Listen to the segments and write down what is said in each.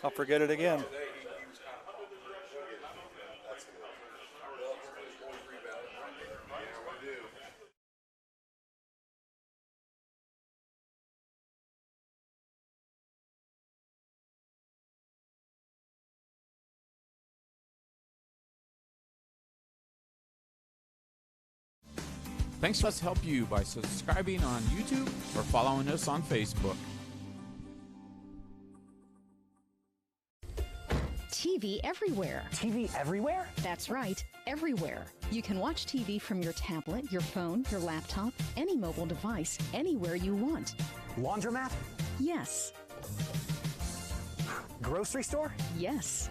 I'll forget it again. Thanks to us help you by subscribing on YouTube or following us on Facebook. TV everywhere. TV everywhere? That's right, everywhere. You can watch TV from your tablet, your phone, your laptop, any mobile device, anywhere you want. Laundromat? Yes. Grocery store? Yes.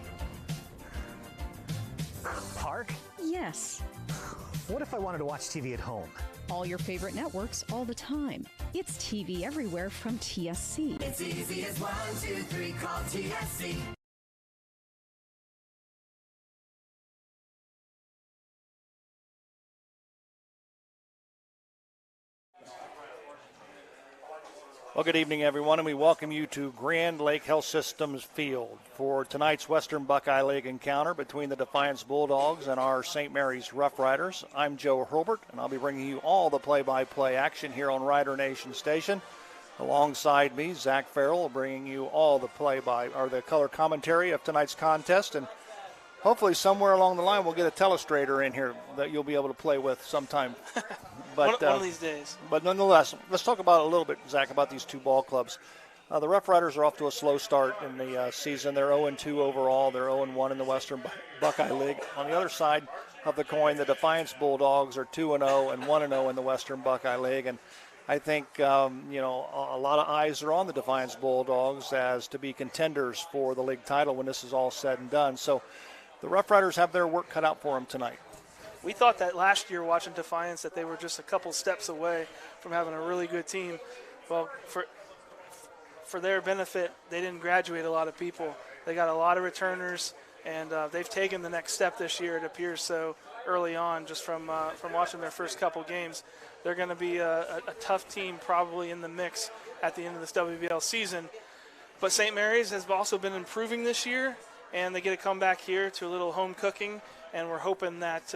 Park? Yes. What if I wanted to watch TV at home? All your favorite networks all the time. It's TV everywhere from TSC. It's easy as 1, 2, 3, call TSC. Well, good evening, everyone, and we welcome you to Grand Lake Health Systems Field for tonight's Western Buckeye League encounter between the Defiance Bulldogs and our St. Mary's Rough Riders. I'm Joe Hurlbert, and I'll be bringing you all the play-by-play action here on Rider Nation Station. Alongside me, Zach Farrell, bringing you all the the color commentary of tonight's contest, and hopefully somewhere along the line we'll get a telestrator in here that you'll be able to play with sometime. But, one of these days. But nonetheless, let's talk about a little bit, Zach, about these two ball clubs. The Rough Riders are off to a slow start in the season. They're 0-2 overall. They're 0-1 in the Western Buckeye League. On the other side of the coin, the Defiance Bulldogs are 2-0 and 1-0 in the Western Buckeye League. And I think, a lot of eyes are on the Defiance Bulldogs as to be contenders for the league title when this is all said and done. So the Rough Riders have their work cut out for them tonight. We thought that last year watching Defiance that they were just a couple steps away from having a really good team. Well, for their benefit, they didn't graduate a lot of people. They got a lot of returners, and they've taken the next step this year, it appears so, early on, just from watching their first couple games. They're going to be a tough team probably in the mix at the end of this WBL season. But St. Mary's has also been improving this year, and they get to come back here to a little home cooking. And we're hoping that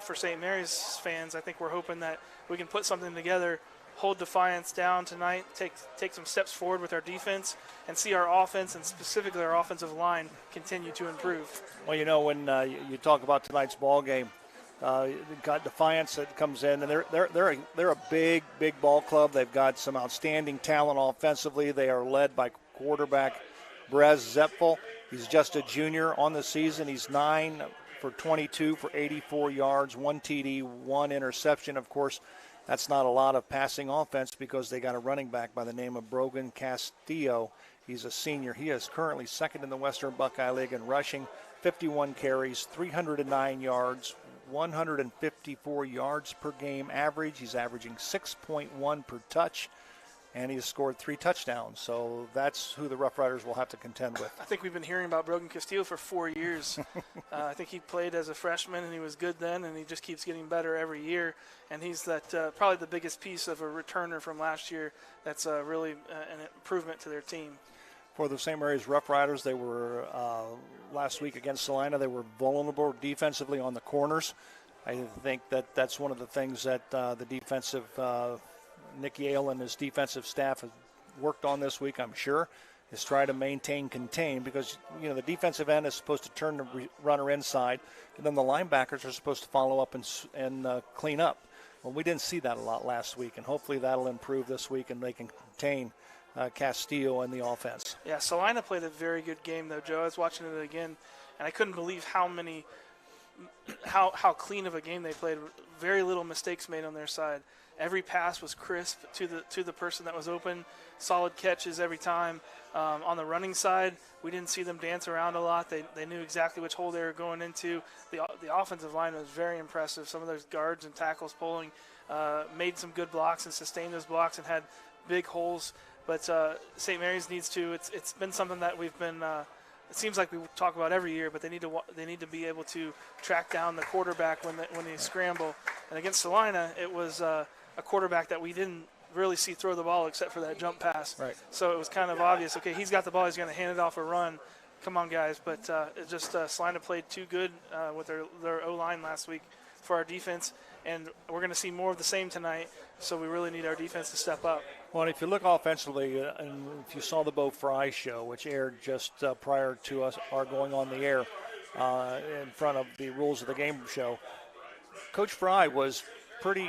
for St. Mary's fans, I think we're hoping that we can put something together, hold Defiance down tonight, take some steps forward with our defense, and see our offense and specifically our offensive line continue to improve. Well, when you talk about tonight's ball game, you've got Defiance that comes in, and they're a big ball club. They've got some outstanding talent offensively. They are led by quarterback Brez Zepfel. He's just a junior on the season. He's 9 for 22 for 84 yards, 1 TD, 1 interception. Of course, that's not a lot of passing offense because they got a running back by the name of Brogan Castillo. He's a senior. He is currently second in the Western Buckeye League in rushing, 51 carries, 309 yards, 154 yards per game average. He's averaging 6.1 per touch, and he has scored 3 touchdowns. So that's who the Rough Riders will have to contend with. I think we've been hearing about Brogan Castillo for 4 years. I think he played as a freshman, and he was good then, and he just keeps getting better every year. And he's that probably the biggest piece of a returner from last year that's really an improvement to their team. For the St. Mary's Rough Riders, they were last week against Salina. They were vulnerable defensively on the corners. I think that's one of the things that the defensive Nick Yale and his defensive staff have worked on this week, I'm sure, is try to contain, because, the defensive end is supposed to turn the runner inside, and then the linebackers are supposed to follow up and clean up. Well, we didn't see that a lot last week, and hopefully that'll improve this week and they can contain Castillo and the offense. Yeah, Salina played a very good game, though, Joe. I was watching it again, and I couldn't believe how clean of a game they played. Very little mistakes made on their side. Every pass was crisp to the person that was open. Solid catches every time. On the running side, we didn't see them dance around a lot. They knew exactly which hole they were going into. The offensive line was very impressive. Some of those guards and tackles pulling made some good blocks and sustained those blocks and had big holes. But St. Mary's needs to. It's been something that we've been. It seems like we talk about every year, but they need to be able to track down the quarterback when they scramble. And against Salina, it was a quarterback that we didn't really see throw the ball except for that jump pass. Right. So it was kind of obvious, okay, he's got the ball, he's going to hand it off a run. Come on, guys. But it just Salina played too good with their O-line last week for our defense, and we're going to see more of the same tonight, so we really need our defense to step up. Well, and if you look offensively, and if you saw the Bo Fry show, which aired just prior to us our going on the air in front of the Rules of the Game show, Coach Fry was pretty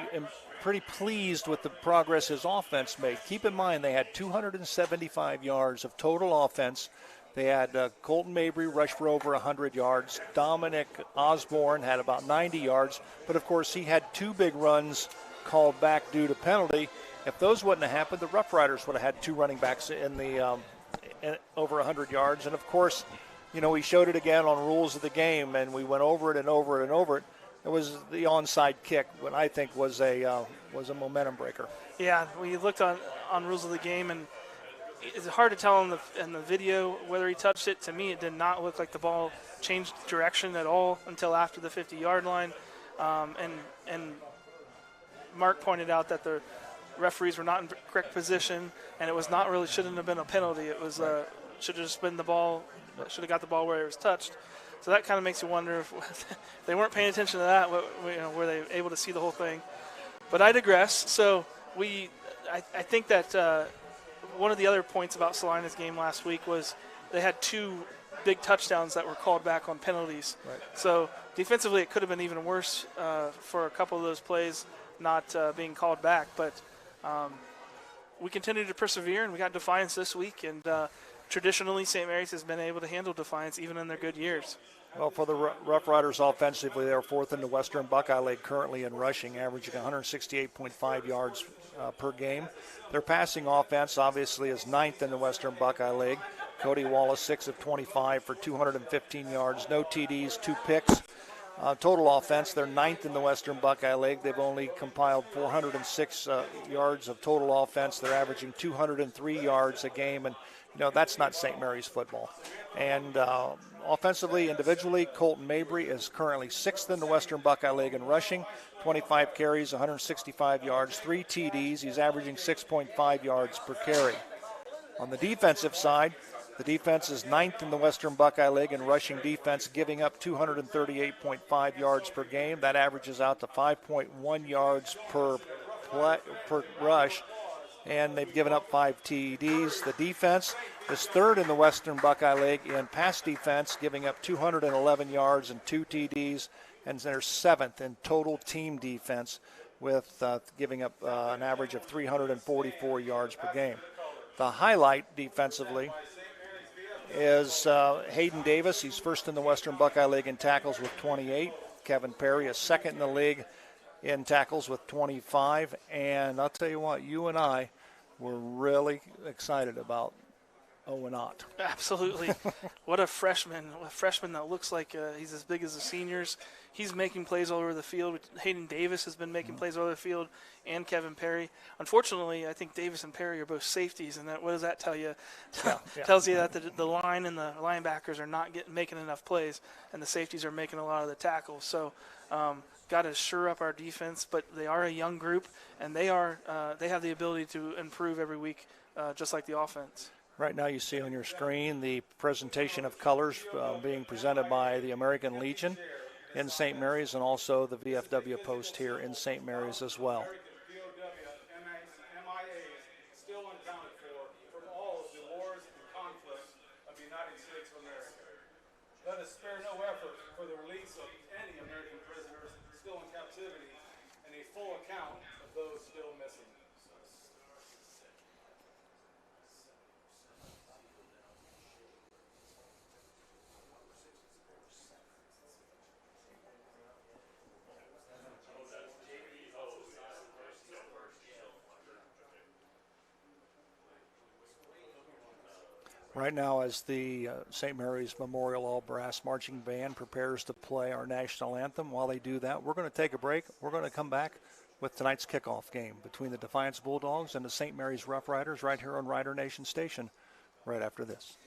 pleased with the progress his offense made. Keep in mind they had 275 yards of total offense. They had Colton Mabry rush for over 100 yards. Dominic Osborne had about 90 yards. But, of course, he had 2 big runs called back due to penalty. If those wouldn't have happened, the Rough Riders would have had 2 running backs in the over 100 yards. And, of course, you know, we showed it again on Rules of the Game, and we went over it and over it and over it. It was the onside kick, what I think was a momentum breaker. Yeah, we looked on Rules of the Game, and it's hard to tell in the video whether he touched it. To me, it did not look like the ball changed direction at all until after the 50-yard line. And Mark pointed out that the referees were not in correct position, and it was not really shouldn't have been a penalty. It was should have just been the ball. Should have got the ball where it was touched. So that kind of makes you wonder if they weren't paying attention to that. Were they able to see the whole thing? But I digress. So I think that. One of the other points about Salina's game last week was they had 2 big touchdowns that were called back on penalties. Right. So defensively, it could have been even worse for a couple of those plays not being called back. But we continue to persevere, and we got Defiance this week. And traditionally, St. Mary's has been able to handle Defiance even in their good years. Well, for the Rough Riders offensively, they're 4th in the Western Buckeye League currently in rushing, averaging 168.5 yards per game. Their passing offense obviously is 9th in the Western Buckeye League. Cody Wallace, 6 of 25 for 215 yards, no TDs, 2 picks. Total offense, they're 9th in the Western Buckeye League. They've only compiled 406 yards of total offense. They're averaging 203 yards a game, and you know that's not St. Mary's football. And offensively, individually, Colton Mabry is currently 6th in the Western Buckeye League in rushing, 25 carries, 165 yards, 3 TDs. He's averaging 6.5 yards per carry. On the defensive side, the defense is 9th in the Western Buckeye League in rushing defense, giving up 238.5 yards per game. That averages out to 5.1 yards per rush, and they've given up 5 TDs. The defense is 3rd in the Western Buckeye League in pass defense, giving up 211 yards and 2 TDs, and they're 7th in total team defense with giving up an average of 344 yards per game. The highlight defensively is Hayden Davis. He's 1st in the Western Buckeye League in tackles with 28. Kevin Perry is 2nd in the league in tackles with 25. And I'll tell you what, you and I were really excited about Owen Ott. Absolutely. What a freshman. A freshman that looks like he's as big as the seniors. He's making plays all over the field. Hayden Davis has been making plays all over the field, and Kevin Perry. Unfortunately, I think Davis and Perry are both safeties, and what does that tell you? Tells you that the line and the linebackers are not making enough plays, and the safeties are making a lot of the tackles. So got to shore up our defense, but they are a young group, and they have the ability to improve every week, just like the offense. Right now you see on your screen the presentation of colors being presented by the American Legion in St. Mary's, and also the VFW post here in St. Mary's as well. Still unaccounted for from all of the wars and conflicts of the United States of America. Let us spare no effort for the release of any American prisoners still in captivity and a full account of those still missing. Right now, as the St. Mary's Memorial All Brass Marching Band prepares to play our national anthem, while they do that, we're going to take a break. We're going to come back with tonight's kickoff game between the Defiance Bulldogs and the St. Mary's Rough Riders right here on Rider Nation Station right after this.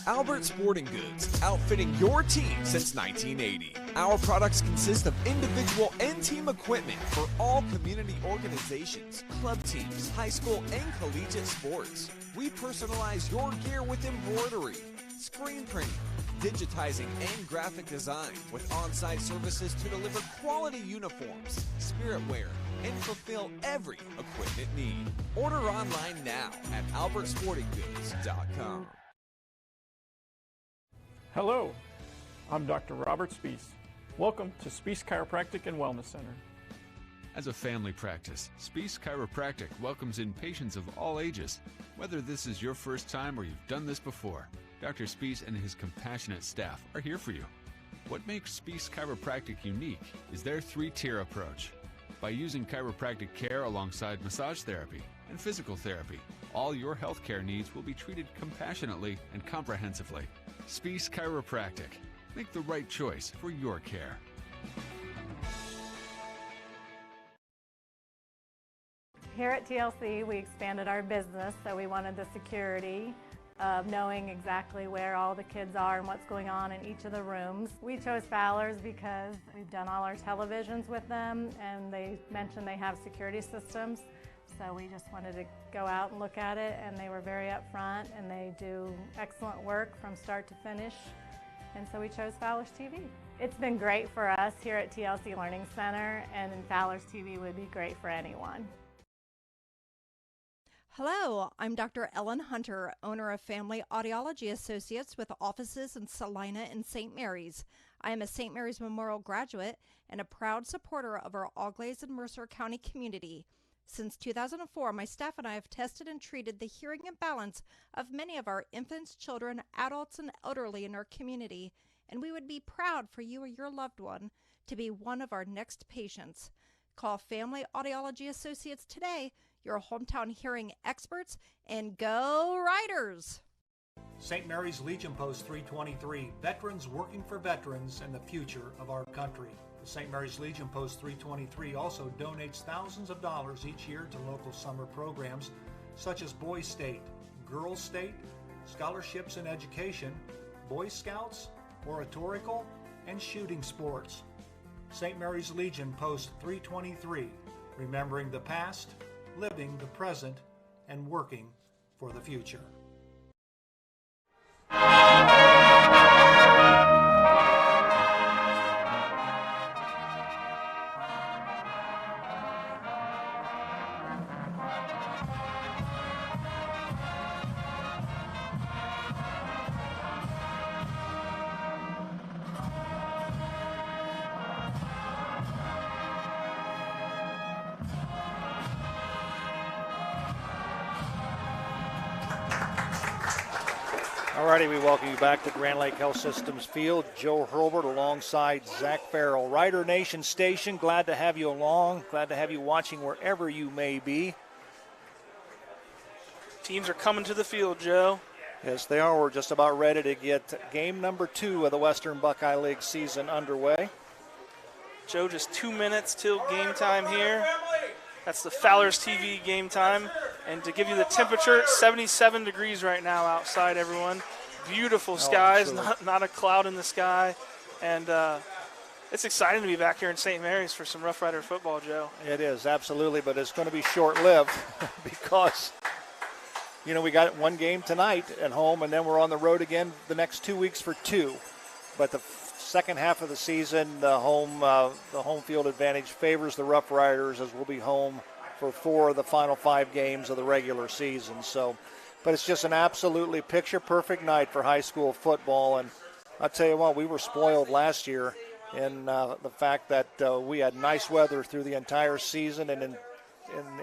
Albert Sporting Goods, outfitting your team since 1980. Our products consist of individual and team equipment for all community organizations, club teams, high school and collegiate sports. We personalize your gear with embroidery, screen printing, digitizing, and graphic design with on-site services to deliver quality uniforms, spirit wear, and fulfill every equipment need. Order online now at albertsportinggoods.com. Hello, I'm Dr. Robert Spees. Welcome to Spees Chiropractic and Wellness Center. As a family practice, Spees Chiropractic welcomes in patients of all ages. Whether this is your first time or you've done this before, Dr. Spees and his compassionate staff are here for you. What makes Spees Chiropractic unique is their three-tier approach. By using chiropractic care alongside massage therapy and physical therapy, all your healthcare needs will be treated compassionately and comprehensively. Spees Chiropractic. Make the right choice for your care. Here at TLC, we expanded our business, so we wanted the security of knowing exactly where all the kids are and what's going on in each of the rooms. We chose Fowler's because we've done all our televisions with them, and they mentioned they have security systems. So we just wanted to go out and look at it, and they were very upfront, and they do excellent work from start to finish. And so we chose Fowler's TV. It's been great for us here at TLC Learning Center, and Fowler's TV would be great for anyone. Hello, I'm Dr. Ellen Hunter, owner of Family Audiology Associates with offices in Salina and St. Mary's. I am a St. Mary's Memorial graduate and a proud supporter of our Auglaize and Mercer County community. Since 2004, my staff and I have tested and treated the hearing imbalance of many of our infants, children, adults, and elderly in our community, and we would be proud for you or your loved one to be one of our next patients. Call Family Audiology Associates today, your hometown hearing experts, and go Riders! St. Mary's Legion Post 323, veterans working for veterans and the future of our country. The St. Mary's Legion Post 323 also donates thousands of dollars each year to local summer programs such as Boys State, Girls State, scholarships in education, Boy Scouts, oratorical, and shooting sports. St. Mary's Legion Post 323, remembering the past, living the present, and working for the future. Alrighty, we welcome you back to Grand Lake Health Systems Field. Joe Hurlbert alongside Zach Farrell. Rider Nation Station, glad to have you along. Glad to have you watching wherever you may be. Teams are coming to the field, Joe. Yes, they are. We're just about ready to get game number 2 of the Western Buckeye League season underway. Joe, just 2 minutes till game time here. That's the Fowler's TV game time. And to give you the temperature, 77 degrees right now outside, everyone. Beautiful skies, not a cloud in the sky. And it's exciting to be back here in St. Mary's for some Rough Rider football, Joe. It is, absolutely, but it's going to be short-lived because, you know, we got one game tonight at home, and then we're on the road again the next 2 weeks for 2. But the second half of the season, the home field advantage favors the Rough Riders, as we'll be home for 4 of the final 5 games of the regular season. So, but it's just an absolutely picture-perfect night for high school football. And I'll tell you what, we were spoiled last year in the fact that we had nice weather through the entire season and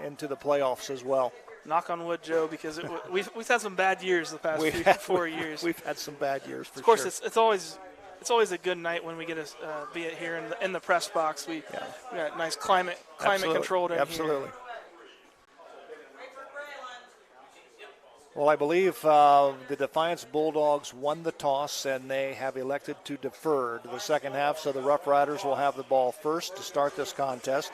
into the playoffs as well. Knock on wood, Joe, because we've had some bad years the past 4 years. We've had some bad years, for sure. Of course, it's always a good night when we get to be here in the press box. We got nice climate controlled in here. Absolutely. Well, I believe the Defiance Bulldogs won the toss, and they have elected to defer to the second half, so the Rough Riders will have the ball first to start this contest.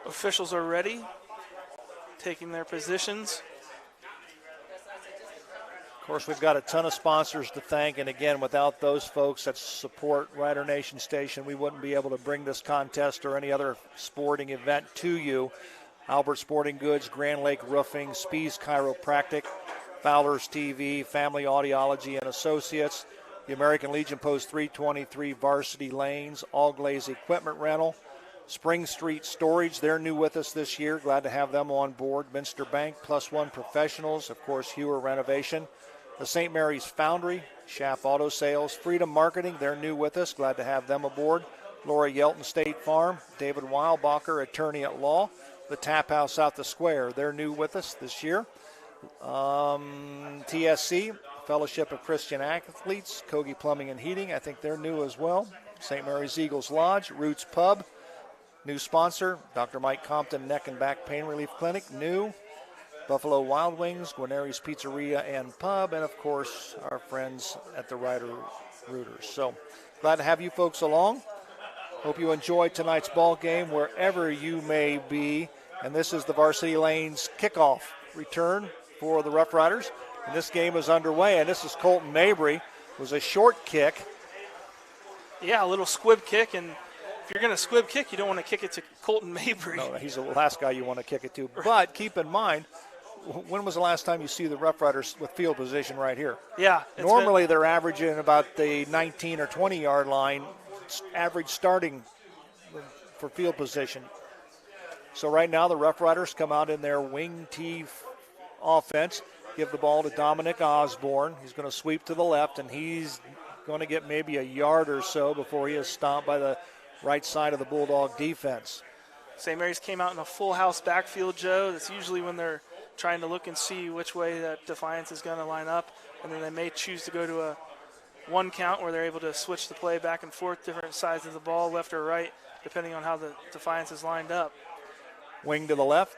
Officials are ready. taking their positions. Of course, we've got a ton of sponsors to thank, and again, without those folks that support Rider Nation Station, we wouldn't be able to bring this contest or any other sporting event to you. Albert Sporting Goods, Grand Lake Roofing, Spees Chiropractic, Fowler's TV, Family Audiology and Associates, the American Legion Post 323 Varsity Lanes, All Glaze Equipment Rental, Spring Street Storage, they're new with us this year. Glad to have them on board. Minster Bank, Plus One Professionals, of course, Hewer Renovation, the St. Mary's Foundry, Schaff Auto Sales, Freedom Marketing, they're new with us. Glad to have them aboard. Laura Yelton State Farm, David Weilbacher, Attorney at Law, the Tap House out the square, they're new with us this year. TSC, Fellowship of Christian Athletes, Kogi Plumbing and Heating, I think they're new as well. St. Mary's Eagles Lodge, Roots Pub, new sponsor, Dr. Mike Compton Neck and Back Pain Relief Clinic, new. Buffalo Wild Wings, Guarneri's Pizzeria and Pub, and of course our friends at the Rider Rooters. So glad to have you folks along. Hope you enjoyed tonight's ball game wherever you may be. And this is the Varsity Lanes kickoff return for the Rough Riders. And this game is underway, and this is Colton Mabry. It was a short kick. Yeah, a little squib kick, and if you're going to squib kick, you don't want to kick it to Colton Mabry. No, he's the last guy you want to kick it to. But keep in mind, when was the last time you see the Rough Riders with field position right here? Yeah. Normally they're averaging about the 19 or 20-yard line, average starting for field position. So right now the Rough Riders come out in their wing T offense, give the ball to Dominic Osborne. He's going to sweep to the left, and he's going to get maybe a yard or so before he is stomped by the right side of the Bulldog defense. St. Mary's came out in a full house backfield, Joe. That's usually when they're trying to look and see which way that Defiance is going to line up, and then they may choose to go to a one count where they're able to switch the play back and forth, different sides of the ball, left or right, depending on how the Defiance is lined up. Wing to the left.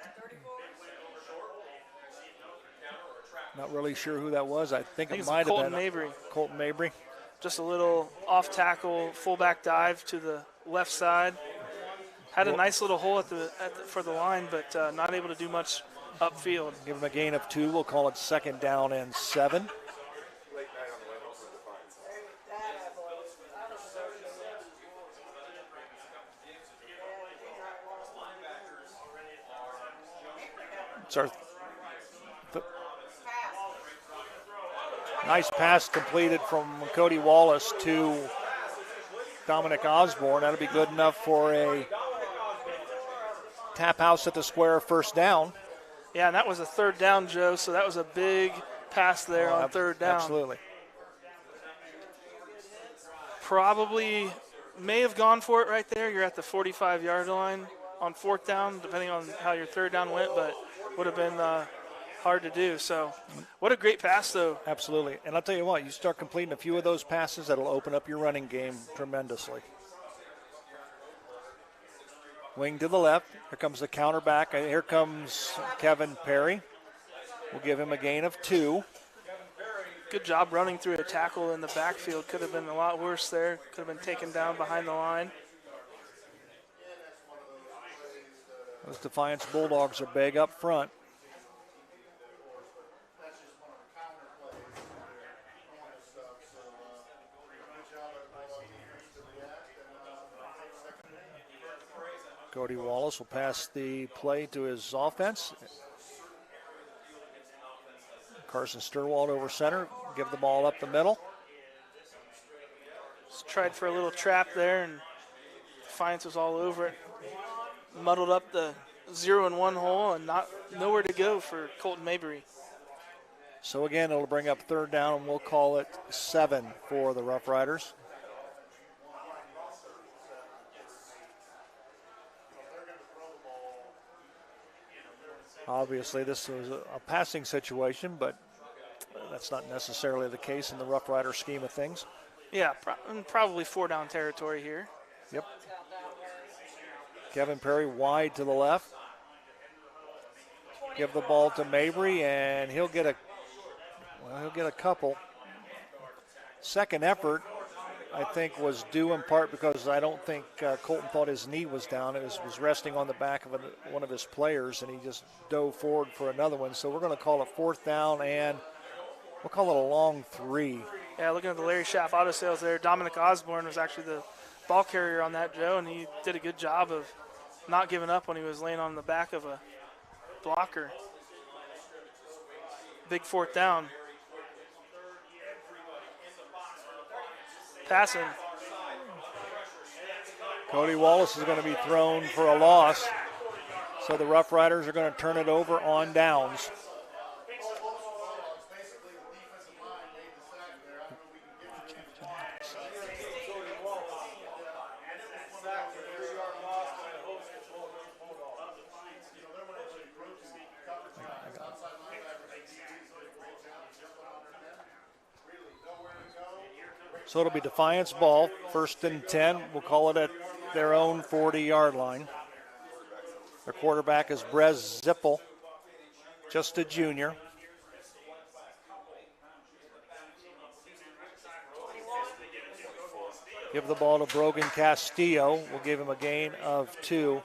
Not really sure who that was. I think it might have been Colton Mabry. Just a little off tackle, fullback dive to the left side. Had a nice little hole for the line, but not able to do much upfield. Give him a gain of 2. We'll call it 2nd down and 7. It's our nice pass completed from Cody Wallace to Dominic Osborne. That'll be good enough for a tap house at the square, first down. Yeah, and that was a 3rd down, Joe, so that was a big pass there on 3rd down. Absolutely. Probably may have gone for it right there. You're at the 45-yard line on 4th down, depending on how your 3rd down went, but would have been hard to do. So what a great pass, though. Absolutely. And I'll tell you what, you start completing a few of those passes, that'll open up your running game tremendously. Wing to the left. Here comes the counter back. Here comes Kevin Perry. We'll give him a gain of 2. Good job running through a tackle in the backfield. Could have been a lot worse there. Could have been taken down behind the line. Those Defiance Bulldogs are big up front. Cody Wallace will pass the play to his offense. Carson Sturwald over center, give the ball up the middle. Just tried for a little trap there, and Defiance was all over it. Muddled up the 0-1 hole, and nowhere to go for Colton Mabry. So again, it'll bring up 3rd down, and we'll call it 7 for the Rough Riders. Obviously, this was a passing situation, but that's not necessarily the case in the Rough Rider scheme of things. Yeah, probably 4-down territory here. Yep. Kevin Perry wide to the left. Give the ball to Mabry, and he'll get a couple. Second effort, I think, was due in part because I don't think Colton thought his knee was down. It was resting on the back of one of his players, and he just dove forward for another one. So we're going to call it 4th down, and we'll call it a long 3. Yeah, looking at the Larry Schaff auto sales there, Dominic Osborne was actually the ball carrier on that, Joe, and he did a good job of not giving up when he was laying on the back of a blocker. Big 4th down. Passing. Cody Wallace is going to be thrown for a loss. So the Rough Riders are going to turn it over on downs. So it'll be Defiance ball, 1st and 10. We'll call it at their own 40-yard line. Their quarterback is Brez Zippel, just a junior. Give the ball to Brogan Castillo. We'll give him a gain of 2.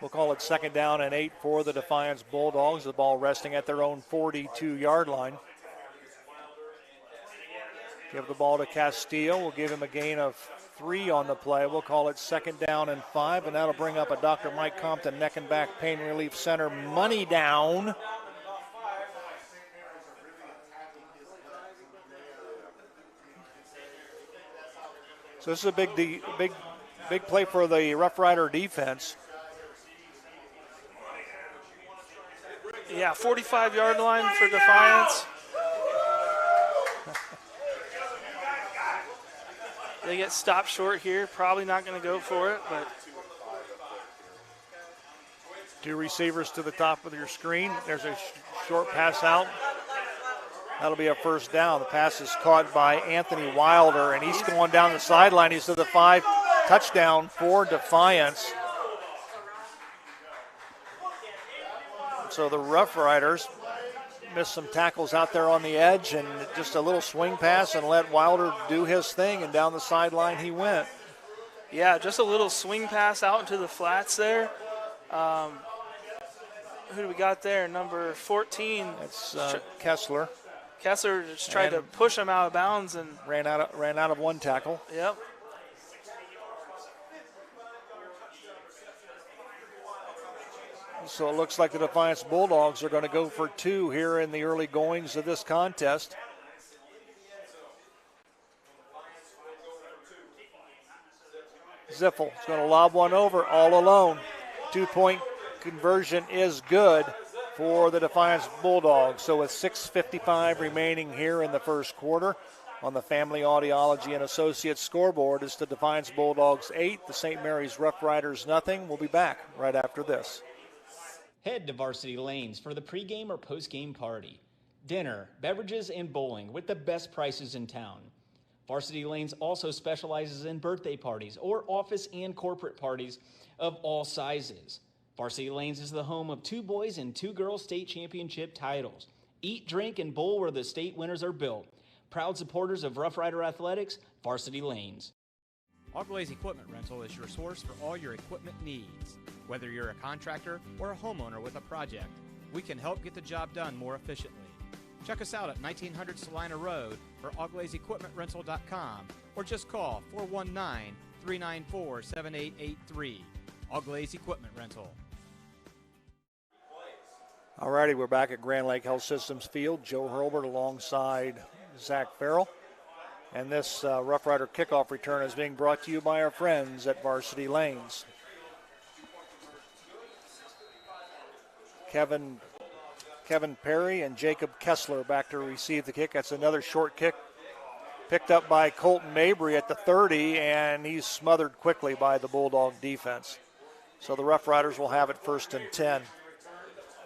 We'll call it 2nd down and 8 for the Defiance Bulldogs. The ball resting at their own 42-yard line. Give the ball to Castillo. We'll give him a gain of 3 on the play. We'll call it 2nd down and 5, and that'll bring up a Dr. Mike Compton neck and back pain relief center money down. So this is a big play for the Rough Rider defense. Yeah, 45-yard line for Defiance. They get stopped short here. Probably not going to go for it, but 2 receivers to the top of your screen. There's a short pass out. That'll be a 1st down. The pass is caught by Anthony Wilder, and he's going down the sideline. He's to the 5. Touchdown for Defiance. So the Rough Riders missed some tackles out there on the edge, and just a little swing pass and let Wilder do his thing, and down the sideline he went. Yeah, just a little swing pass out into the flats there. Who do we got there? Number 14. It's Kessler. Kessler just tried to push him out of bounds and ran out of one tackle. Yep. So it looks like the Defiance Bulldogs are going to go for 2 here in the early goings of this contest. Ziffel is going to lob one over all alone. 2-point conversion is good for the Defiance Bulldogs. So with 6:55 remaining here in the first quarter, on the Family Audiology and Associates scoreboard, it's the Defiance Bulldogs 8, the St. Mary's Rough Riders nothing. We'll be back right after this. Head to Varsity Lanes for the pregame or postgame party, dinner, beverages, and bowling with the best prices in town. Varsity Lanes also specializes in birthday parties or office and corporate parties of all sizes. Varsity Lanes is the home of 2 boys and 2 girls state championship titles. Eat, drink, and bowl where the state winners are built. Proud supporters of Rough Rider Athletics, Varsity Lanes. Auglaize Equipment Rental is your source for all your equipment needs. Whether you're a contractor or a homeowner with a project, we can help get the job done more efficiently. Check us out at 1900 Salina Road or AuglaizeEquipmentRental.com or just call 419-394-7883. Auglaize Equipment Rental. All righty, we're back at Grand Lake Health Systems Field. Joe Hurlbert alongside Zach Farrell. And this Rough Rider kickoff return is being brought to you by our friends at Varsity Lanes. Kevin Perry and Jacob Kessler back to receive the kick. That's another short kick picked up by Colton Mabry at the 30, and he's smothered quickly by the Bulldog defense. So the Rough Riders will have it 1st and 10.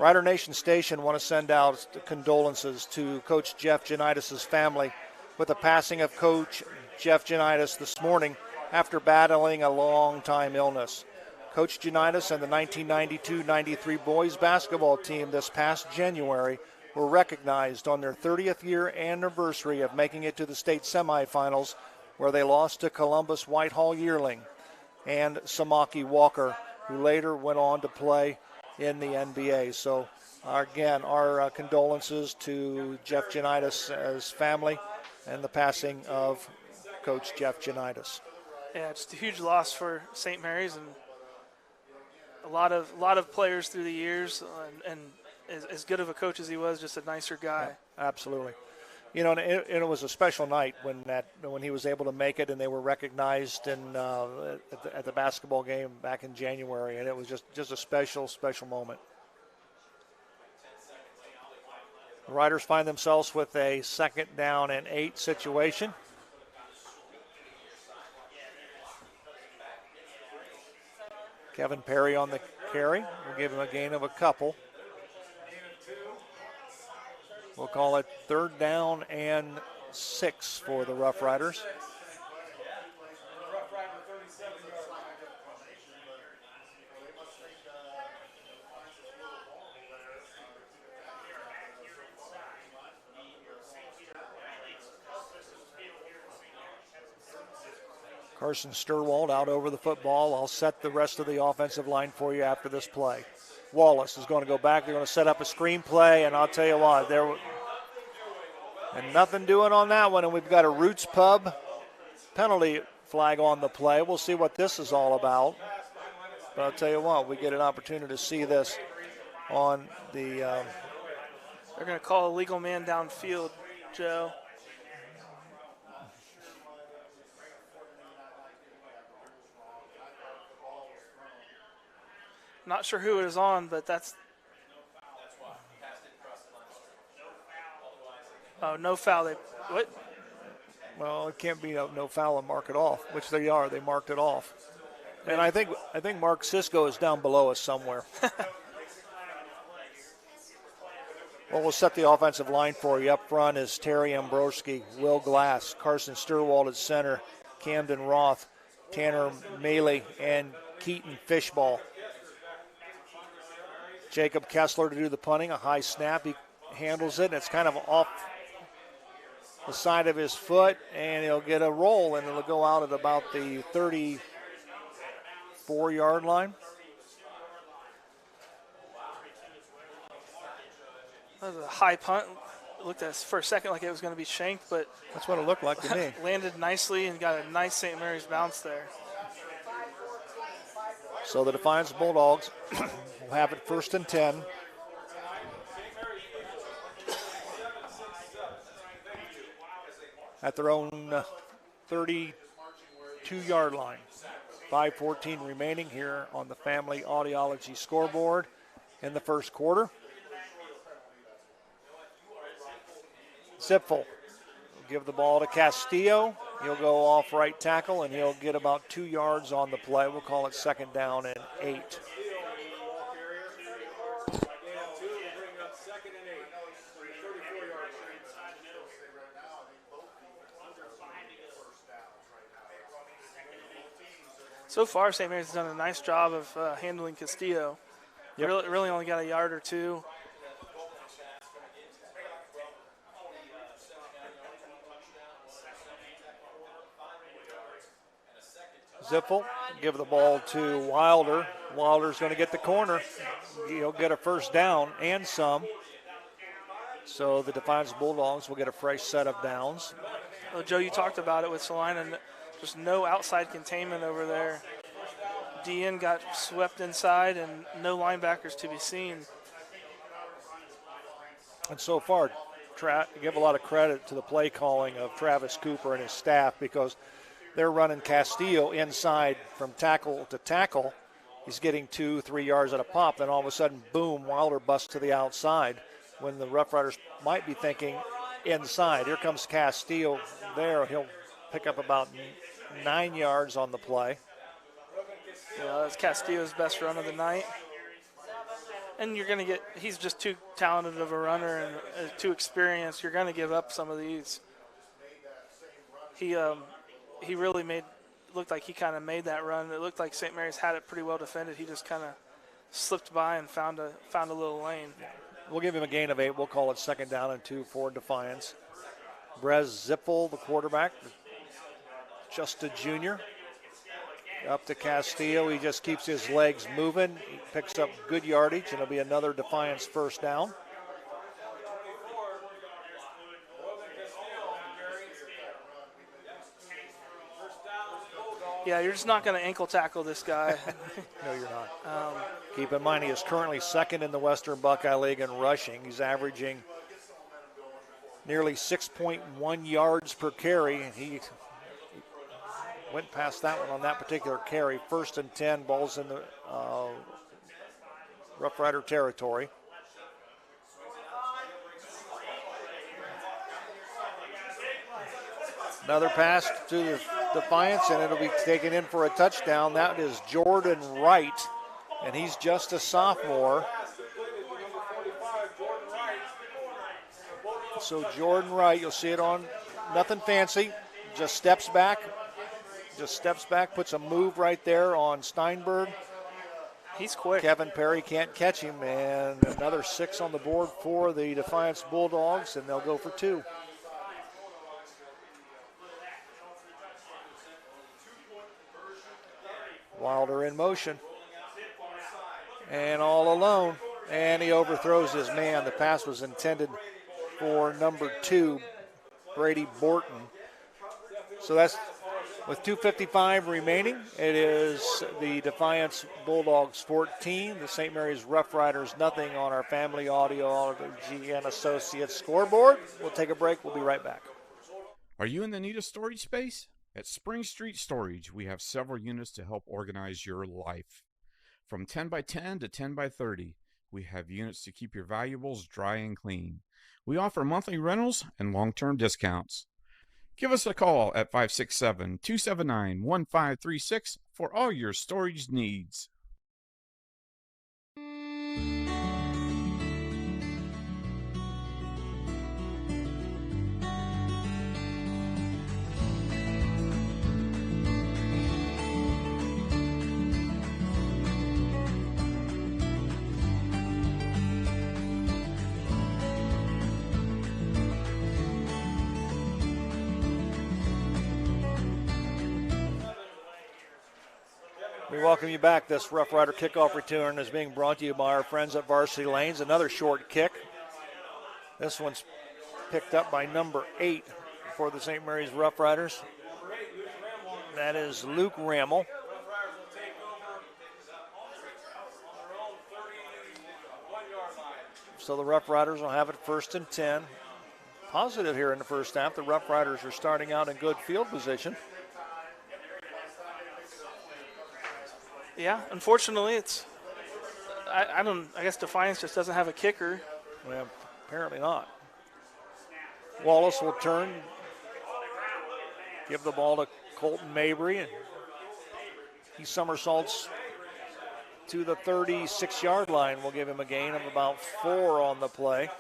Rider Nation Station want to send out condolences to Coach Jeff Janitis' family with the passing of Coach Jeff Janitis this morning after battling a long-time illness. Coach Janitis and the 1992-93 boys basketball team this past January were recognized on their 30th year anniversary of making it to the state semifinals, where they lost to Columbus Whitehall Yearling and Samaki Walker, who later went on to play in the NBA. So again, our condolences to Jeff Janitis' family and the passing of Coach Jeff Janitis. Yeah, just a huge loss for St. Mary's, and a lot of players through the years, and as good of a coach as he was, just a nicer guy. Yeah, absolutely. You know, and it was a special night when he was able to make it, and they were recognized at the basketball game back in January, and it was just a special moment. The Riders find themselves with a 2nd down and 8 situation. Kevin Perry on the carry. We'll give him a gain of a couple. We'll call it 3rd down and 6 for the Rough Riders. Carson Sturwald out over the football. I'll set the rest of the offensive line for you after this play. Wallace is going to go back. They're going to set up a screen play, and I'll tell you what, and nothing doing on that one, and we've got a Roots Pub penalty flag on the play. We'll see what this is all about. But I'll tell you what, we get an opportunity to see this on the... They're going to call a legal man downfield, Joe. Not sure who it is on, but that's... Oh, no foul. What? Well, it can't be no foul and mark it off, which they are. They marked it off. And I think Mark Sisko is down below us somewhere. Well, we'll set the offensive line for you. Up front is Terry Ambroski, Will Glass, Carson Sturwald at center, Camden Roth, Tanner Maley, and Keaton Fishball. Jacob Kessler to do the punting, a high snap. He handles it, and it's kind of off the side of his foot, and he'll get a roll, and it'll go out at about the 34-yard line. That was a high punt. It looked for a second like it was going to be shanked, but that's what it looked like to me. Landed nicely and got a nice St. Mary's bounce there. So the Defiance Bulldogs will have it 1st and 10. At their own 32-yard line. 5:14 remaining here on the Family Audiology scoreboard in the first quarter. Zipfel will give the ball to Castillo. He'll go off right tackle, and he'll get about 2 yards on the play. We'll call it 2nd down and 8. So far, St. Mary's has done a nice job of handling Castillo. Yep. Really only got a yard or two. Zippel, give the ball to Wilder. Wilder's going to get the corner. He'll get a 1st down and some. So the Defiance Bulldogs will get a fresh set of downs. Well, Joe, you talked about it with Salina. Just no outside containment over there. DN got swept inside and no linebackers to be seen. And so far, give a lot of credit to the play calling of Travis Cooper and his staff, because they're running Castillo inside from tackle to tackle. He's getting 2-3 yards at a pop. Then all of a sudden, boom, Wilder busts to the outside when the Rough Riders might be thinking inside. Here comes Castillo there. He'll pick up about 9 yards on the play. Yeah, that's Castillo's best run of the night. And you're going to get, he's just too talented of a runner and too experienced. You're going to give up some of these. He he really looked like he kind of made that run. It looked like St. Mary's had it pretty well defended. He just kind of slipped by and found a little lane. We'll give him a gain of 8. We'll call it 2nd down and 2 for Defiance. Brez Zippel, the quarterback, just a junior. Up to Castillo. He just keeps his legs moving. He picks up good yardage, and it'll be another Defiance 1st down. Yeah, you're just not going to ankle tackle this guy. No, you're not. Keep in mind, he is currently 2nd in the Western Buckeye League in rushing. He's averaging nearly 6.1 yards per carry. He went past that one on that particular carry. 1st and 10, balls in the Rough Rider territory. Another pass to the Defiance, and it'll be taken in for a touchdown. That is Jordan Wright, and he's just a sophomore. So Jordan Wright, you'll see it on, nothing fancy, just steps back, puts a move right there on Steinberg. He's quick. Kevin Perry can't catch him, and another 6 on the board for the Defiance Bulldogs, and they'll go for 2. Wilder in motion. And all alone. And he overthrows his man. The pass was intended for number 2, Brady Borton. So that's with 2:55 remaining. It is the Defiance Bulldogs 14, the St. Mary's Rough Riders nothing on our Family Audiology and Associates scoreboard. We'll take a break. We'll be right back. Are you in the need of storage space? At Spring Street Storage, we have several units to help organize your life. From 10 by 10 to 10 by 30, we have units to keep your valuables dry and clean. We offer monthly rentals and long-term discounts. Give us a call at 567-279-1536 for all your storage needs. We welcome you back. This Rough Rider kickoff return is being brought to you by our friends at Varsity Lanes. Another short kick. This one's picked up by number 8 for the St. Mary's Rough Riders. That is Luke Rammel. So the Rough Riders will have it 1st and 10. Positive here in the first half. The Rough Riders are starting out in good field position. Yeah, unfortunately, I guess Defiance just doesn't have a kicker. Well, apparently not. Wallace will turn, give the ball to Colton Mabry, and he somersaults to the 36-yard line. We'll give him a gain of about 4 on the play.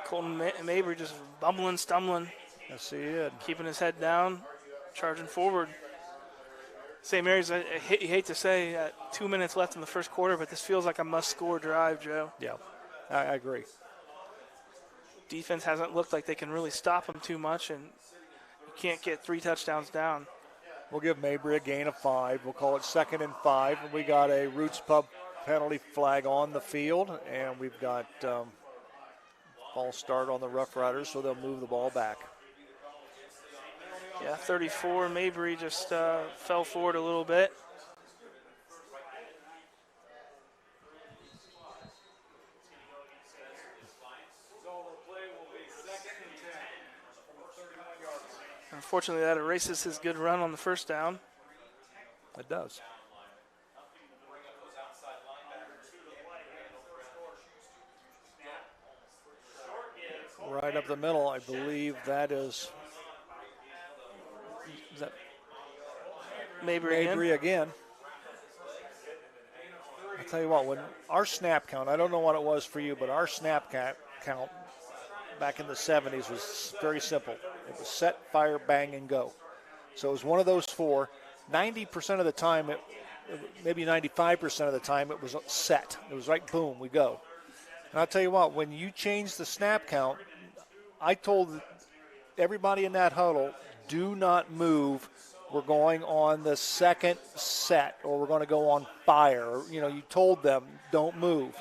Colton Mabry just bumbling, stumbling. Yes, he did. Keeping his head down, charging forward. St. Mary's, you hate to say, 2 minutes left in the first quarter, but this feels like a must-score drive, Joe. Yeah, I agree. Defense hasn't looked like they can really stop them too much, and you can't get 3 touchdowns down. We'll give Mabry a gain of 5. We'll call it 2nd and 5. And we got a Roots Pub penalty flag on the field, and we've got false start on the Rough Riders, so they'll move the ball back. Yeah, 34, Mabry just fell forward a little bit. Unfortunately, that erases his good run on the first down. It does. Right up the middle, I believe that is that Mabry again. I'll tell you what, when our snap count, I don't know what it was for you, but our snap count back in the 70s was very simple. It was set, fire, bang, and go. So it was one of those four. 90% of the time, maybe 95% of the time, it was set. It was like, boom, we go. And I'll tell you what, when you change the snap count, I told everybody in that huddle, do not move. We're going on the second set, or we're going to go on fire. You know, you told them, don't move.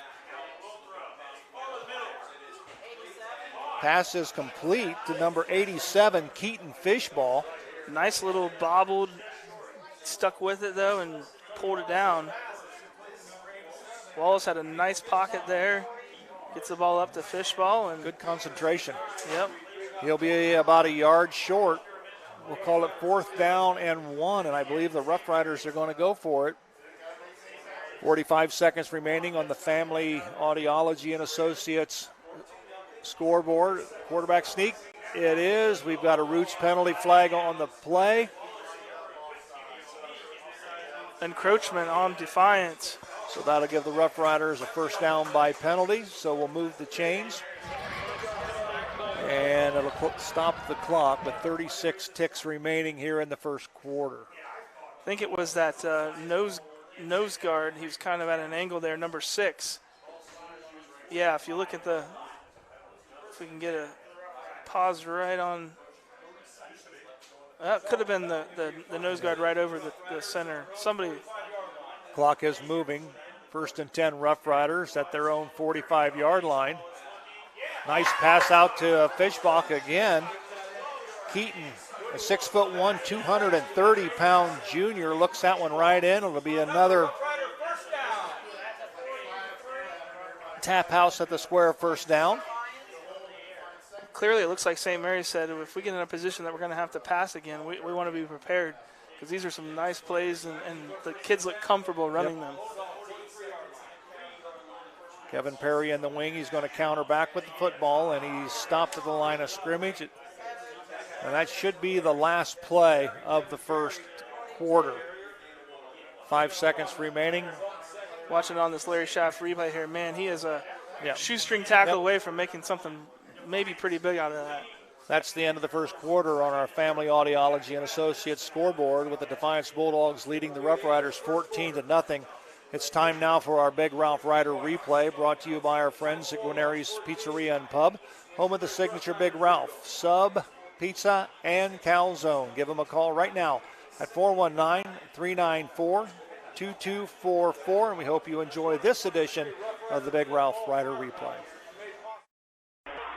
Pass is complete to number 87, Keaton Fishball. Nice little bobbled, stuck with it though, and pulled it down. Wallace had a nice pocket there. Gets the ball up to Fishball. And good concentration. Yep. He'll be about a yard short. We'll call it 4th down and 1, and I believe the Rough Riders are going to go for it. 45 seconds remaining on the Family Audiology and Associates scoreboard. Quarterback sneak. It is. We've got a Roots penalty flag on the play. Encroachment on Defiance. So that'll give the Rough Riders a 1st down by penalty. So we'll move the chains. And it'll stop the clock with 36 ticks remaining here in the first quarter. I think it was that nose guard. He was kind of at an angle there, number 6. Yeah, if you look at if we can get a pause right on. That could have been the nose guard right over the center. Somebody. Clock is moving. 1st and 10 Rough Riders at their own 45-yard line. Nice pass out to Fishbach again. Keaton, a 6'1", 230-pound junior, looks that one right in. It'll be another tap house at the square, 1st down. Clearly, it looks like St. Mary's said if we get in a position that we're going to have to pass again, we want to be prepared because these are some nice plays and the kids look comfortable running them. Kevin Perry in the wing. He's going to counter back with the football, and he's stopped at the line of scrimmage. And that should be the last play of the first quarter. 5 seconds remaining. Watching on this Larry Schaff replay here, man, he is a shoestring tackle away from making something maybe pretty big out of that. That's the end of the first quarter on our Family Audiology and Associates scoreboard with the Defiance Bulldogs leading the Rough Riders 14-0. It's time now for our Big Ralph Ryder replay, brought to you by our friends at Guarneri's Pizzeria and Pub, home of the signature Big Ralph, sub, pizza, and calzone. Give them a call right now at 419-394-2244, and we hope you enjoy this edition of the Big Ralph Ryder replay.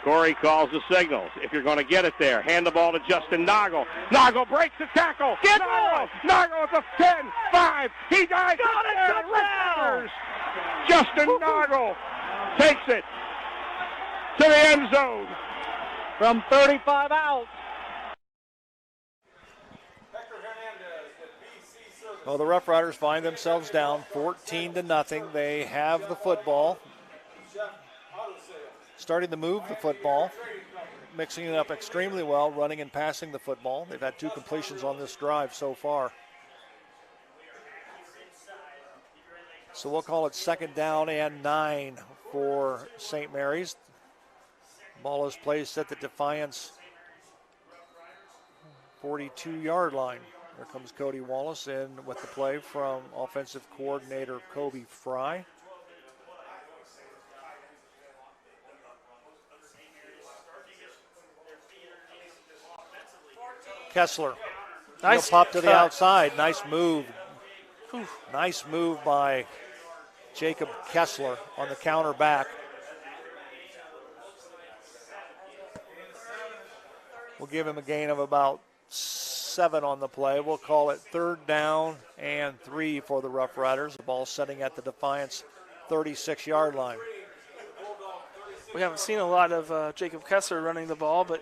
Corey calls the signals. If you're going to get it there, hand the ball to Justin Noggle. Noggle breaks the tackle. Get Noggle! Noggle at the 10, 5. He dives. Got it! Touchdown! Justin Noggle takes it to the end zone from 35 out. Well, the Rough Riders find themselves down 14-0. They have the football. Starting to move the football, mixing it up extremely well, running and passing the football. They've had 2 completions on this drive so far. So we'll call it 2nd down and 9 for St. Mary's. Ball is placed at the Defiance 42-yard line. There comes Cody Wallace in with the play from offensive coordinator Kobe Fry. Kessler. Nice pop to the cut. outside. Nice move. Whew. Nice move by Jacob Kessler on the counter back. We'll give him a gain of about 7 on the play. We'll call it 3rd down and 3 for the Rough Riders. The ball setting at the Defiance 36-yard line. We haven't seen a lot of Jacob Kessler running the ball, but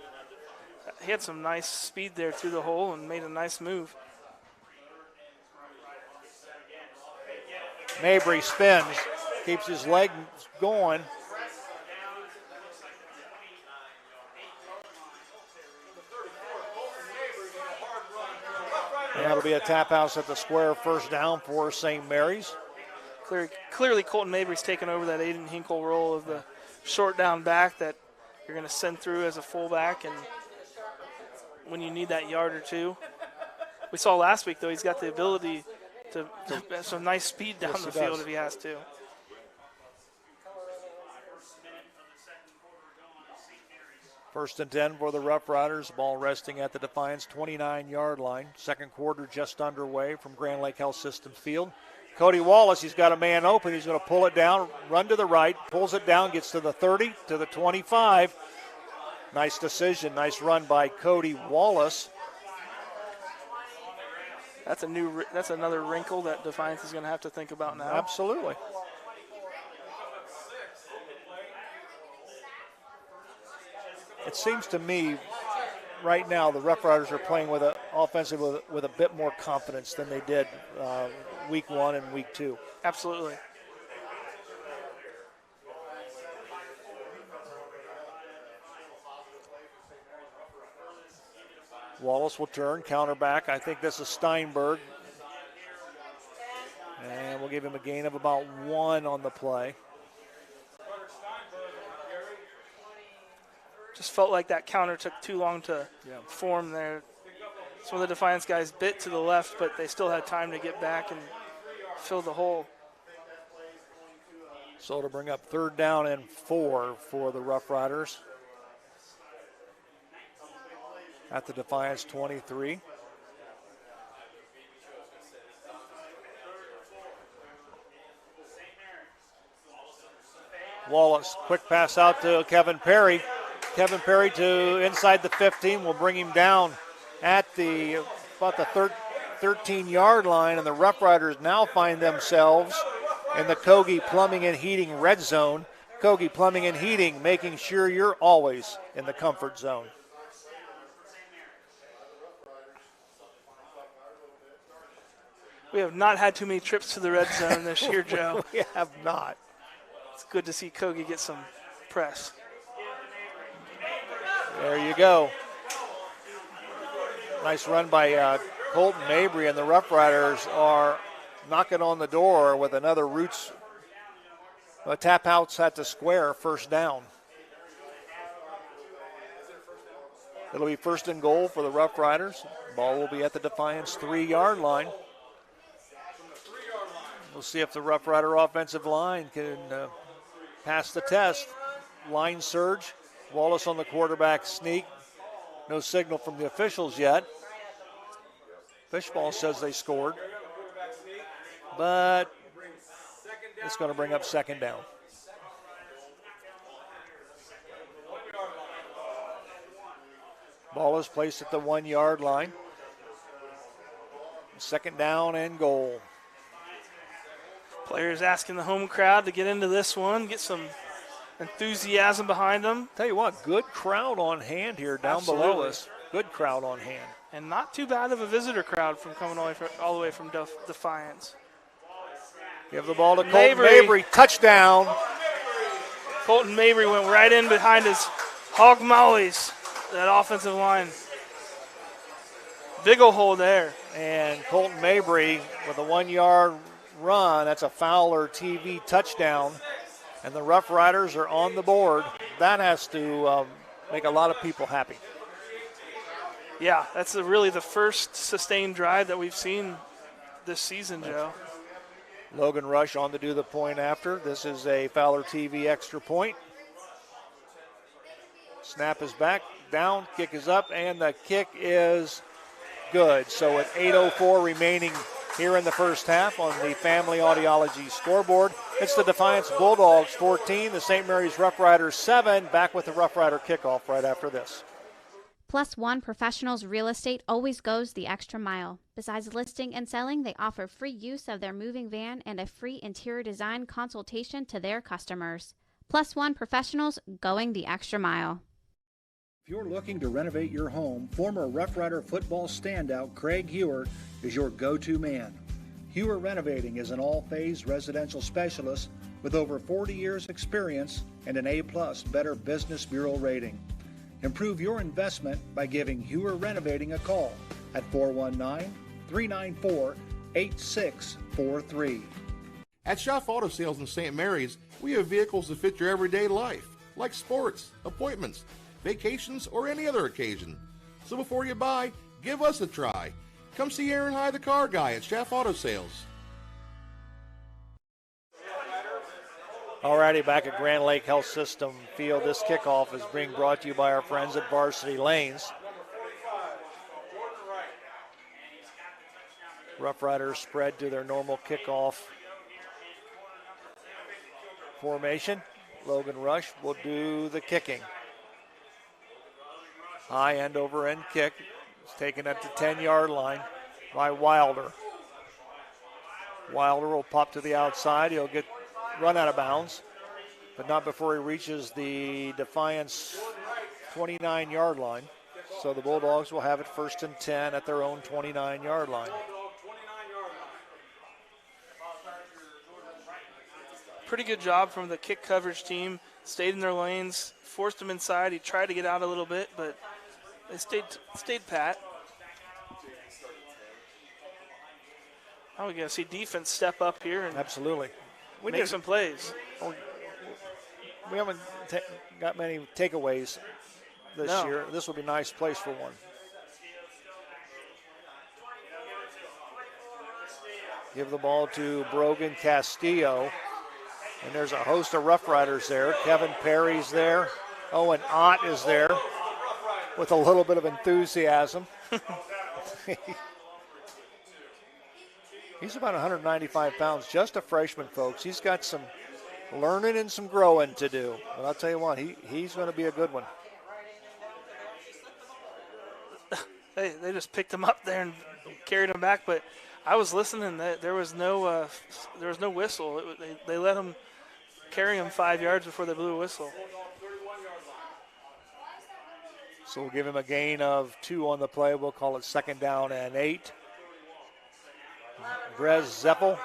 he had some nice speed there through the hole and made a nice move. Mabry spins, keeps his leg going. And that'll be a tap house at the square, 1st down for St. Mary's. Clearly Colton Mabry's taken over that Aiden Hinkle role of the short down back that you're going to send through as a fullback and when you need that yard or 2. We saw last week, though, he's got the ability to have some nice speed down the field if he has to. First and 10 for the Rough Riders. Ball resting at the Defiance 29-yard line. Second quarter just underway from Grand Lake Health System Field. Cody Wallace, he's got a man open. He's going to pull it down, run to the right, pulls it down, gets to the 30, to the 25. Nice decision, nice run by Cody Wallace. That's another wrinkle that Defiance is going to have to think about now. Absolutely. It seems to me right now the Rough Riders are playing with offensively with a bit more confidence than they did week 1 and week 2. Absolutely. Wallace will turn, counter back. I think this is Steinberg. And we'll give him a gain of about 1 on the play. Just felt like that counter took too long to form there. Some of the Defiance guys bit to the left, but they still had time to get back and fill the hole. So to bring up 3rd down and 4 for the Rough Riders at the Defiance 23. Wallace, quick pass out to Kevin Perry. Kevin Perry to inside the 15 will bring him down at about the 13-yard line, and the Rough Riders now find themselves in the Kogi Plumbing and Heating red zone. Kogi Plumbing and Heating, making sure you're always in the comfort zone. We have not had too many trips to the red zone this year, Joe. We have not. It's good to see Kogi get some press. There you go. Nice run by Colton Mabry, and the Rough Riders are knocking on the door with another Roots tap outs at the square, 1st down. It'll be 1st and goal for the Rough Riders. Ball will be at the Defiance 3-yard line. We'll see if the Rough Rider offensive line can pass the test. Line surge. Wallace on the quarterback sneak. No signal from the officials yet. Fishball says they scored. But it's going to bring up 2nd down. Ball is placed at the 1-yard line. 2nd down and goal. Players asking the home crowd to get into this one, get some enthusiasm behind them. Tell you what, good crowd on hand here down below us. Good crowd on hand. And not too bad of a visitor crowd from coming all the way from Defiance. Give the ball to Colton Mabry. Touchdown. Colton Mabry went right in behind his hog mollies, that offensive line. Big ol' hole there. And Colton Mabry with a 1-yard run. That's a Fowler TV touchdown. And the Rough Riders are on the board. That has to make a lot of people happy. Yeah, that's really the first sustained drive that we've seen this season, Joe. Logan Rush on to do the point after. This is a Fowler TV extra point. Snap is back, down, kick is up, and the kick is good. So with 8:04 remaining here in the first half on the Family Audiology scoreboard, it's the Defiance Bulldogs 14, the St. Mary's Rough Riders 7. Back with the Rough Rider kickoff right after this. Plus One Professionals Real Estate always goes the extra mile. Besides listing and selling, they offer free use of their moving van and a free interior design consultation to their customers. Plus One Professionals, going the extra mile. If you're looking to renovate your home, former Rough Rider football standout Craig Hewer is your go-to man. Hewer Renovating is an all-phase residential specialist with over 40 years experience and an A+ Better Business Bureau rating. Improve your investment by giving Hewer Renovating a call at 419-394-8643. At Schaff Auto Sales in St. Mary's, we have vehicles that fit your everyday life, like sports, appointments, vacations, or any other occasion. So before you buy, give us a try. Come see Aaron High, the car guy at Schaff Auto Sales. Alrighty, back at Grand Lake Health System Field. This kickoff is being brought to you by our friends at Varsity Lanes. Rough Riders spread to their normal kickoff formation. Logan Rush will do the kicking. High end over end kick. It's taken at the 10-yard line by Wilder. Wilder will pop to the outside. He'll get run out of bounds, but not before he reaches the Defiance 29-yard line. So the Bulldogs will have it 1st and 10 at their own 29-yard line. Pretty good job from the kick coverage team. Stayed in their lanes, forced them inside. He tried to get out a little bit, but they stayed pat. Now we got to see defense step up here and absolutely make some plays. We haven't got many takeaways this year. This will be a nice place for one. Give the ball to Brogan Castillo. And there's a host of Rough Riders there. Kevin Perry's there. Owen Ott is there with a little bit of enthusiasm. He's about 195 pounds, just a freshman, folks. He's got some learning and some growing to do. But I'll tell you what, he's going to be a good one. They just picked him up there and carried him back, but I was listening. There was no whistle. They let him carry him 5 yards before they blew a whistle. So we'll give him a gain of 2 on the play. We'll call it 2nd down and 8. Grez Zeppel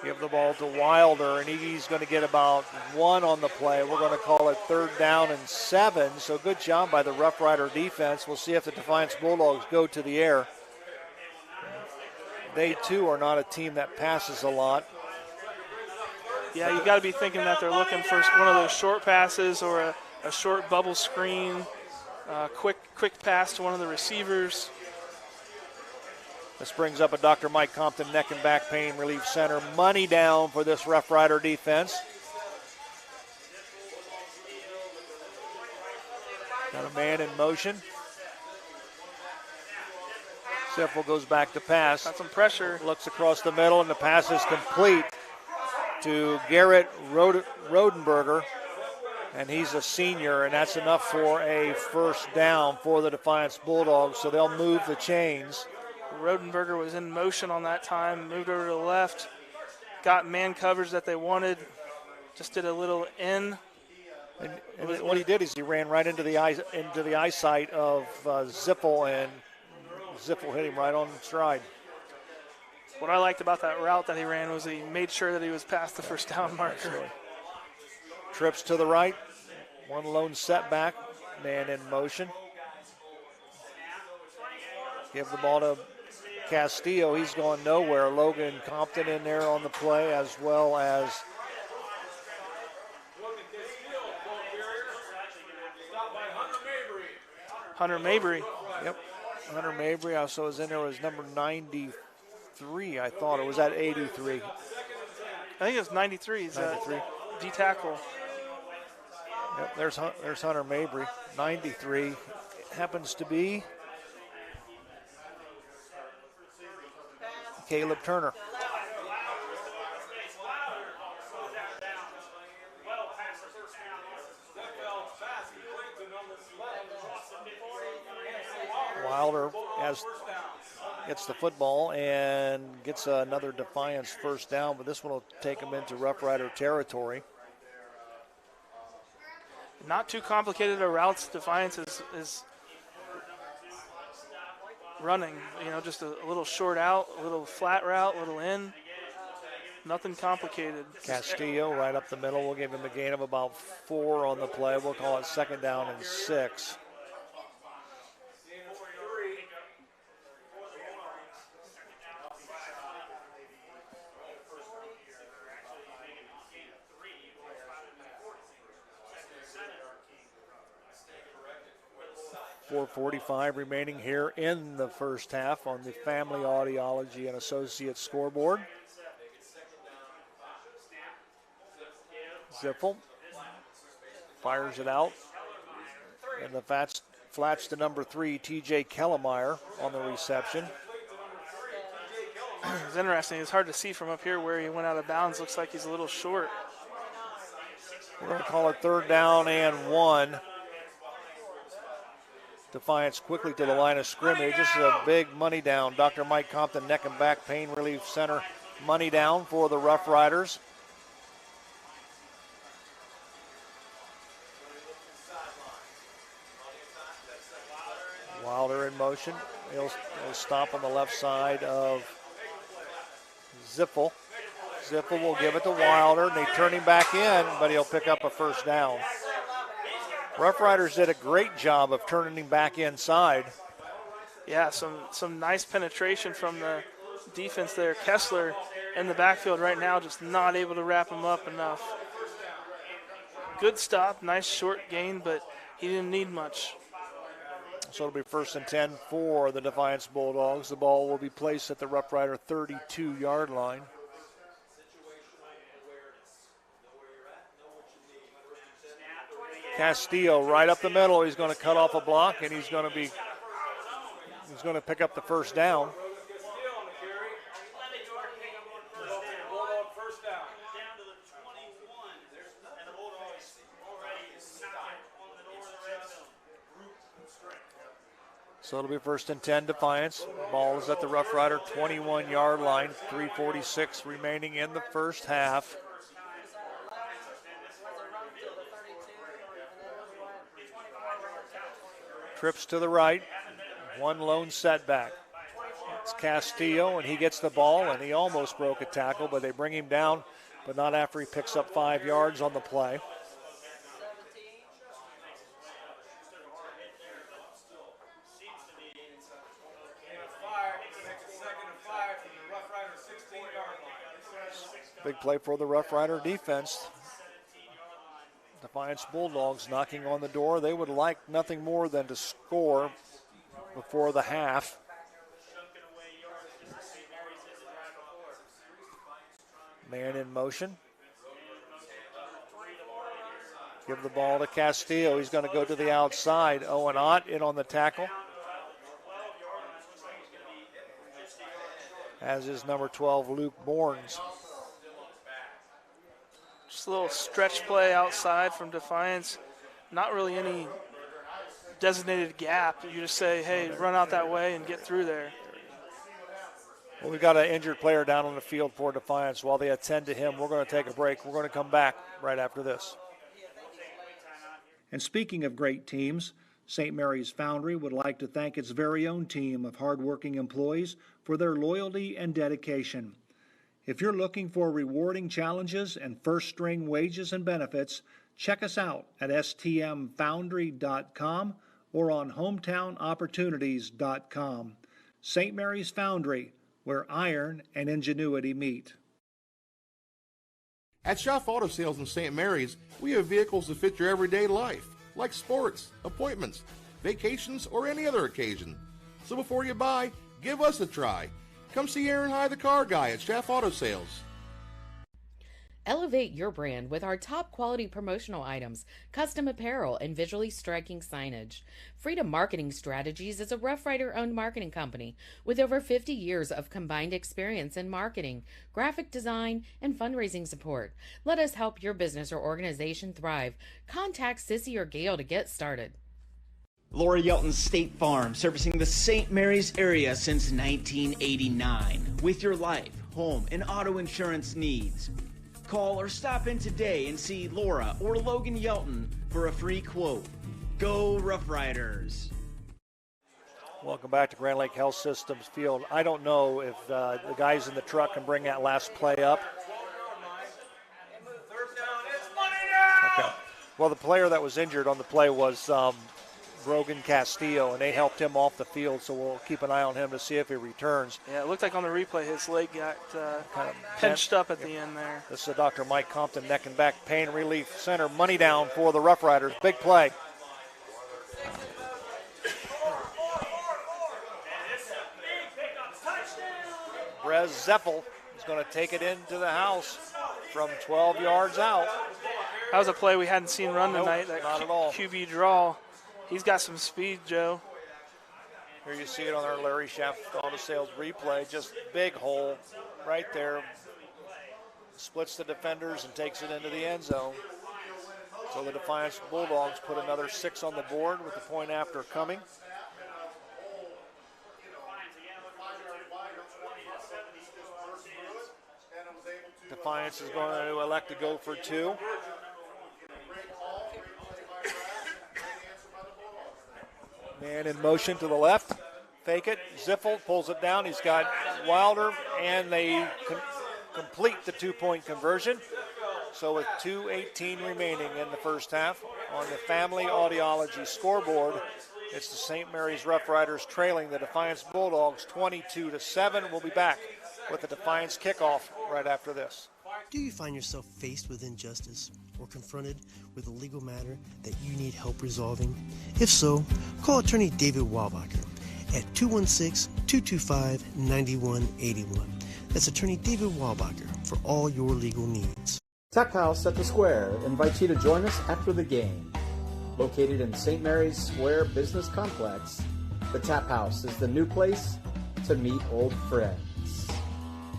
give the ball to Wilder, and he's going to get about 1 on the play. We're going to call it 3rd down and 7. So good job by the Rough Rider defense. We'll see if the Defiance Bulldogs go to the air. They, too, are not a team that passes a lot. Yeah, you got to be thinking that they're looking for one of those short passes or a short bubble screen, quick pass to one of the receivers. This brings up a Dr. Mike Compton Neck and Back Pain Relief Center. Money down for this Rough Rider defense. Got a man in motion. Siffel goes back to pass. Got some pressure. Looks across the middle, and the pass is complete to Garrett Rodenberger. And he's a senior, and that's enough for a 1st down for the Defiance Bulldogs. So they'll move the chains. Rodenberger was in motion on that time, moved over to the left, got man coverage that they wanted, just did a little in. And what he did is he ran right into the eyesight of Zippel, and Zippel hit him right on the stride. What I liked about that route that he ran was he made sure that he was past the 1st down marker. Absolutely. Trips to the right, one lone setback, man in motion. Give the ball to Castillo. He's going nowhere. Logan Compton in there on the play, as well as Hunter Mabry. Yep, Hunter Mabry also was in there. Was number 93, I thought. It was at 83. I think it was 93. He's 93. D tackle. Yep, there's Hunter Mabry. 93 happens to be Caleb Turner. Wilder gets the football and gets another Defiance 1st down, but this one will take him into Rough Rider territory. Not too complicated of routes. Defiance is running, just a little short out, a little flat route, a little in. Nothing complicated. Castillo right up the middle. We'll give him a gain of about 4 on the play. We'll call it 2nd down and 6. 4:45 remaining here in the first half on the Family Audiology and Associates scoreboard. Ziffel fires it out. And the flats to number 3, TJ Kellemeyer on the reception. It's interesting. It's hard to see from up here where he went out of bounds. Looks like he's a little short. We're going to call it 3rd down and 1. Defiance quickly to the line of scrimmage. This is a big money down. Dr. Mike Compton, neck and back pain relief center. Money down for the Rough Riders. Wilder in motion. He'll stop on the left side of Ziffel. Ziffel will give it to Wilder, and they turn him back in, but he'll pick up a first down. Rough Riders did a great job of turning him back inside. Yeah, some nice penetration from the defense there. Kessler in the backfield right now, just not able to wrap him up enough. Good stop, nice short gain, but he didn't need much. So it'll be 1st and 10 for the Defiance Bulldogs. The ball will be placed at the Rough Rider 32-yard line. Castillo right up the middle. He's going to cut off a block, and he's going to pick up the first down. So it'll be 1st and 10 Defiance. Ball is at the Rough Rider 21-yard line. 3:46 remaining in the first half. Trips to the right. One lone setback. It's Castillo, and he gets the ball, and he almost broke a tackle, but they bring him down, but not after he picks up 5 yards on the play. Big play for the Rough Rider defense. Defiance Bulldogs knocking on the door. They would like nothing more than to score before the half. Man in motion. Give the ball to Castillo. He's going to go to the outside. Owen Ott in on the tackle. As is number 12, Luke Bournes. Just a little stretch play outside from Defiance. Not really any designated gap. You just say, hey, run out that way and get through there. Well, we've got an injured player down on the field for Defiance. While they attend to him, we're going to take a break. We're going to come back right after this. And speaking of great teams, St. Mary's Foundry would like to thank its very own team of hardworking employees for their loyalty and dedication. If you're looking for rewarding challenges and first-string wages and benefits, check us out at stmfoundry.com or on hometownopportunities.com. St. Mary's Foundry, where iron and ingenuity meet. At Schaff Auto Sales in St. Mary's, we have vehicles that fit your everyday life, like sports, appointments, vacations, or any other occasion. So before you buy, give us a try. Come see Aaron High, the car guy at Schaff Auto Sales. Elevate your brand with our top quality promotional items, custom apparel, and visually striking signage. Freedom Marketing Strategies is a Rough Rider owned marketing company with over 50 years of combined experience in marketing, graphic design, and fundraising support. Let us help your business or organization thrive. Contact Sissy or Gail to get started. Laura Yelton State Farm, servicing the St. Mary's area since 1989. With your life, home, and auto insurance needs. Call or stop in today and see Laura or Logan Yelton for a free quote. Go Rough Riders! Welcome back to Grand Lake Health Systems Field. I don't know if the guys in the truck can bring that last play up. Okay. Well, the player that was injured on the play was Brogan Castillo, and they helped him off the field, so we'll keep an eye on him to see if he returns. Yeah, it looked like on the replay his leg got kind of pinched up at the end there. This is Dr. Mike Compton, neck and back pain relief center. Money down for the Rough Riders. Big play. Rez Zeffel is going to take it into the house from 12 yards out. That was a play we hadn't seen run Nope, tonight. That not at all. QB draw. He's got some speed, Joe. Here you see it on our Larry Schaff Auto Sales replay. Just big hole right there. Splits the defenders and takes it into the end zone. So the Defiance Bulldogs put another 6 on the board with the point after coming. Defiance is going to elect to go for 2. Man in motion to the left. Fake it. Ziffel pulls it down. He's got Wilder, and they complete the 2-point conversion. So with 2:18 remaining in the first half, on the Family Audiology scoreboard, it's the St. Mary's Rough Riders trailing the Defiance Bulldogs 22-7. We'll be back with the Defiance kickoff right after this. Do you find yourself faced with injustice or confronted with a legal matter that you need help resolving? If so, call attorney David Walbacher at 216-225-9181. That's attorney David Walbacher for all your legal needs. Tech House at the Square invites you to join us after the game. Located in St. Mary's Square Business Complex, the Tap House is the new place to meet old friends.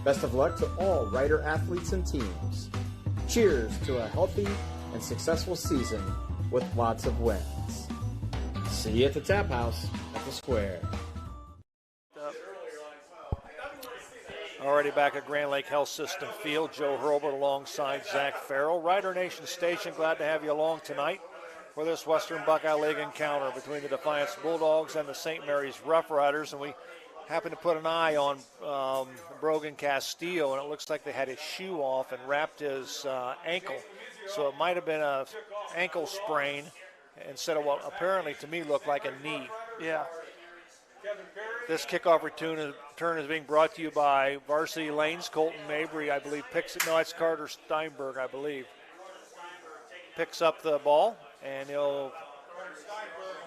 Best of luck to all Rider athletes and teams. Cheers to a healthy and successful season with lots of wins. See you at the Tap House at the Square. Already back at Grand Lake Health System Field, Joe Hurlbert alongside Zach Farrell. Rider Nation Station, glad to have you along tonight for this Western Buckeye League encounter between the Defiance Bulldogs and the St. Mary's Rough Riders. And we happen to put an eye on Brogan Castillo, and it looks like they had his shoe off and wrapped his ankle. So it might have been an ankle sprain instead of what apparently to me looked like a knee. Yeah. This kickoff return is being brought to you by Varsity Lanes. Colton Mabry, I believe, picks it. No, it's Carter Steinberg, I believe. Picks up the ball, and he'll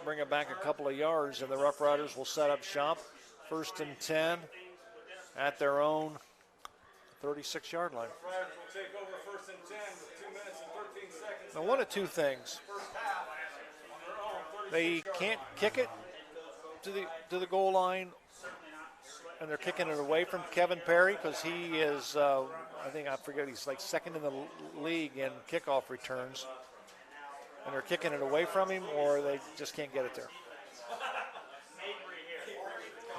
bring it back a couple of yards, and the Rough Riders will set up shop. 1st and 10 at their own 36-yard line. Now, one of two things. They can't kick it to the goal line, and they're kicking it away from Kevin Perry because he is, I forget, he's like second in the league in kickoff returns, and they're kicking it away from him, or they just can't get it there.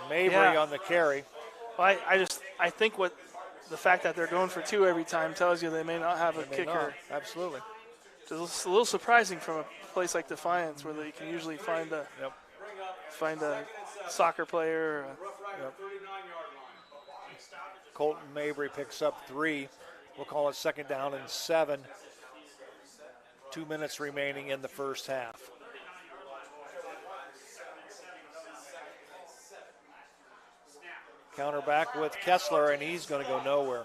Mabry on the carry. Well, I think what the fact that they're going for 2 every time tells you they may not have a kicker. Not. Absolutely. It's a little surprising from a place like Defiance, where they can usually find a soccer player. Colton Mabry picks up 3. We'll call it 2nd down and 7. 2 minutes remaining in the first half. Counter back with Kessler, and he's going to go nowhere.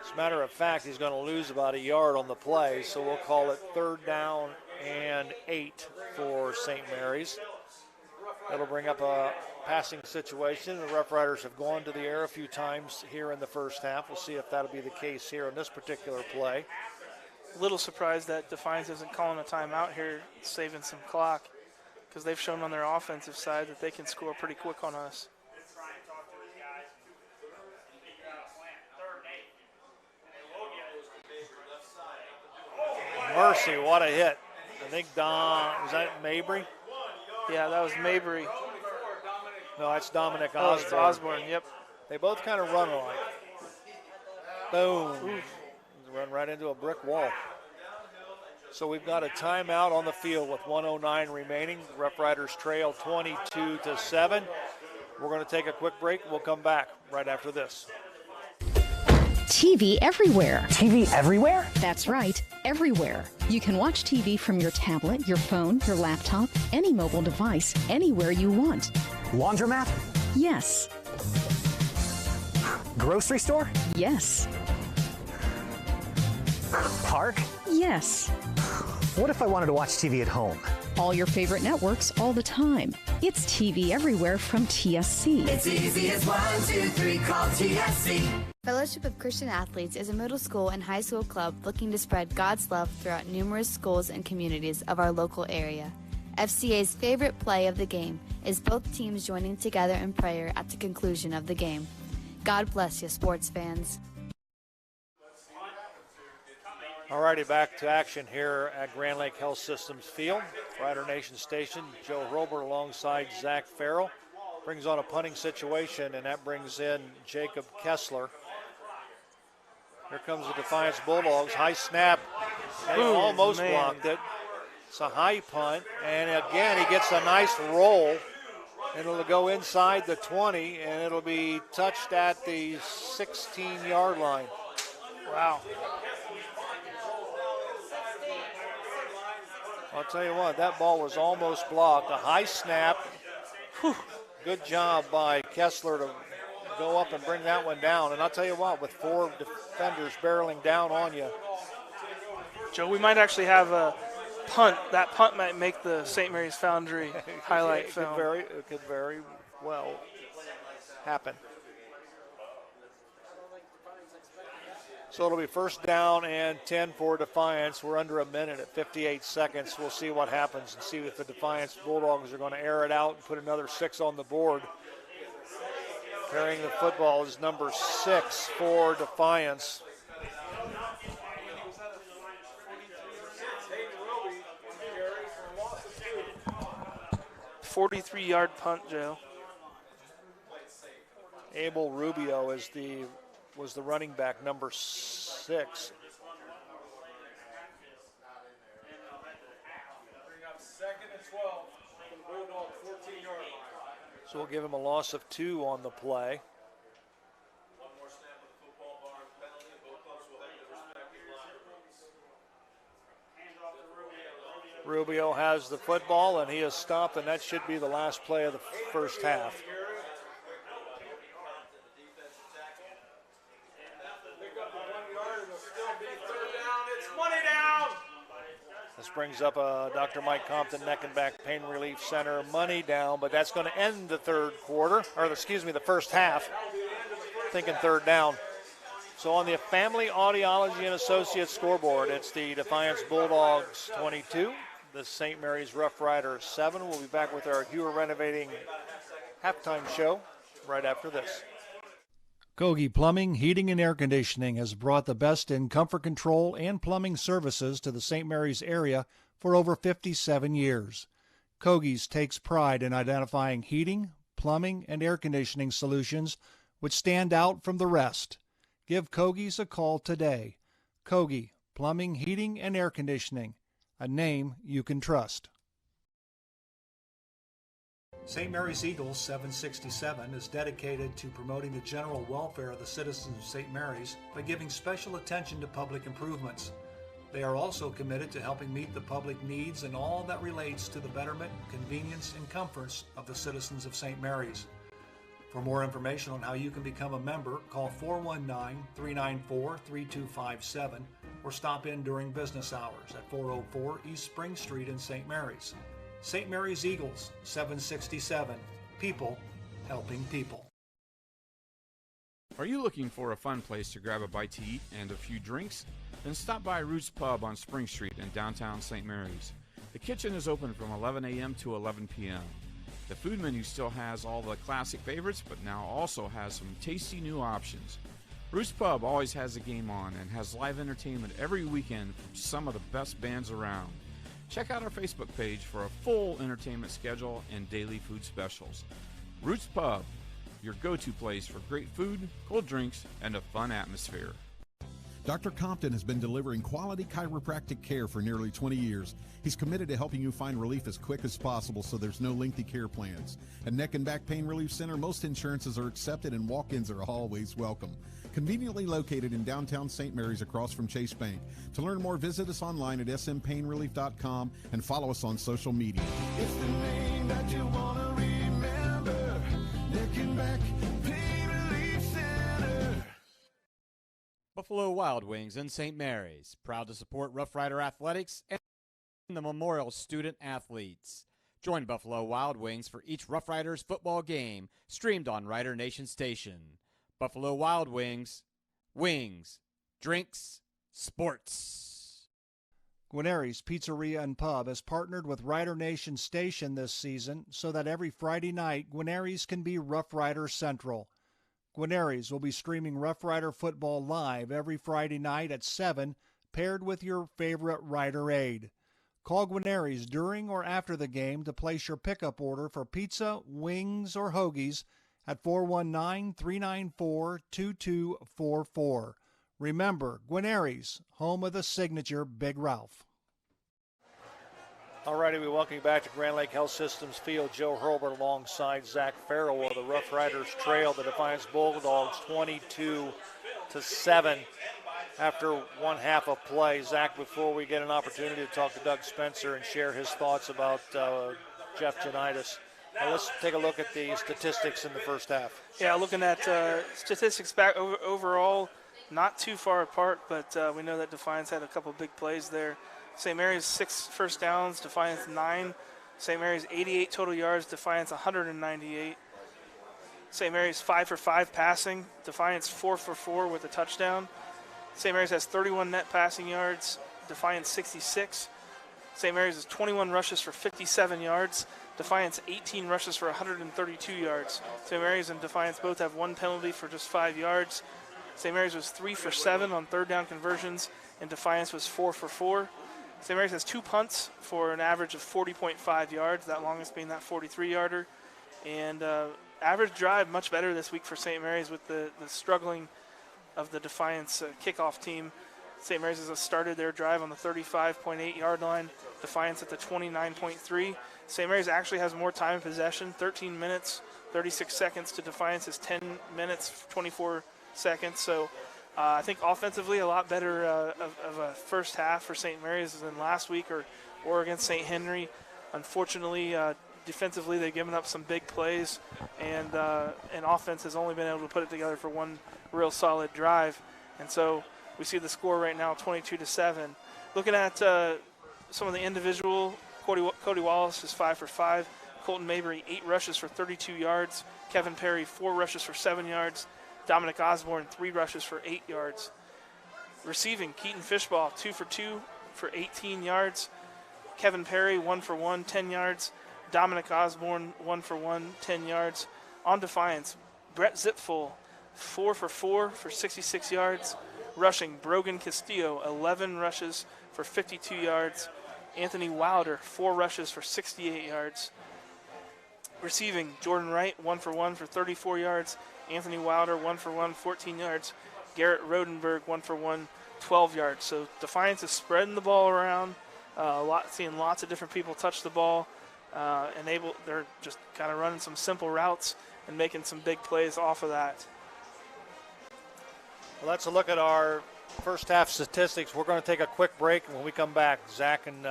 As a matter of fact, he's going to lose about a yard on the play, so we'll call it 3rd down and 8 for St. Mary's. That'll bring up a passing situation. The Rough Riders have gone to the air a few times here in the first half. We'll see if that'll be the case here in this particular play. A little surprised that Defiance isn't calling a timeout here, saving some clock, because they've shown on their offensive side that they can score pretty quick on us. Mercy, what a hit. I think was that Mabry? Yeah, that was Mabry. No, that's Dominic Osborne. Oh, it's Osborne, yep. They both kind of run alike. Boom. Run right into a brick wall. So we've got a timeout on the field with 1:09 remaining. Rough Riders trail 22-7. We're going to take a quick break. We'll come back right after this. TV everywhere. TV everywhere? That's right, everywhere. You can watch TV from your tablet, your phone, your laptop, any mobile device, anywhere you want. Laundromat? Yes. Grocery store? Yes. Park? Yes. What if I wanted to watch TV at home? all your favorite networks all the time. It's TV everywhere from TSC. It's easy as 1, 2, 3, call TSC. Fellowship of Christian Athletes is a middle school and high school club looking to spread God's love throughout numerous schools and communities of our local area. FCA's favorite play of the game is both teams joining together in prayer at the conclusion of the game. God bless you, sports fans. Alrighty, back to action here at Grand Lake Health Systems Field. Rider Nation Station, Joe Robert alongside Zach Farrell. Brings on a punting situation, and that brings in Jacob Kessler. Here comes the Defiance Bulldogs. High snap. And he almost blocked it. It's a high punt, and again he gets a nice roll. And it'll go inside the 20, and it'll be touched at the 16-yard line. Wow. I'll tell you what, that ball was almost blocked. A high snap. Whew. Good job by Kessler to go up and bring that one down. And I'll tell you what, with 4 defenders barreling down on you. Joe, we might actually have a punt. That punt might make the St. Mary's Foundry highlight film. It could very well happen. So it'll be first down and 10 for Defiance. We're under a minute at 58 seconds. We'll see what happens and see if the Defiance Bulldogs are going to air it out and put another 6 on the board. Carrying the football is number 6 for Defiance. 43-yard punt, Joe. Abel Rubio was the running back, number 6. So we'll give him a loss of 2 on the play. Rubio has the football, and he is stopped, and that should be the last play of the first half. This brings up Dr. Mike Compton, Neck and Back Pain Relief Center, money down, but that's going to end the the first half. Thinking third down. So on the Family Audiology and Associates scoreboard, it's the Defiance Bulldogs 22, the St. Mary's Rough Riders 7. We'll be back with our Hewer Renovating halftime show right after this. Kogi Plumbing, Heating, and Air Conditioning has brought the best in comfort control and plumbing services to the St. Mary's area for over 57 years. Kogi's takes pride in identifying heating, plumbing, and air conditioning solutions which stand out from the rest. Give Kogi's a call today. Kogi Plumbing, Heating, and Air Conditioning, a name you can trust. St. Mary's Eagles 767 is dedicated to promoting the general welfare of the citizens of St. Mary's by giving special attention to public improvements. They are also committed to helping meet the public needs and all that relates to the betterment, convenience, and comforts of the citizens of St. Mary's. For more information on how you can become a member, call 419-394-3257 or stop in during business hours at 404 East Spring Street in St. Mary's. St. Mary's Eagles, 767. People helping people. Are you looking for a fun place to grab a bite to eat and a few drinks? Then stop by Roots Pub on Spring Street in downtown St. Mary's. The kitchen is open from 11 a.m. to 11 p.m. The food menu still has all the classic favorites, but now also has some tasty new options. Roots Pub always has a game on and has live entertainment every weekend from some of the best bands around. Check out our Facebook page for a full entertainment schedule and daily food specials. Roots Pub, your go-to place for great food, cold drinks, and a fun atmosphere. Dr. Compton has been delivering quality chiropractic care for nearly 20 years. He's committed to helping you find relief as quick as possible so there's no lengthy care plans. At Neck and Back Pain Relief Center, most insurances are accepted and walk-ins are always welcome. Conveniently located in downtown St. Mary's across from Chase Bank. To learn more, visit us online at smpainrelief.com and follow us on social media. It's the name that you want to remember. Neck and Back Pain Relief Center. Buffalo Wild Wings in St. Mary's, proud to support Rough Rider Athletics and The Memorial Student Athletes. Join Buffalo Wild Wings for each Rough Riders football game, streamed on Rider Nation Station. Buffalo Wild Wings, wings, drinks, sports. Guarneri's Pizzeria and Pub has partnered with Rider Nation Station this season so that every Friday night, Guarneri's can be Rough Rider Central. Guarneri's will be streaming Rough Rider football live every Friday night at 7, paired with your favorite Rider aid. Call Guarneri's during or after the game to place your pickup order for pizza, wings, or hoagies at 419-394-2244. Remember, Guarneri's, home of the signature Big Ralph. All righty, we welcome you back to Grand Lake Health Systems Field. Joe Hurlbert alongside Zach Farrell. The Rough Riders trail the Defiance Bulldogs 22-7 after one half of play. Zach, before we get an opportunity to talk to Doug Spencer and share his thoughts about Jeff Janitis, let's take a look at the statistics in the first half. Yeah, looking at statistics back overall, not too far apart, but we know that Defiance had a couple big plays there. St. Mary's 6 first downs, Defiance 9. St. Mary's 88 total yards, Defiance 198. St. Mary's 5 for 5 passing, Defiance 4 for 4 with a touchdown. St. Mary's has 31 net passing yards, Defiance 66. St. Mary's has 21 rushes for 57 yards, Defiance 18 rushes for 132 yards. St. Mary's and Defiance both have 1 penalty for just 5 yards. St. Mary's was 3 for 7 on third down conversions, and Defiance was 4 for 4. St. Mary's has 2 punts for an average of 40.5 yards, that longest being that 43-yarder. And average drive much better this week for St. Mary's with the struggling of the Defiance kickoff team. St. Mary's has started their drive on the 35.8-yard line, Defiance at the 29.3. St. Mary's actually has more time in possession, 13 minutes, 36 seconds to Defiance's 10 minutes, 24 seconds. So I think offensively a lot better of a first half for St. Mary's than last week or against St. Henry. Unfortunately, defensively they've given up some big plays, and offense has only been able to put it together for one real solid drive. And so we see the score right now, 22-7. Looking at some of the individual, Cody Wallace is 5 for 5. Colton Mabry, 8 rushes for 32 yards. Kevin Perry, 4 rushes for 7 yards. Dominic Osborne, 3 rushes for 8 yards. Receiving, Keaton Fishball, 2 for 2 for 18 yards. Kevin Perry, 1 for 1, 10 yards. Dominic Osborne, 1 for 1, 10 yards. On Defiance, Brett Zipful, 4 for 4 for 66 yards. Rushing, Brogan Castillo, 11 rushes for 52 yards. Anthony Wilder, 4 rushes for 68 yards. Receiving, Jordan Wright, 1 for 1 for 34 yards. Anthony Wilder, 1 for 1, 14 yards. Garrett Rodenberg, 1 for 1, 12 yards. So Defiance is spreading the ball around, seeing lots of different people touch the ball. They're just kind of running some simple routes and making some big plays off of that. Well, let's look at our first half statistics. We're going to take a quick break, and when we come back, Zach and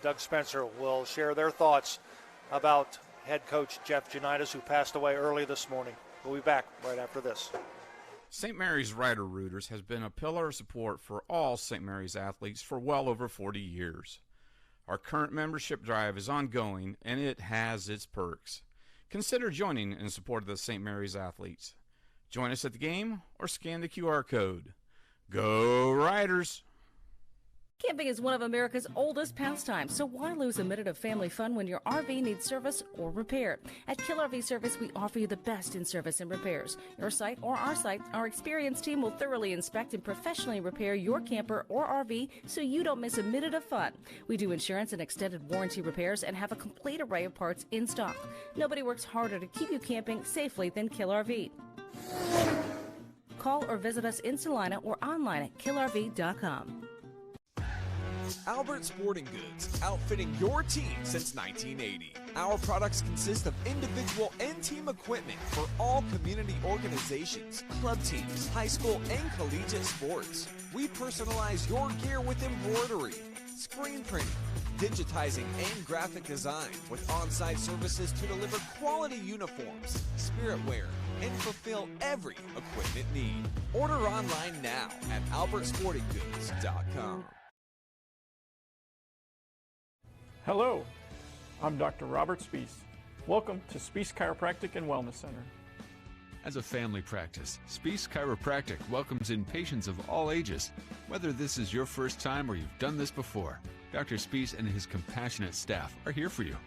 Doug Spencer will share their thoughts about head coach Jeff Janitis, who passed away early this morning. We'll be back right after this. St. Mary's Rider Rooters has been a pillar of support for all St. Mary's athletes for well over 40 years. Our current membership drive is ongoing, and it has its perks. Consider joining in support of the St. Mary's athletes. Join us at the game or scan the QR code. Go Riders! Camping is one of America's oldest pastimes, so why lose a minute of family fun when your RV needs service or repair? At Kill RV Service, we offer you the best in service and repairs. Your site or our site, our experienced team will thoroughly inspect and professionally repair your camper or RV so you don't miss a minute of fun. We do insurance and extended warranty repairs and have a complete array of parts in stock. Nobody works harder to keep you camping safely than Kill RV. Call or visit us in Salina or online at killrv.com. Albert Sporting Goods, outfitting your team since 1980. Our products consist of individual and team equipment for all community organizations, club teams, high school and collegiate sports. We personalize your gear with embroidery, screen printing, digitizing, and graphic design with on-site services to deliver quality uniforms, spirit wear, and fulfill every equipment need. Order online now at albertsportinggoods.com. Hello, I'm Dr. Robert Spees. Welcome to Spees Chiropractic and Wellness Center. As a family practice, Spees Chiropractic welcomes in patients of all ages. Whether this is your first time or you've done this before, Dr. Spees and his compassionate staff are here for you.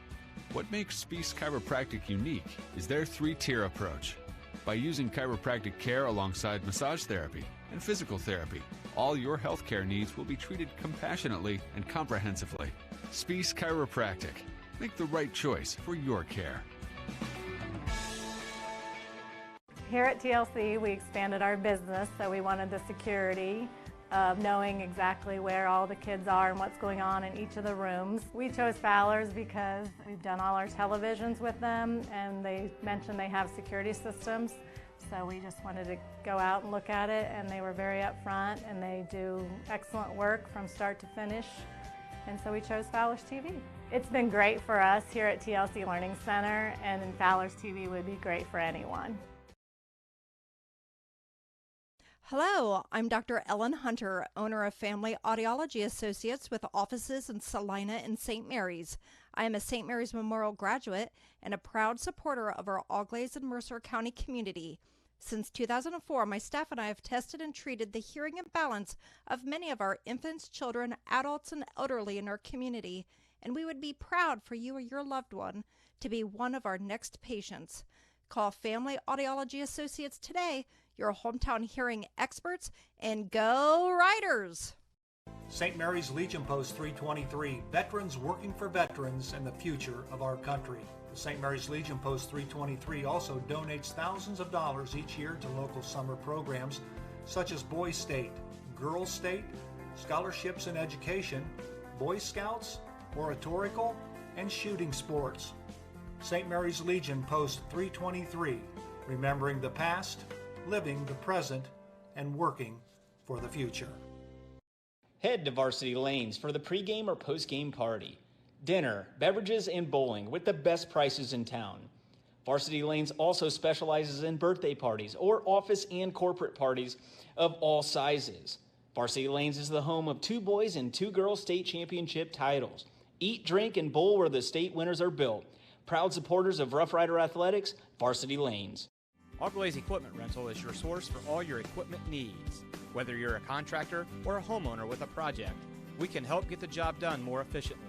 What makes Spees Chiropractic unique is their three-tier approach. By using chiropractic care alongside massage therapy and physical therapy, all your healthcare needs will be treated compassionately and comprehensively. Spees Chiropractic. Make the right choice for your care. Here at TLC, we expanded our business, so we wanted the security of knowing exactly where all the kids are and what's going on in each of the rooms. We chose Fowler's because we've done all our televisions with them, and they mentioned they have security systems. So we just wanted to go out and look at it, and they were very upfront, and they do excellent work from start to finish. And so we chose Fowler's TV. It's been great for us here at TLC Learning Center, and Fowler's TV would be great for anyone. Hello, I'm Dr. Ellen Hunter, owner of Family Audiology Associates with offices in Salina and St. Mary's. I am a St. Mary's Memorial graduate and a proud supporter of our Auglaize and Mercer County community. Since 2004, my staff and I have tested and treated the hearing imbalance of many of our infants, children, adults, and elderly in our community, and we would be proud for you or your loved one to be one of our next patients. Call Family Audiology Associates today, your hometown hearing experts, and go Riders! St. Mary's Legion Post 323, veterans working for veterans and the future of our country. The St. Mary's Legion Post 323 also donates thousands of dollars each year to local summer programs such as Boys State, Girls State, scholarships in education, Boy Scouts, oratorical, and shooting sports. St. Mary's Legion Post 323, remembering the past, living the present, and working for the future. Head to Varsity Lanes for the pregame or postgame party, dinner, beverages, and bowling with the best prices in town. Varsity Lanes also specializes in birthday parties or office and corporate parties of all sizes. Varsity Lanes is the home of 2 boys and 2 girls state championship titles. Eat, drink, and bowl where the state winners are built. Proud supporters of Rough Rider Athletics, Varsity Lanes. Auglaize Equipment Rental is your source for all your equipment needs. Whether you're a contractor or a homeowner with a project, we can help get the job done more efficiently.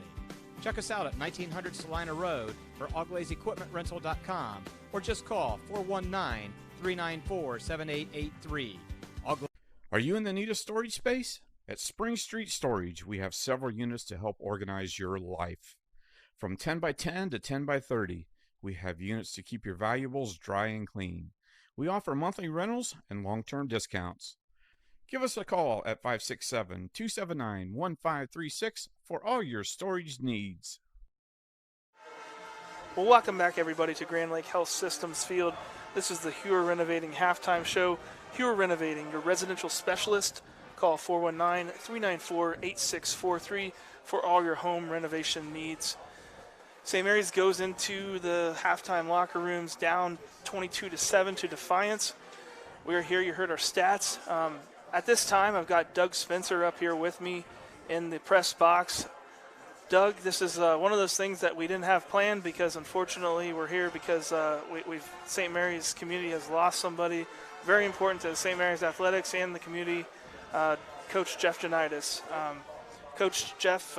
Check us out at 1900 Salina Road or auglaizeequipmentrental.com or just call 419-394-7883. Are you in the need of storage space? At Spring Street Storage, we have several units to help organize your life. From 10 by 10 to 10 by 30, we have units to keep your valuables dry and clean. We offer monthly rentals and long-term discounts. Give us a call at 567-279-1536 for all your storage needs. Well, welcome back, everybody, to Grand Lake Health Systems Field. This is the Hewer Renovating halftime show. Hewer Renovating, your residential specialist. Call 419-394-8643 for all your home renovation needs. St. Mary's goes into the halftime locker rooms down 22-7 to Defiance. We are here. You heard our stats. At this time, I've got Doug Spencer up here with me in the press box. Doug, this is one of those things that we didn't have planned because, unfortunately, we're here because St. Mary's community has lost somebody very important to St. Mary's athletics and the community, Coach Jeff Janitis. Coach Jeff,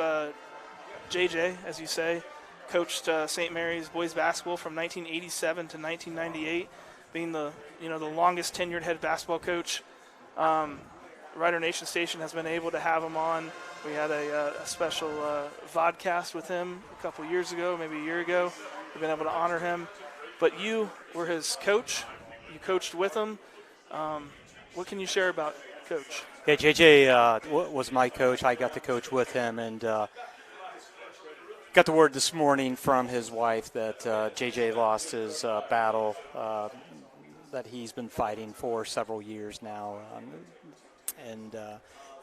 JJ, as you say, coached St. Mary's boys basketball from 1987 to 1998, being the longest tenured head basketball coach. Rider Nation Station has been able to have him on. We had a special vodcast with him a couple years ago, maybe a year ago. We've been able to honor him. But you were his coach. You coached with him. What can you share about Coach? Yeah, JJ was my coach. I got to coach with him, and got the word this morning from his wife that JJ lost his battle that he's been fighting for several years now.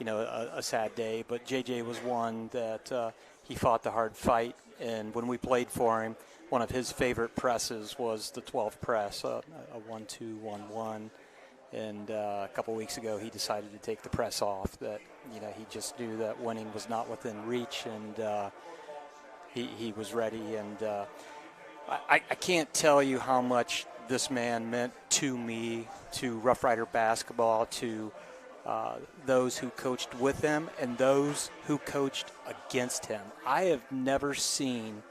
A sad day, but JJ was one that he fought the hard fight, and when we played for him, one of his favorite presses was the 12 press, a 1-2-1-1, and a couple weeks ago he decided to take the press off. That he just knew that winning was not within reach, and he was ready. And I can't tell you how much this man meant to me, to Rough Rider basketball, to those who coached with him and those who coached against him. I have never seen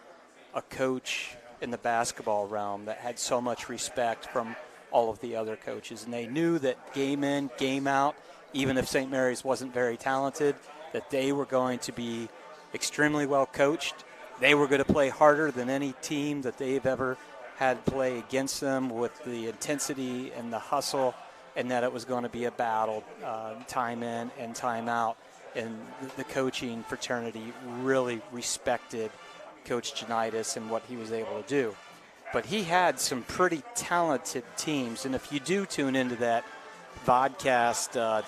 a coach in the basketball realm that had so much respect from all of the other coaches. And they knew that game in, game out, even if St. Mary's wasn't very talented, that they were going to be extremely well coached. They were going to play harder than any team that they've ever had play against them, with the intensity and the hustle, and that it was going to be a battle time in and time out. And the coaching fraternity really respected Coach Janitis and what he was able to do. But he had some pretty talented teams, and if you do tune into that vodcast,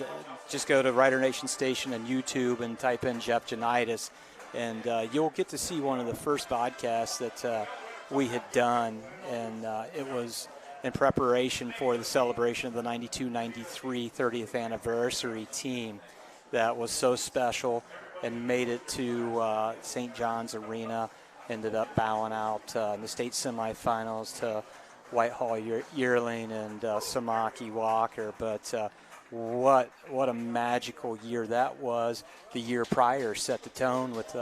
just go to Rider Nation Station on YouTube and type in Jeff Janitis, and you'll get to see one of the first vodcasts that we had done, and it was in preparation for the celebration of the 92-93 30th anniversary team that was so special and made it to St. John's Arena. Ended up bowing out in the state semifinals to Whitehall Yearling and Samaki Walker. But what a magical year that was. The year prior set the tone with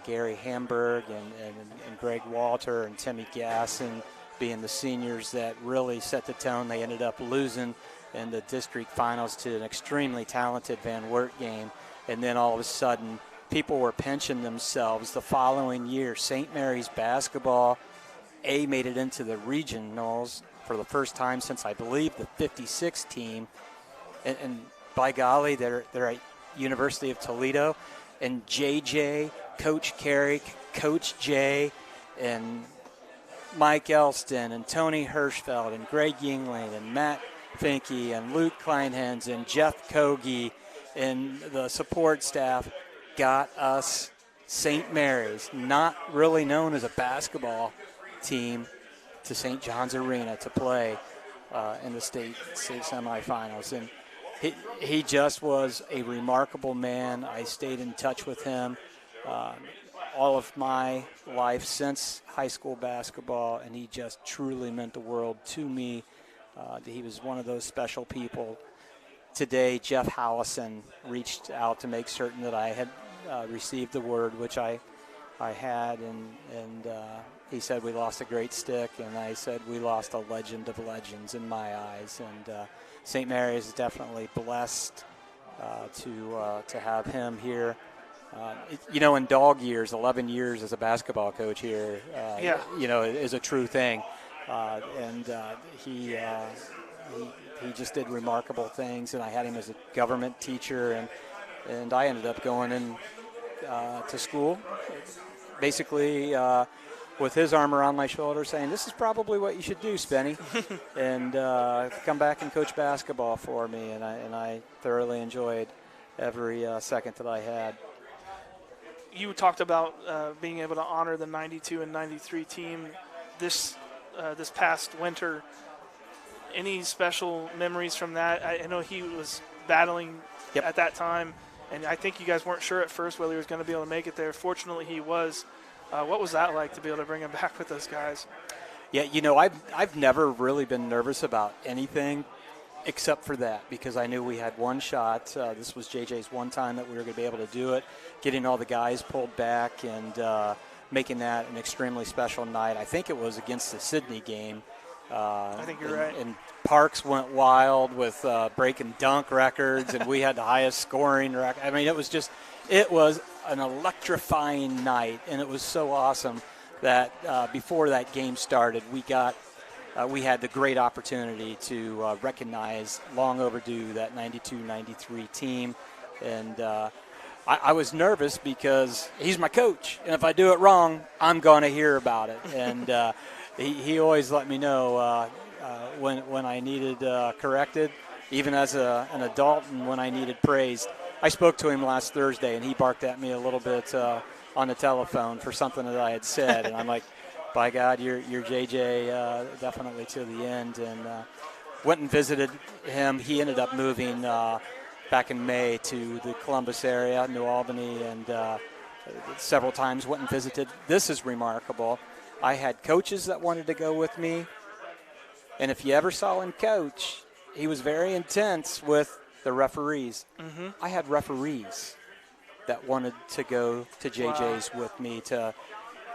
Gary Hamburg and Greg Walter and Timmy Gasson being the seniors that really set the tone. They ended up losing in the district finals to an extremely talented Van Wert game. And then all of a sudden, people were pinching themselves the following year. St. Mary's basketball, made it into the regionals for the first time since, I believe, the 56 team. And by golly, they're at University of Toledo. And JJ, Coach Carey, Coach Jay, and Mike Elston, and Tony Hirschfeld, and Greg Yingling, and Matt Finke, and Luke Kleinhens, and Jeff Kogi, and the support staff got us St. Mary's, not really known as a basketball team, to St. John's Arena to play in the state semifinals. And he just was a remarkable man. I stayed in touch with him all of my life since high school basketball, and he just truly meant the world to me. He was one of those special people. Today, Jeff Howison reached out to make certain that I had received the word, which I had, and he said we lost a great stick, and I said we lost a legend of legends in my eyes. And St. Mary's is definitely blessed to have him here. In dog years, 11 years as a basketball coach here, is a true thing. He just did remarkable things, and I had him as a government teacher, and I ended up going in to school, basically with his arm around my shoulder saying, this is probably what you should do, Spenny, and come back and coach basketball for me, and I thoroughly enjoyed every second that I had. You talked about being able to honor the 92 and 93 team this past winter. Any special memories from that? I know he was battling at that time, and I think you guys weren't sure at first whether he was going to be able to make it there. Fortunately, he was. What was that like to be able to bring him back with those guys? Yeah, I've never really been nervous about anything except for that, because I knew we had one shot. This was JJ's one time that we were going to be able to do it, getting all the guys pulled back and making that an extremely special night. I think it was against the Sydney game. I think you're right. And Parks went wild with breaking dunk records, and we had the highest scoring record. I mean, it was an electrifying night, and it was so awesome that before that game started, we had the great opportunity to recognize long overdue that 92-93 team. And I was nervous because he's my coach, and if I do it wrong, I'm going to hear about it. And he always let me know when I needed corrected, even as an adult, and when I needed praised. I spoke to him last Thursday, and he barked at me a little bit on the telephone for something that I had said, and I'm like, by God, you're JJ, definitely to the end. And went and visited him. He ended up moving back in May to the Columbus area, New Albany, and several times went and visited. This is remarkable. I had coaches that wanted to go with me. And if you ever saw him coach, he was very intense with the referees. Mm-hmm. I had referees that wanted to go to JJ's with me to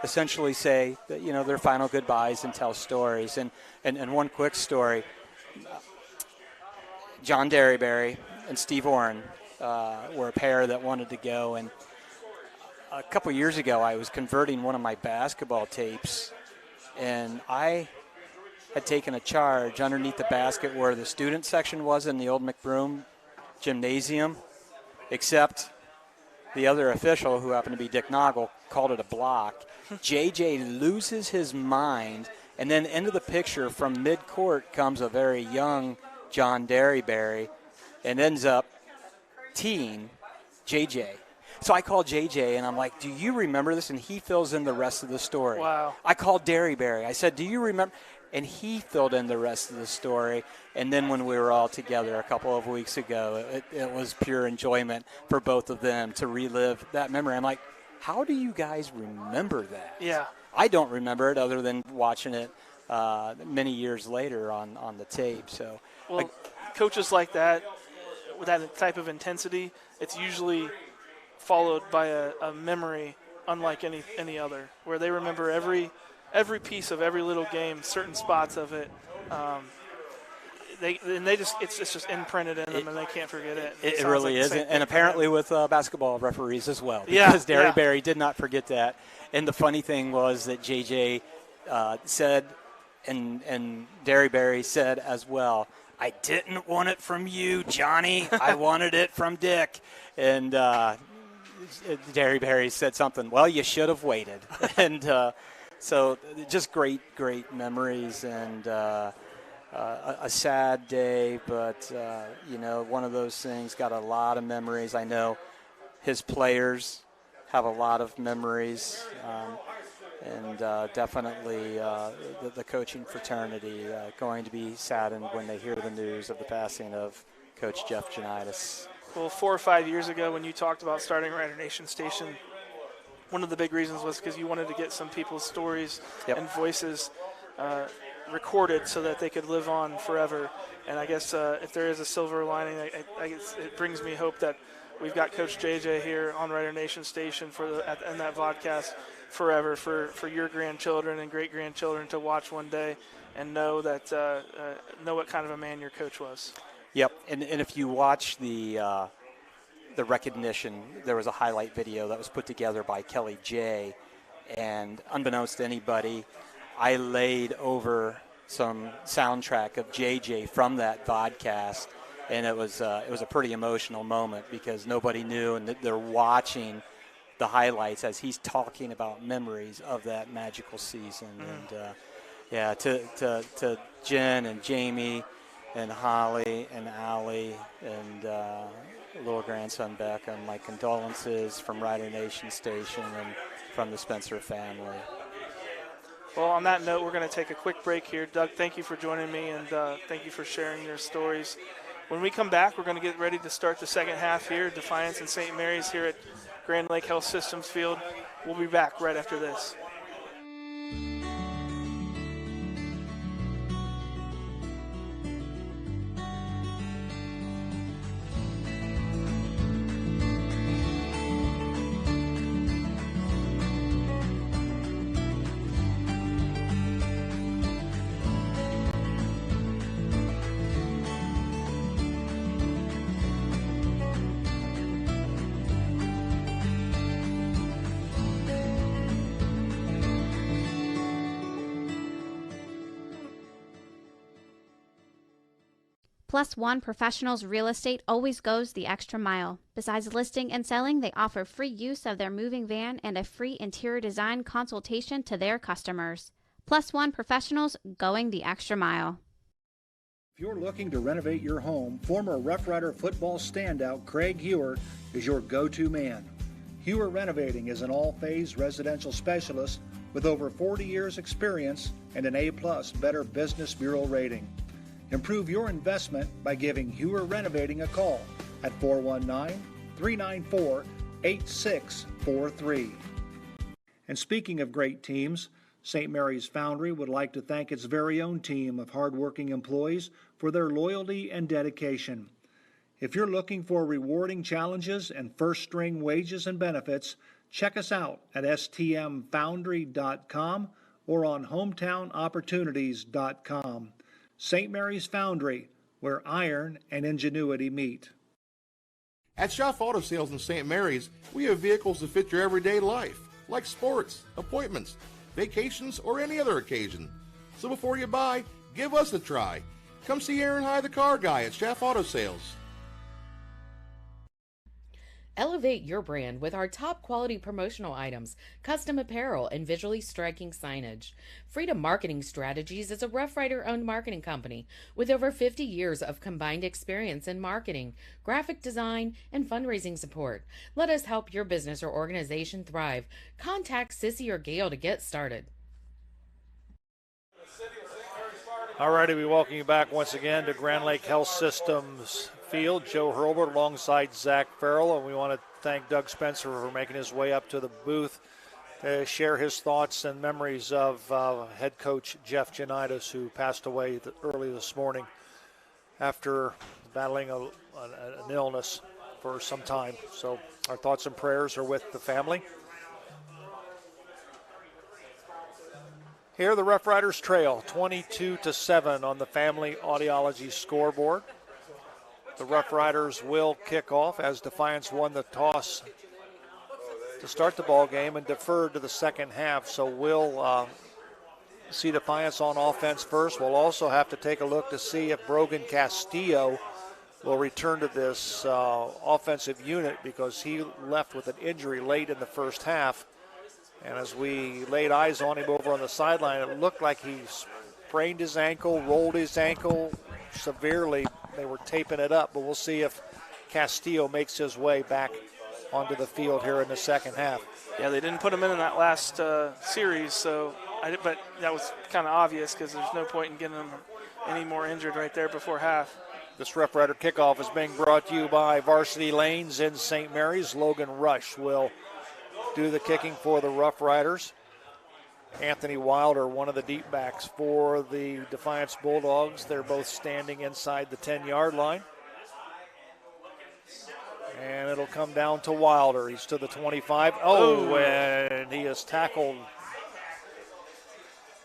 essentially say that, their final goodbyes and tell stories. And one quick story, John Derryberry and Steve Oren were a pair that wanted to go. And a couple years ago, I was converting one of my basketball tapes, and I had taken a charge underneath the basket where the student section was in the old McBroom gymnasium, except the other official, who happened to be Dick Noggle, called it a block. JJ loses his mind, and then into the picture from mid-court comes a very young John Derryberry and ends up teeing JJ. So I called JJ, and I'm like, do you remember this? And he fills in the rest of the story. Wow. I called Derryberry. I said, do you remember? And he filled in the rest of the story. And then when we were all together a couple of weeks ago, it was pure enjoyment for both of them to relive that memory. I'm like, how do you guys remember that? Yeah. I don't remember it other than watching it many years later on the tape. So, well, coaches like that, with that type of intensity, it's usually followed by a memory unlike any other, where they remember every piece of every little game, certain spots of it. It's just imprinted in them, and they can't forget it. It really is, and apparently with basketball referees as well, because yeah, Derryberry did not forget that. And the funny thing was that JJ said, and Derryberry said as well, I didn't want it from you, Johnny. I wanted it from Dick. And Derryberry said something, well, you should have waited. And so just great memories, and a sad day, but, one of those things, got a lot of memories. I know his players have a lot of memories, and definitely the coaching fraternity going to be saddened when they hear the news of the passing of Coach Jeff Janitis. Well, 4 or 5 years ago when you talked about starting Rider Nation Station, one of the big reasons was because you wanted to get some people's stories and voices recorded so that they could live on forever. And I guess if there is a silver lining, I guess it brings me hope that we've got Coach JJ here on Rider Nation Station in that vodcast forever for your grandchildren and great-grandchildren to watch one day and know what kind of a man your coach was. Yep, and if you watch the recognition, there was a highlight video that was put together by Kelly J, and unbeknownst to anybody, I laid over some soundtrack of JJ from that vodcast, and it was a pretty emotional moment because nobody knew, and they're watching the highlights as he's talking about memories of that magical season. And to Jen and Jamie and Holly and Allie and little grandson Beckham, my condolences from Rider Nation Station and from the Spencer family. Well, on that note, we're going to take a quick break here. Doug, thank you for joining me, and thank you for sharing your stories. When we come back, we're going to get ready to start the second half here, Defiance and St. Mary's here at Grand Lake Health Systems Field. We'll be back right after this. Plus One Professionals Real Estate always goes the extra mile. Besides listing and selling, they offer free use of their moving van and a free interior design consultation to their customers. Plus One Professionals, going the extra mile. If you're looking to renovate your home, former Rough Rider football standout Craig Hewer is your go-to man. Hewer Renovating is an all-phase residential specialist with over 40 years experience and an A+ Better Business Bureau rating. Improve your investment by giving Hewer Renovating a call at 419-394-5555 8643. And speaking of great teams, St. Mary's Foundry would like to thank its very own team of hardworking employees for their loyalty and dedication. If you're looking for rewarding challenges and first-string wages and benefits, check us out at stmfoundry.com or on hometownopportunities.com. St. Mary's Foundry, where iron and ingenuity meet. At Schaff Auto Sales in St. Mary's, we have vehicles that fit your everyday life, like sports, appointments, vacations, or any other occasion. So before you buy, give us a try. Come see Aaron High, the car guy at Schaff Auto Sales. Elevate your brand with our top quality promotional items, custom apparel, and visually striking signage. Freedom Marketing Strategies is a Rough Rider owned marketing company with over 50 years of combined experience in marketing, graphic design, and fundraising support. Let us help your business or organization thrive. Contact Sissy or Gail to get started. All righty, we welcome you back once again to Grand Lake Health Systems Field. Joe Hurlbert alongside Zach Farrell, and we want to thank Doug Spencer for making his way up to the booth to share his thoughts and memories of head coach Jeff Giannitis, who passed away early this morning after battling an illness for some time. So our thoughts and prayers are with the family. Here the Rough Riders trail 22-7 on the Family Audiology scoreboard. The Rough Riders will kick off as Defiance won the toss to start the ball game and deferred to the second half. So we'll see Defiance on offense first. We'll also have to take a look to see if Brogan Castillo will return to this offensive unit, because he left with an injury late in the first half. And as we laid eyes on him over on the sideline, it looked like he sprained his ankle, rolled his ankle severely. They were taping it up, but we'll see if Castillo makes his way back onto the field here in the second half. Yeah, they didn't put him in that last series, but that was kind of obvious because there's no point in getting him any more injured right there before half. This Rough Rider kickoff is being brought to you by Varsity Lanes in St. Mary's. Logan Rush will do the kicking for the Rough Riders. Anthony Wilder, one of the deep backs for the Defiance Bulldogs. They're both standing inside the 10-yard line. And it'll come down to Wilder. He's to the 25. Oh, and he is tackled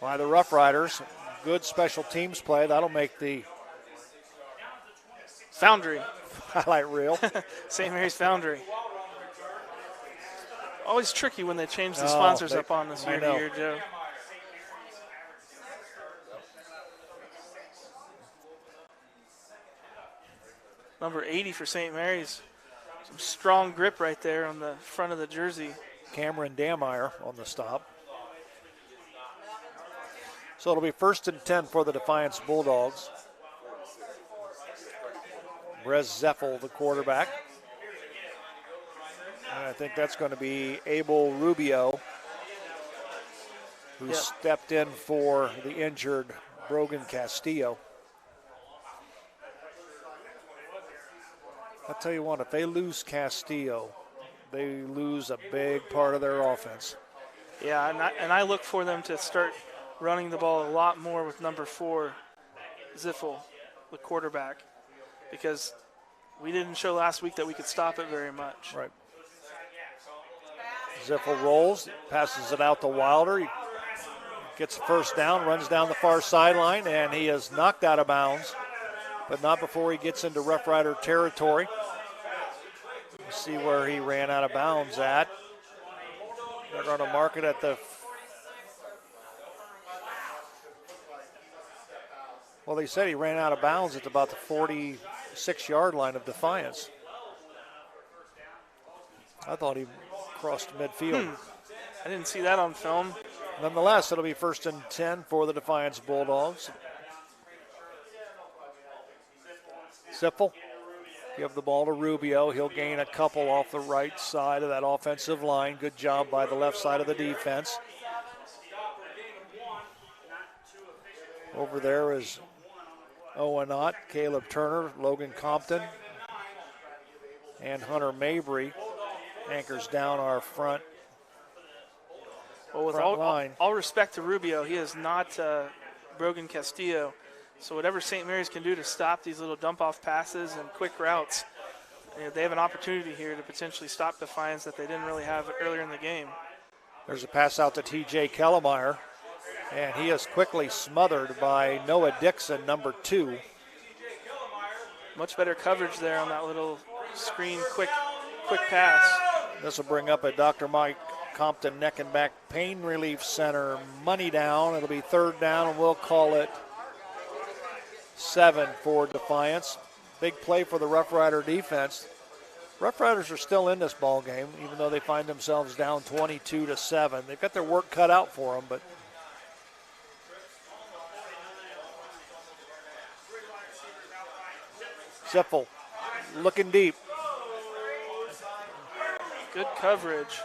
by the Rough Riders. Good special teams play. That'll make the Foundry highlight reel. St. Mary's Foundry. Always tricky when they change the sponsors up on us year to year, Joe. Number 80 for St. Mary's. Some strong grip right there on the front of the jersey. Cameron Dameyer on the stop. So it'll be 1st and 10 for the Defiance Bulldogs. Brez Zeffel, the quarterback. And I think that's going to be Abel Rubio, who stepped in for the injured Brogan Castillo. I'll tell you what, if they lose Castillo, they lose a big part of their offense. Yeah, and I look for them to start running the ball a lot more with number 4, Ziffel, the quarterback, because we didn't show last week that we could stop it very much. Right. Ziffel rolls, passes it out to Wilder. He gets the first down, runs down the far sideline, and he is knocked out of bounds, but not before he gets into Rough Rider territory. Let's see where he ran out of bounds at. They're going to mark it at the... Well, they said he ran out of bounds at about the 46-yard line of Defiance. I thought he crossed midfield. I didn't see that on film. Nonetheless, it'll be 1st and 10 for the Defiance Bulldogs. Ziffel, give the ball to Rubio. He'll gain a couple off the right side of that offensive line. Good job by the left side of the defense. Over there is Owen Ott, Caleb Turner, Logan Compton, and Hunter Mabry. anchors down our front. Well, with all respect to Rubio, he is not Brogan Castillo. So whatever St. Mary's can do to stop these little dump-off passes and quick routes, they have an opportunity here to potentially stop Defiance that they didn't really have earlier in the game. There's a pass out to T.J. Kellemeyer, and he is quickly smothered by Noah Dixon, number 2. Much better coverage there on that little screen quick pass. This will bring up a Dr. Mike Compton Neck and Back Pain Relief Center money down. It'll be 3rd down, and we'll call it 7 for Defiance. Big play for the Rough Rider defense. Rough Riders are still in this ball game, even though they find themselves down 22-7. They've got their work cut out for them, but Ziffel looking deep. Good coverage.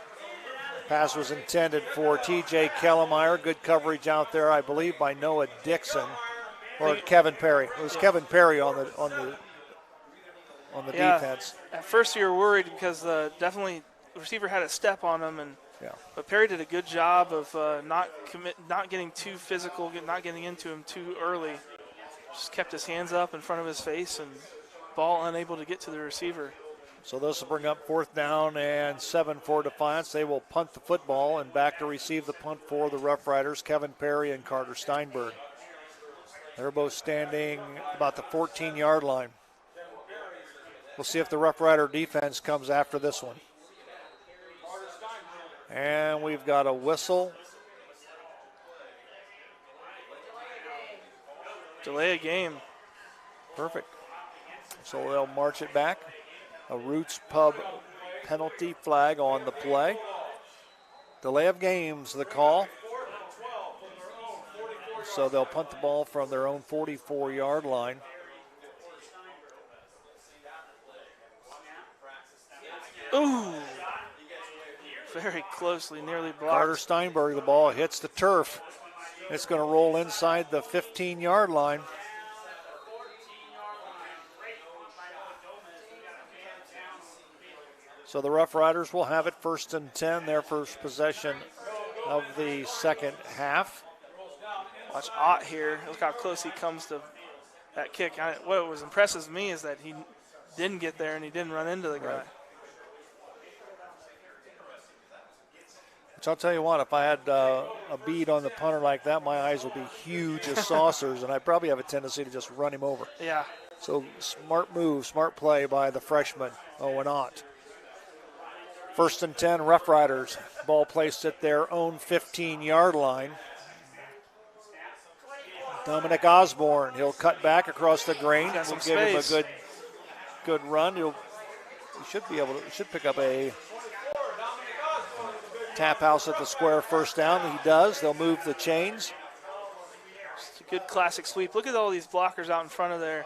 Pass was intended for T.J. Kellemeyer. Good coverage out there, I believe, by Noah Dixon or Kevin Perry. It was Kevin Perry on the defense. At first you were worried because definitely the receiver had a step on him, but Perry did a good job of not getting too physical, not getting into him too early. Just kept his hands up in front of his face and ball unable to get to the receiver. So this will bring up 4th down and 7 for Defiance. They will punt the football, and back to receive the punt for the Rough Riders, Kevin Perry and Carter Steinberg. They're both standing about the 14-yard line. We'll see if the Rough Rider defense comes after this one. And we've got a whistle. Delay a game. Perfect. So they'll march it back. A Roots Pub penalty flag on the play. Delay of game's the call. So they'll punt the ball from their own 44-yard line. Ooh. Very closely, nearly blocked. Carter Steinberg, the ball hits the turf. It's going to roll inside the 15-yard line. So the Rough Riders will have it 1st and 10, their first possession of the second half. Watch Ott here. Look how close he comes to that kick. What was impresses me is that he didn't get there and he didn't run into the guy. Right. Which I'll tell you what, if I had a bead on the punter like that, my eyes will be huge as saucers, and I probably have a tendency to just run him over. Yeah. So smart move, smart play by the freshman, Owen Ott. 1st and 10, Rough Riders. Ball placed at their own 15-yard line. Dominic Osborne, he'll cut back across the grain. We'll give him a good run. He should pick up a tap house at the square 1st down. He does. They'll move the chains. It's a good classic sweep. Look at all these blockers out in front of there.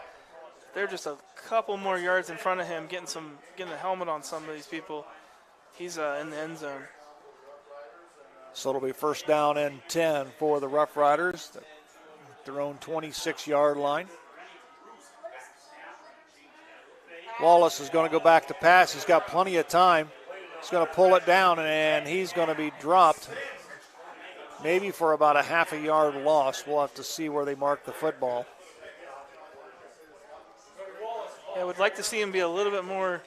They're just a couple more yards in front of him, getting a helmet on some of these people. He's in the end zone. So it'll be 1st down and 10 for the Rough Riders. Their own 26-yard line. Wallace is going to go back to pass. He's got plenty of time. He's going to pull it down, and he's going to be dropped maybe for about a half a yard loss. We'll have to see where they mark the football. Yeah, I would like to see him be a little bit more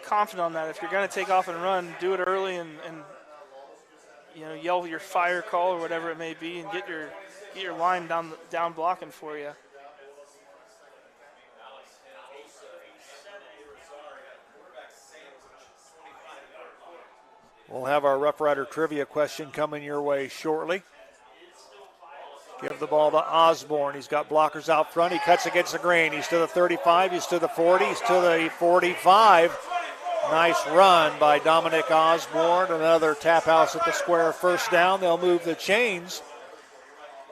confident on that. If you're going to take off and run, do it early and yell your fire call or whatever it may be and get your line down blocking for you. We'll have our Rough Rider trivia question coming your way shortly. Give the ball to Osborne. He's got blockers out front. He cuts against the grain. He's to the 35. He's to the 40. He's to the 45. Nice run by Dominic Osborne. Another tap house at the square 1st down. They'll move the chains.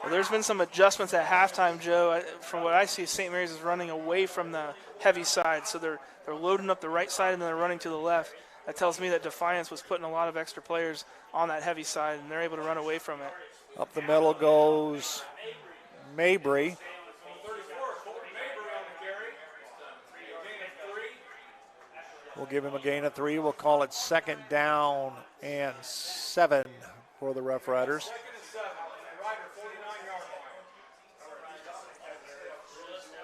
Well, there's been some adjustments at halftime, Joe. From what I see, St. Mary's is running away from the heavy side. So they're loading up the right side and then they're running to the left. That tells me that Defiance was putting a lot of extra players on that heavy side, and they're able to run away from it. Up the middle goes Mabry. We'll give him a gain of 3. We'll call it 2nd down and 7 for the Rough Riders.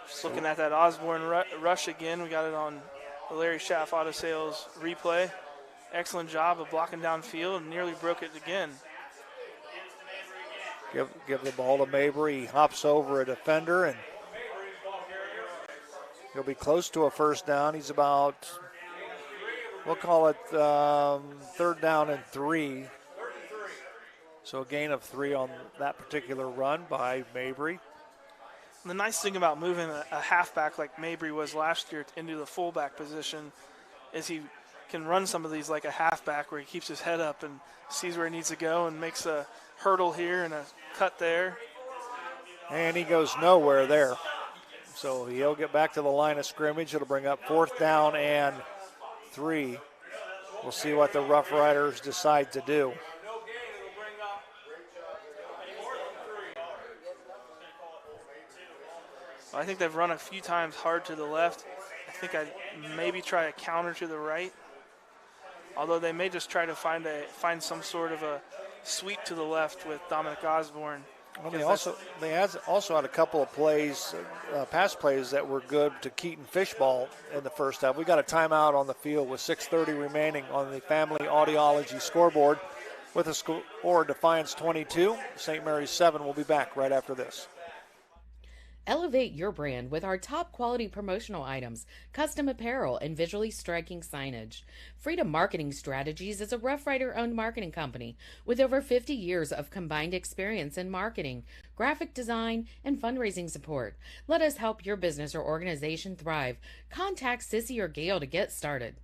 Just looking at that Osborne rush again. We got it on the Larry Schaff Auto Sales replay. Excellent job of blocking downfield and nearly broke it again. Give the ball to Mabry. He hops over a defender, and he'll be close to a first down. He's about, we'll call it 3rd down and 3. So a gain of 3 on that particular run by Mabry. The nice thing about moving a halfback like Mabry was last year into the fullback position is he can run some of these like a halfback where he keeps his head up and sees where he needs to go and makes a hurdle here and a cut there. And he goes nowhere there. So he'll get back to the line of scrimmage. It'll bring up 4th down and 3. We'll see what the Rough Riders decide to do. I think they've run a few times hard to the left. I think I'd maybe try a counter to the right. Although they may just try to find some sort of a sweep to the left with Dominic Osborne. Well, they also had a couple of plays, pass plays that were good to Keaton Fishball in the first half. We got a timeout on the field with 6:30 remaining on the Family Audiology scoreboard with a score Defiance 22, St. Mary's 7. We'll be back right after this. Elevate your brand with our top quality promotional items, custom apparel, and visually striking signage. Freedom Marketing Strategies is a Rough Rider-owned marketing company with over 50 years of combined experience in marketing, graphic design, and fundraising support. Let us help your business or organization thrive. Contact Sissy or Gail to get started.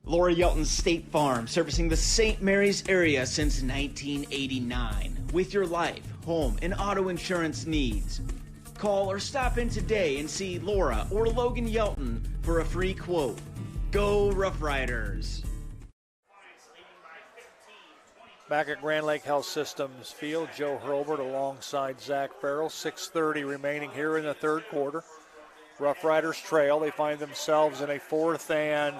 Laura Yelton State Farm, servicing the St. Mary's area since 1989. With your life, home, and auto insurance needs. Call or stop in today and see Laura or Logan Yelton for a free quote. Go Rough Riders! Back at Grand Lake Health Systems Field, Joe Hurlbert alongside Zach Farrell. 6:30 remaining here in the 3rd quarter. Rough Riders trail. They find themselves in a 4th and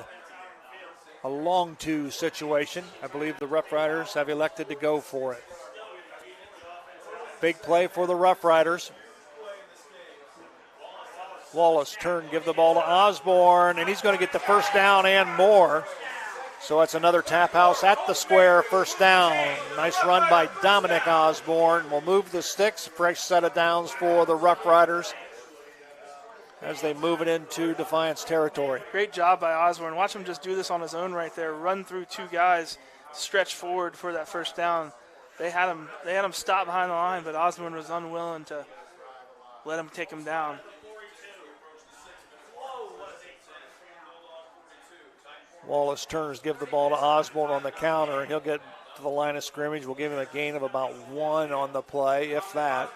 a long 2 situation. I believe the Rough Riders have elected to go for it. Big play for the Rough Riders. Wallace give the ball to Osborne, and he's going to get the first down and more. So it's another tap house at the square, first down. Nice run by Dominic Osborne. Will move the sticks, fresh set of downs for the Rough Riders as they move it into Defiance territory. Great job by Osborne. Watch him just do this on his own right there. Run through 2 guys, stretch forward for that first down. They had him stop behind the line, but Osborne was unwilling to let him take him down. Wallace give the ball to Osborne on the counter, and he'll get to the line of scrimmage. We'll give him a gain of about 1 on the play, if that.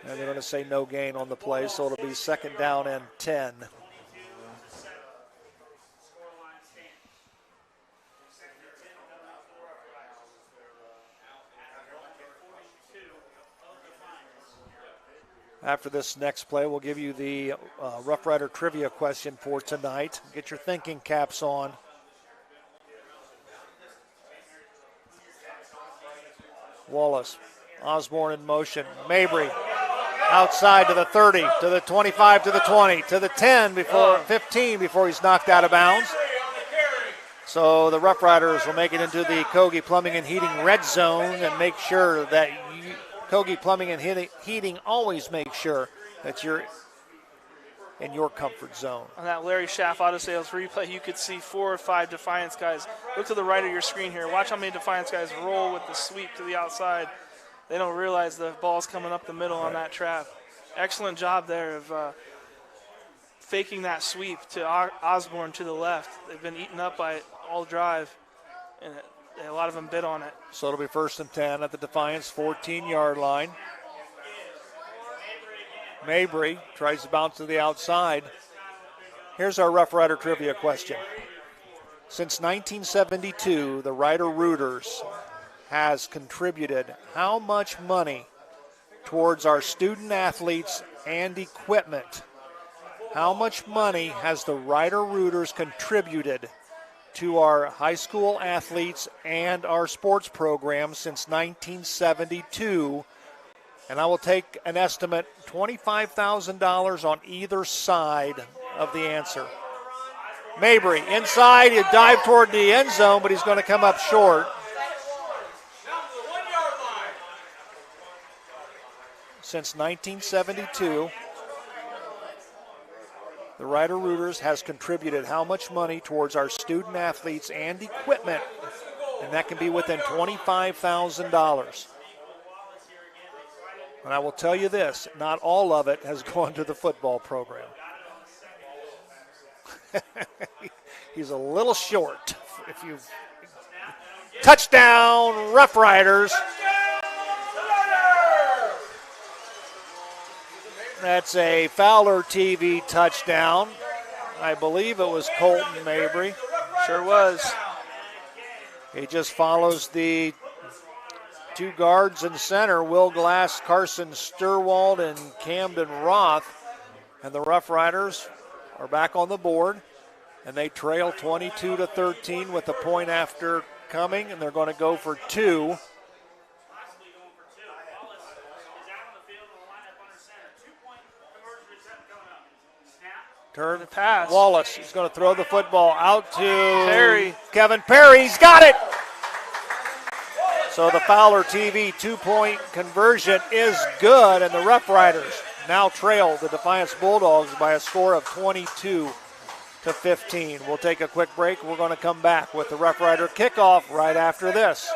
And they're going to say no gain on the play, so it'll be 2nd down and 10. After this next play, we'll give you the Rough Rider trivia question for tonight. Get your thinking caps on. Wallace, Osborne in motion. Mabry outside to the 30, to the 25, to the 20, to the 10, 15 before he's knocked out of bounds. So the Rough Riders will make it into the Kogi Plumbing and Heating red zone and make sure that Kogi Plumbing and Heating always make sure that you're in your comfort zone. On that Larry Schaff Auto Sales replay, you could see 4 or 5 Defiance guys. Look to the right of your screen here. Watch how many Defiance guys roll with the sweep to the outside. They don't realize the ball's coming up the middle on that trap. Excellent job there of faking that sweep to Osborne to the left. They've been eaten up by it all drive, and a lot of them bit on it. So it'll be 1st and 10 at the Defiance 14-yard line. Mabry tries to bounce to the outside. Here's our Rough Rider trivia question. Since 1972, the Rider Rooters has contributed how much money towards our student athletes and equipment How much money has the Rider Rooters contributed to our high school athletes and our sports program since 1972? And I will take an estimate, $25,000 on either side of the answer. Mabry inside, he dive toward the end zone, but he's going to come up short. Since 1972, the Rider Rooters has contributed how much money towards our student athletes and equipment, and that can be within $25,000. And I will tell you this, not all of it has gone to the football program. He's a little short. If you touchdown, Rough Riders. That's a Fowler TV touchdown. I believe it was Colton Mabry. Sure was. He just follows the two guards in center, Will Glass, Carson Sturwald, and Camden Roth. And the Rough Riders are back on the board, and they trail 22-13 with a point after coming, and they're going to go for two. Turn the pass. Wallace is going to throw the football out to Perry. Kevin Perry. He's got it. So the Fowler TV 2-point conversion is good, and the Rough Riders now trail the Defiance Bulldogs by a score of 22-15. We'll take a quick break. We're going to come back with the Rough Rider kickoff right after this.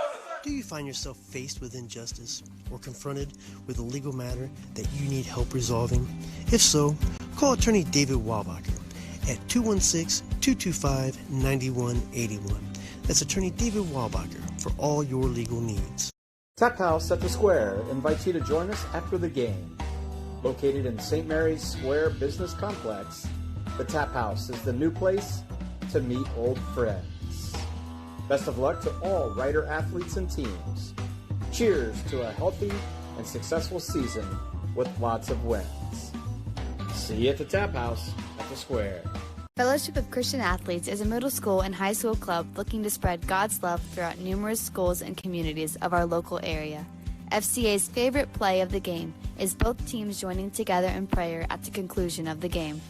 Do you find yourself faced with injustice or confronted with a legal matter that you need help resolving? If so, call attorney David Walbacher at 216-225-9181. That's attorney David Walbacher for all your legal needs. Tap House at the Square invites you to join us after the game. Located in St. Mary's Square Business Complex, the Tap House is the new place to meet old friends. Best of luck to all Rider athletes and teams. Cheers to a healthy and successful season with lots of wins. See you at the Tap House at the Square. Fellowship of Christian Athletes is a middle school and high school club looking to spread God's love throughout numerous schools and communities of our local area. FCA's favorite play of the game is both teams joining together in prayer at the conclusion of the game.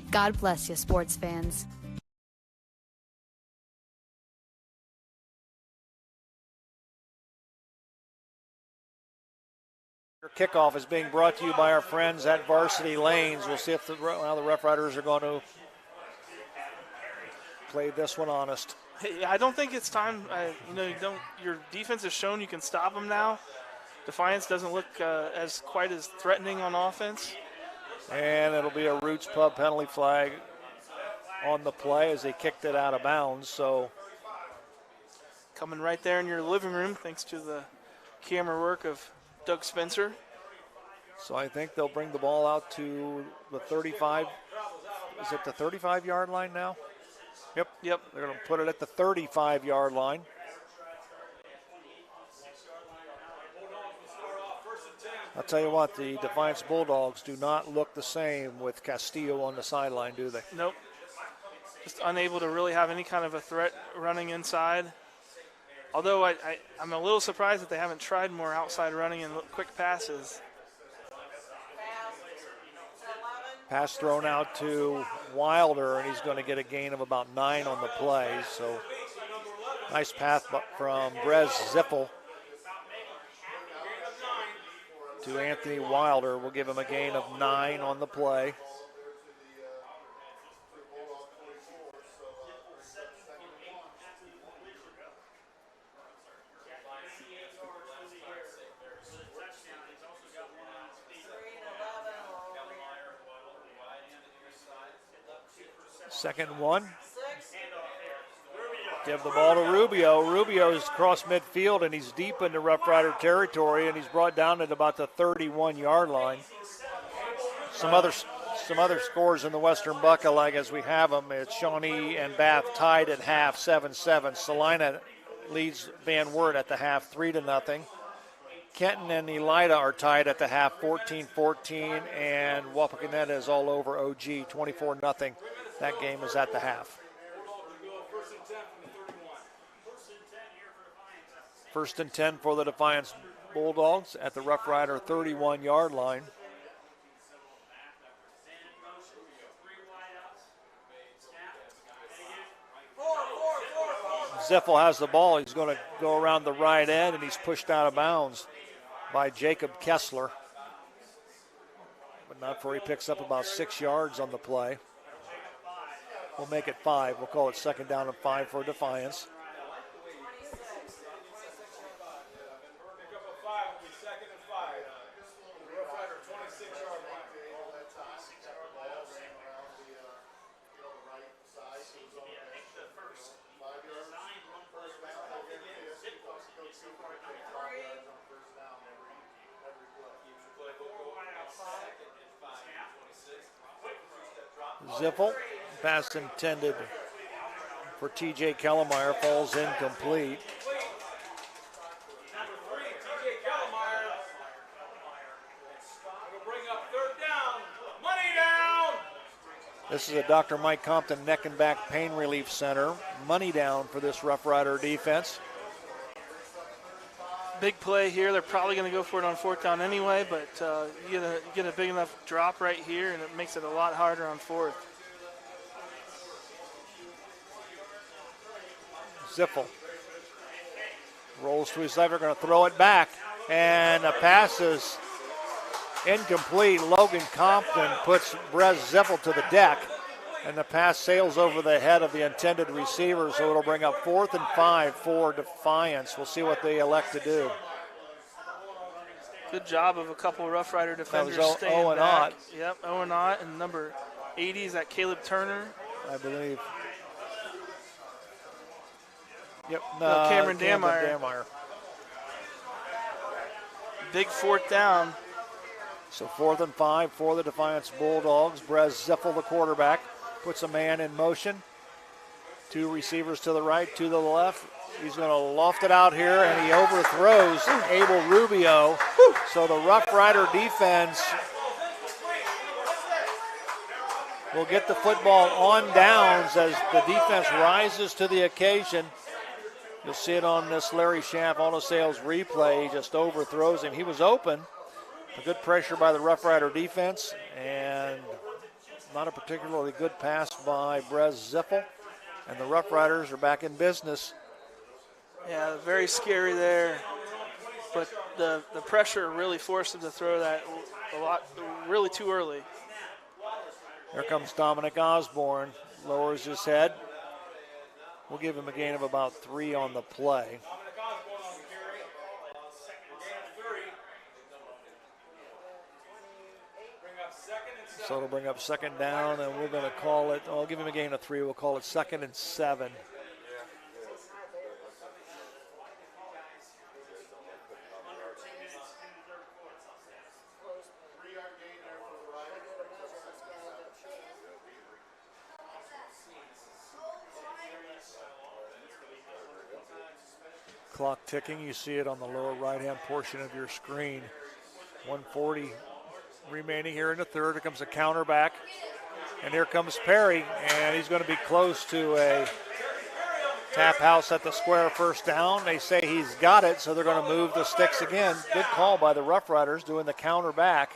God bless you, sports fans. Kickoff is being brought to you by our friends at Varsity Lanes. We'll see if the Rough Riders are going to play this one honest. Hey, I don't think it's time. Your defense has shown you can stop them now. Defiance doesn't look as quite as threatening on offense. And it'll be a Roots Pub penalty flag on the play as they kicked it out of bounds. So coming right there in your living room, thanks to the camera work of Doug Spencer. So I think they'll bring the ball out to the 35. Is it the 35-yard line now? Yep. They're going to put it at the 35-yard line. I'll tell you what, the Defiance Bulldogs do not look the same with Castillo on the sideline, do they? Nope. Just unable to really have any kind of a threat running inside. Although I'm a little surprised that they haven't tried more outside running and quick passes. Pass thrown out to Wilder, and he's going to get a gain of about 9 on the play. So nice pass from Brez Zippel to Anthony Wilder. We'll give him a gain of 9 on the play. Second one. Give the ball to Rubio. Rubio's across midfield, and he's deep into Rough Rider territory, and he's brought down at about the 31-yard line. Some other scores in the Western Buckeye as we have them. It's Shawnee and Bath tied at half, 7-7. Salina leads Van Wert at the half, 3-0. Kenton and Elida are tied at the half, 14-14, and Wapakoneta is all over OG, 24-0. That game is at the half. First and 10 for the Defiance Bulldogs at the Rough Rider 31-yard line. Ziffel has the ball. He's going to go around the right end, and he's pushed out of bounds by Jacob Kessler. But not before he picks up about 6 yards on the play. We'll make it 5. We'll call it second down and 5 for Defiance. Ziffel, pass intended for T.J. Kellemeyer, falls incomplete. This is a Dr. Mike Compton Neck and Back Pain Relief Center. Money down for this Rough Rider defense. Big play here. They're probably going to go for it on fourth down anyway, but you get a big enough drop right here, and it makes it a lot harder on fourth. Ziffel rolls to his left. They're going to throw it back, and the pass is incomplete. Logan Compton puts Brez Ziffel to the deck, and the pass sails over the head of the intended receiver, so it'll bring up 4th and 5 for Defiance. We'll see what they elect to do. Good job of a couple of Rough Rider defenders staying Owen back. Ott. Yep, Owen Ott, and number 80 is that Caleb Turner. I believe. Yep, Cameron Dameyer. Big fourth down. So 4th and 5 for the Defiance Bulldogs. Brez Ziffel, the quarterback, puts a man in motion. 2 receivers to the right, 2 to the left. He's going to loft it out here, and he overthrows Abel Rubio. So the Rough Rider defense will get the football on downs as the defense rises to the occasion. You'll see it on this Larry Schaff Auto Sales replay. He just overthrows him. He was open. A good pressure by the Rough Rider defense, and not a particularly good pass by Brez Ziffel. And the Rough Riders are back in business. Yeah, very scary there. But the pressure really forced him to throw that really too early. Here comes Dominic Osborne, lowers his head. We'll give him a gain of about 3 on the play. So it'll bring up second down, and we're going to call it, I'll give him a gain of 3. We'll call it 2nd and 7. Clock ticking. You see it on the lower right-hand portion of your screen. 1:40 remaining here in the third. Here comes a counter back. And here comes Perry, and he's going to be close to a tap house at the square first down. They say he's got it, so they're going to move the sticks again. Good call by the Rough Riders doing the counter back.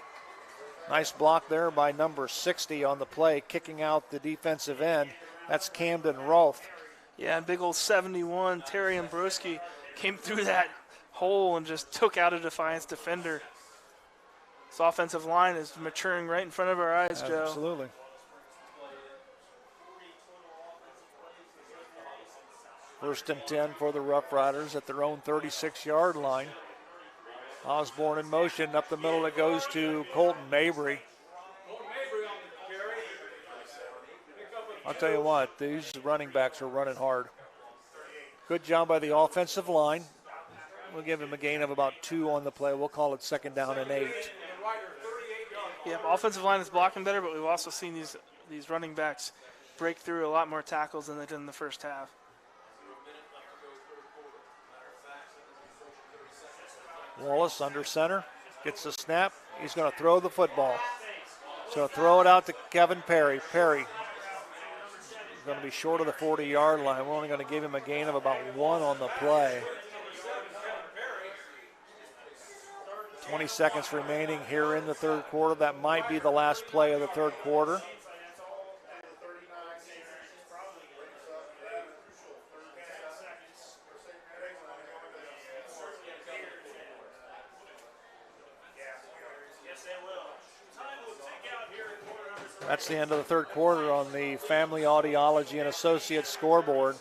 Nice block there by number 60 on the play, kicking out the defensive end. That's Camden Rolfe. Yeah, and big old 71, Terry Ambroski came through that hole and just took out a Defiance defender. This offensive line is maturing right in front of our eyes, Joe. Absolutely. First and 10 for the Rough Riders at their own 36-yard line. Osborne in motion. Up the middle it goes to Colton Mabry. I'll tell you what, these running backs are running hard. Good job by the offensive line. We'll give him a gain of about 2 on the play. We'll call it second down and 8. Yeah, offensive line is blocking better, but we've also seen these running backs break through a lot more tackles than they did in the first half. Wallace under center, gets the snap. He's going to throw the football. He's going to throw it out to Kevin Perry. Perry is going to be short of the 40-yard line. We're only going to give him a gain of about 1 on the play. 20 seconds remaining here in the third quarter. That might be the last play of the third quarter. That's the end of the third quarter on the Family Audiology and Associates scoreboard.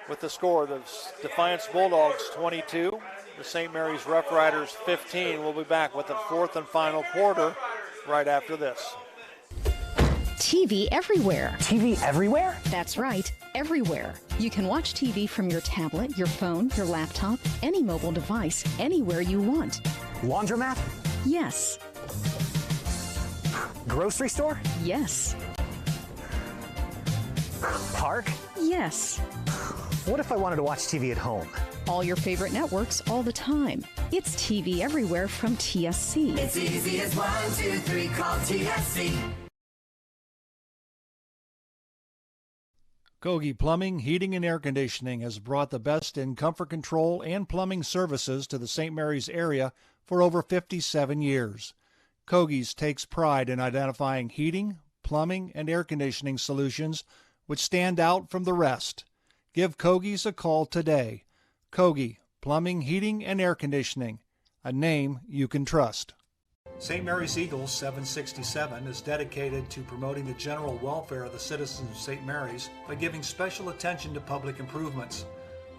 With the score, the Defiance Bulldogs 22, the St. Mary's Rough Riders 15. We'll be back with the fourth and final quarter right after this. TV everywhere. TV everywhere? That's right, everywhere. You can watch TV from your tablet, your phone, your laptop, any mobile device, anywhere you want. Laundromat? Yes. Grocery store? Yes. Park? Yes. What if I wanted to watch TV at home? All your favorite networks all the time. It's TV everywhere from TSC. It's easy as 1, 2, 3, call TSC. Kogi Plumbing, Heating, and Air Conditioning has brought the best in comfort control and plumbing services to the St. Mary's area for over 57 years. Kogi's takes pride in identifying heating, plumbing, and air conditioning solutions which stand out from the rest. Give Kogi's a call today. Kogi, Plumbing, Heating, and Air Conditioning, a name you can trust. St. Mary's Eagles 767 is dedicated to promoting the general welfare of the citizens of St. Mary's by giving special attention to public improvements.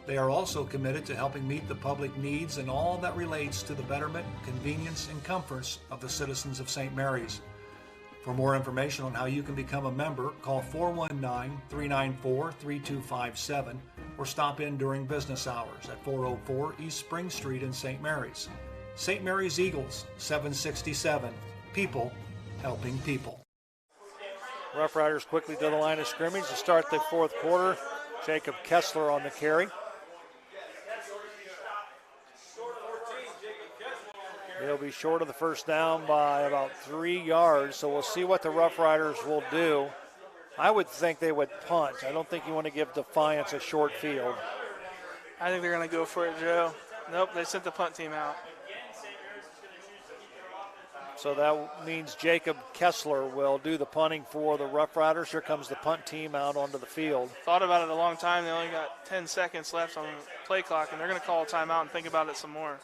They are also committed to helping meet the public needs and all that relates to the betterment, convenience, and comforts of the citizens of St. Mary's. For more information on how you can become a member, call 419-394-3257 or stop in during business hours at 404 East Spring Street in St. Mary's. St. Mary's Eagles, 767. People helping people. Rough Riders quickly to the line of scrimmage to start the fourth quarter. Jacob Kessler on the carry. They'll be short of the first down by about 3 yards, so we'll see what the Rough Riders will do. I would think they would punt. I don't think you want to give Defiance a short field. I think they're going to go for it, Joe. Nope, they sent the punt team out. So that means Jacob Kessler will do the punting for the Rough Riders. Here comes the punt team out onto the field. Thought about it a long time. They only got 10 seconds left on the play clock, and they're going to call a timeout and think about it some more.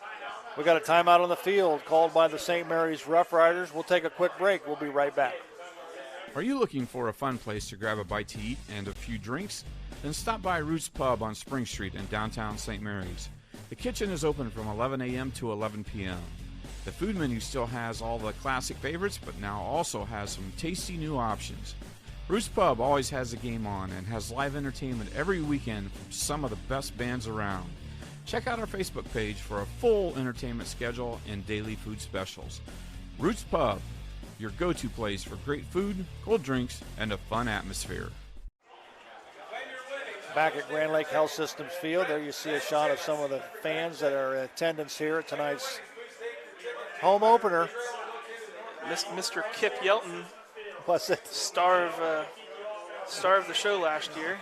We got a timeout on the field called by the St. Mary's Rough Riders. We'll take a quick break. We'll be right back. Are you looking for a fun place to grab a bite to eat and a few drinks? Then stop by Roots Pub on Spring Street in downtown St. Mary's. The kitchen is open from 11 a.m. to 11 p.m. The food menu still has all the classic favorites, but now also has some tasty new options. Roots Pub always has a game on and has live entertainment every weekend from some of the best bands around. Check out our Facebook page for a full entertainment schedule and daily food specials. Roots Pub, your go-to place for great food, cold drinks, and a fun atmosphere. Back at Grand Lake Health Systems Field, there you see a shot of some of the fans that are in attendance here at tonight's home opener. Mr. Kip Yelton, what's it? Star of the show last year.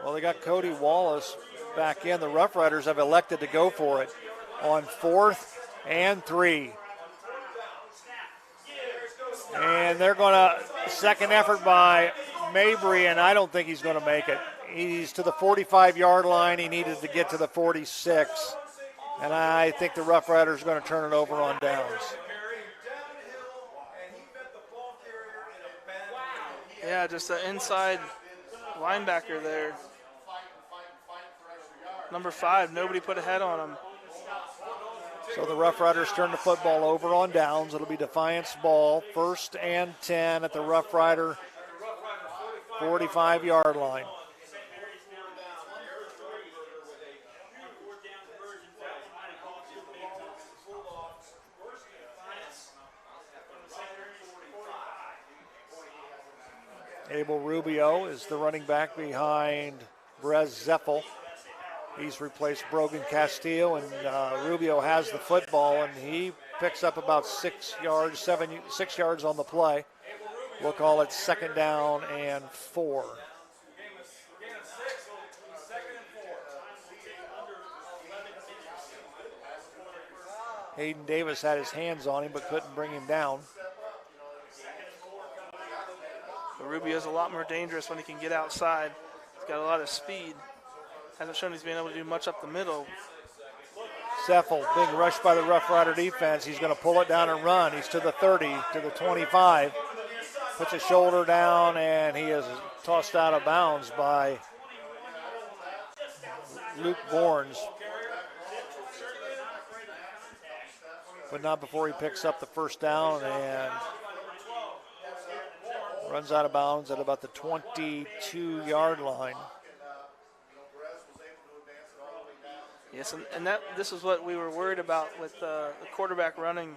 Well, they got Cody Wallace back in. The Rough Riders have elected to go for it on 4th and 3. And they're going to, second effort by Mabry, and I don't think he's going to make it. He's to the 45-yard line. He needed to get to the 46. And I think the Rough Riders are going to turn it over on downs. Yeah, just the inside linebacker there. Number 5, nobody put a head on him. So the Rough Riders turn the football over on downs. It'll be Defiance ball, 1st and 10 at the Rough Rider 45-yard line. Abel Rubio is the running back behind Brez Zeffel. He's replaced Brogan Castillo, and Rubio has the football, and he picks up about 6 yards, 6 yards on the play. We'll call it second down and 4. Hayden Davis had his hands on him but couldn't bring him down. But Rubio's a lot more dangerous when he can get outside. He's got a lot of speed. Hasn't shown he's been able to do much up the middle. Zeffel, big rush by the Rough Rider defense. He's going to pull it down and run. He's to the 30, to the 25. Puts his shoulder down, and he is tossed out of bounds by Luke Bournes. But not before he picks up the first down and runs out of bounds at about the 22-yard line. Yes, and this is what we were worried about with the quarterback running.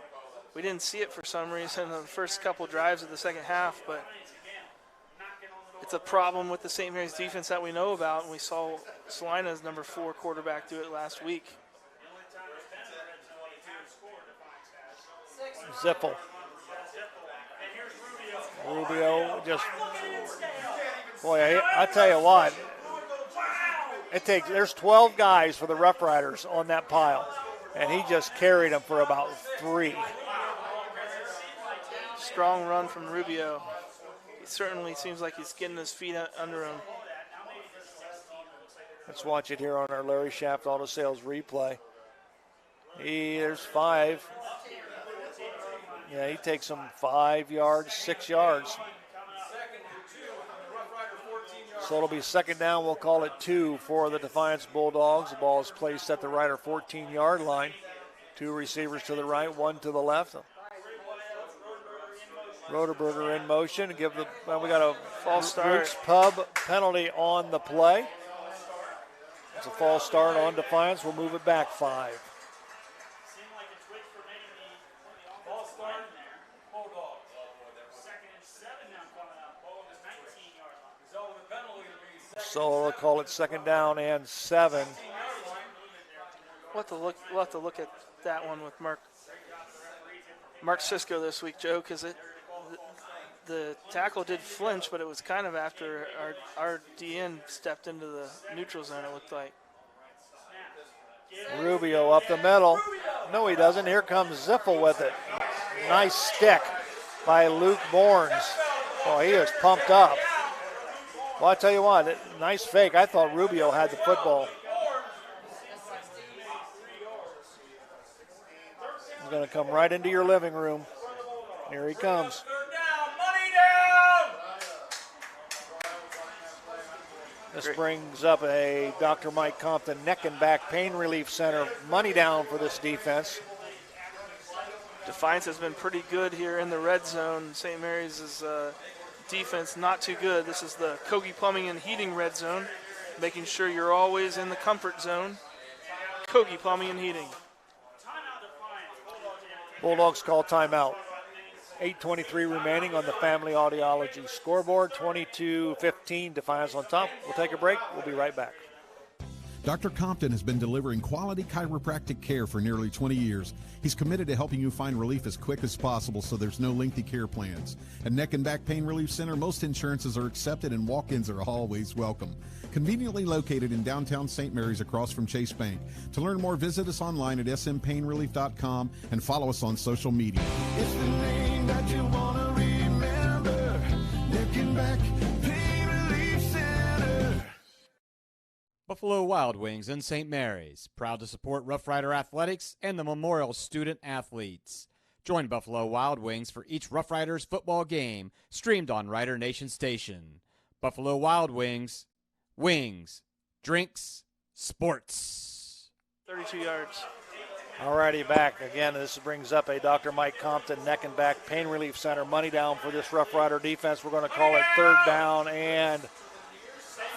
We didn't see it for some reason in the first couple drives of the second half, but it's a problem with the St. Mary's defense that we know about, and we saw Salina's number 4 quarterback do it last week. Ziffel. Rubio just, boy, I tell you what, there's 12 guys for the Rough Riders on that pile, and he just carried them for about 3. Strong run from Rubio. He certainly seems like he's getting his feet under him. Let's watch it here on our Larry Shaft Auto Sales replay. There's 5. Yeah, he takes them 5 yards, 6 yards. So it'll be second down. We'll call it 2 for the Defiance Bulldogs. The ball is placed at the Rider 14-yard line. 2 receivers to the right, 1 to the left. Roderberger in motion. We got a false start. Roots Pub penalty on the play. It's a false start on Defiance. We'll move it back 5. So we'll call it second down and 7. We'll have to look at that one with Mark Sisko this week, Joe, because the tackle did flinch, but it was kind of after our DN stepped into the neutral zone, it looked like. Rubio up the middle. No, he doesn't. Here comes Ziffel with it. Nice stick by Luke Bournes. Oh, he is pumped up. Well, I tell you what, nice fake. I thought Rubio had the football. He's going to come right into your living room. Here he comes. This brings up a Dr. Mike Compton Neck and Back Pain Relief Center. Money down for this defense. Defiance has been pretty good here in the red zone. St. Mary's is defense not too good. This is the Kogi Plumbing and Heating red zone, making sure you're always in the comfort zone. Kogi Plumbing and Heating. Bulldogs call timeout. 8:23 remaining on the Family Audiology scoreboard. 22-15, Defiance on top. We'll take a break. We'll be right back. Dr. Compton has been delivering quality chiropractic care for nearly 20 years. He's committed to helping you find relief as quick as possible so there's no lengthy care plans. At Neck and Back Pain Relief Center, most insurances are accepted and walk-ins are always welcome. Conveniently located in downtown St. Mary's across from Chase Bank. To learn more, visit us online at smpainrelief.com and follow us on social media. It's the name that you want to remember. Neck and Back Pain Relief Center. Buffalo Wild Wings in St. Mary's, proud to support Rough Rider Athletics and the Memorial Student Athletes. Join Buffalo Wild Wings for each Rough Riders football game, streamed on Rider Nation Station. Buffalo Wild Wings, wings, drinks, sports. 32 yards. Alrighty, back again. This brings up a Dr. Mike Compton Neck and Back Pain Relief Center. Money down for this Rough Rider defense. We're going to call it third down and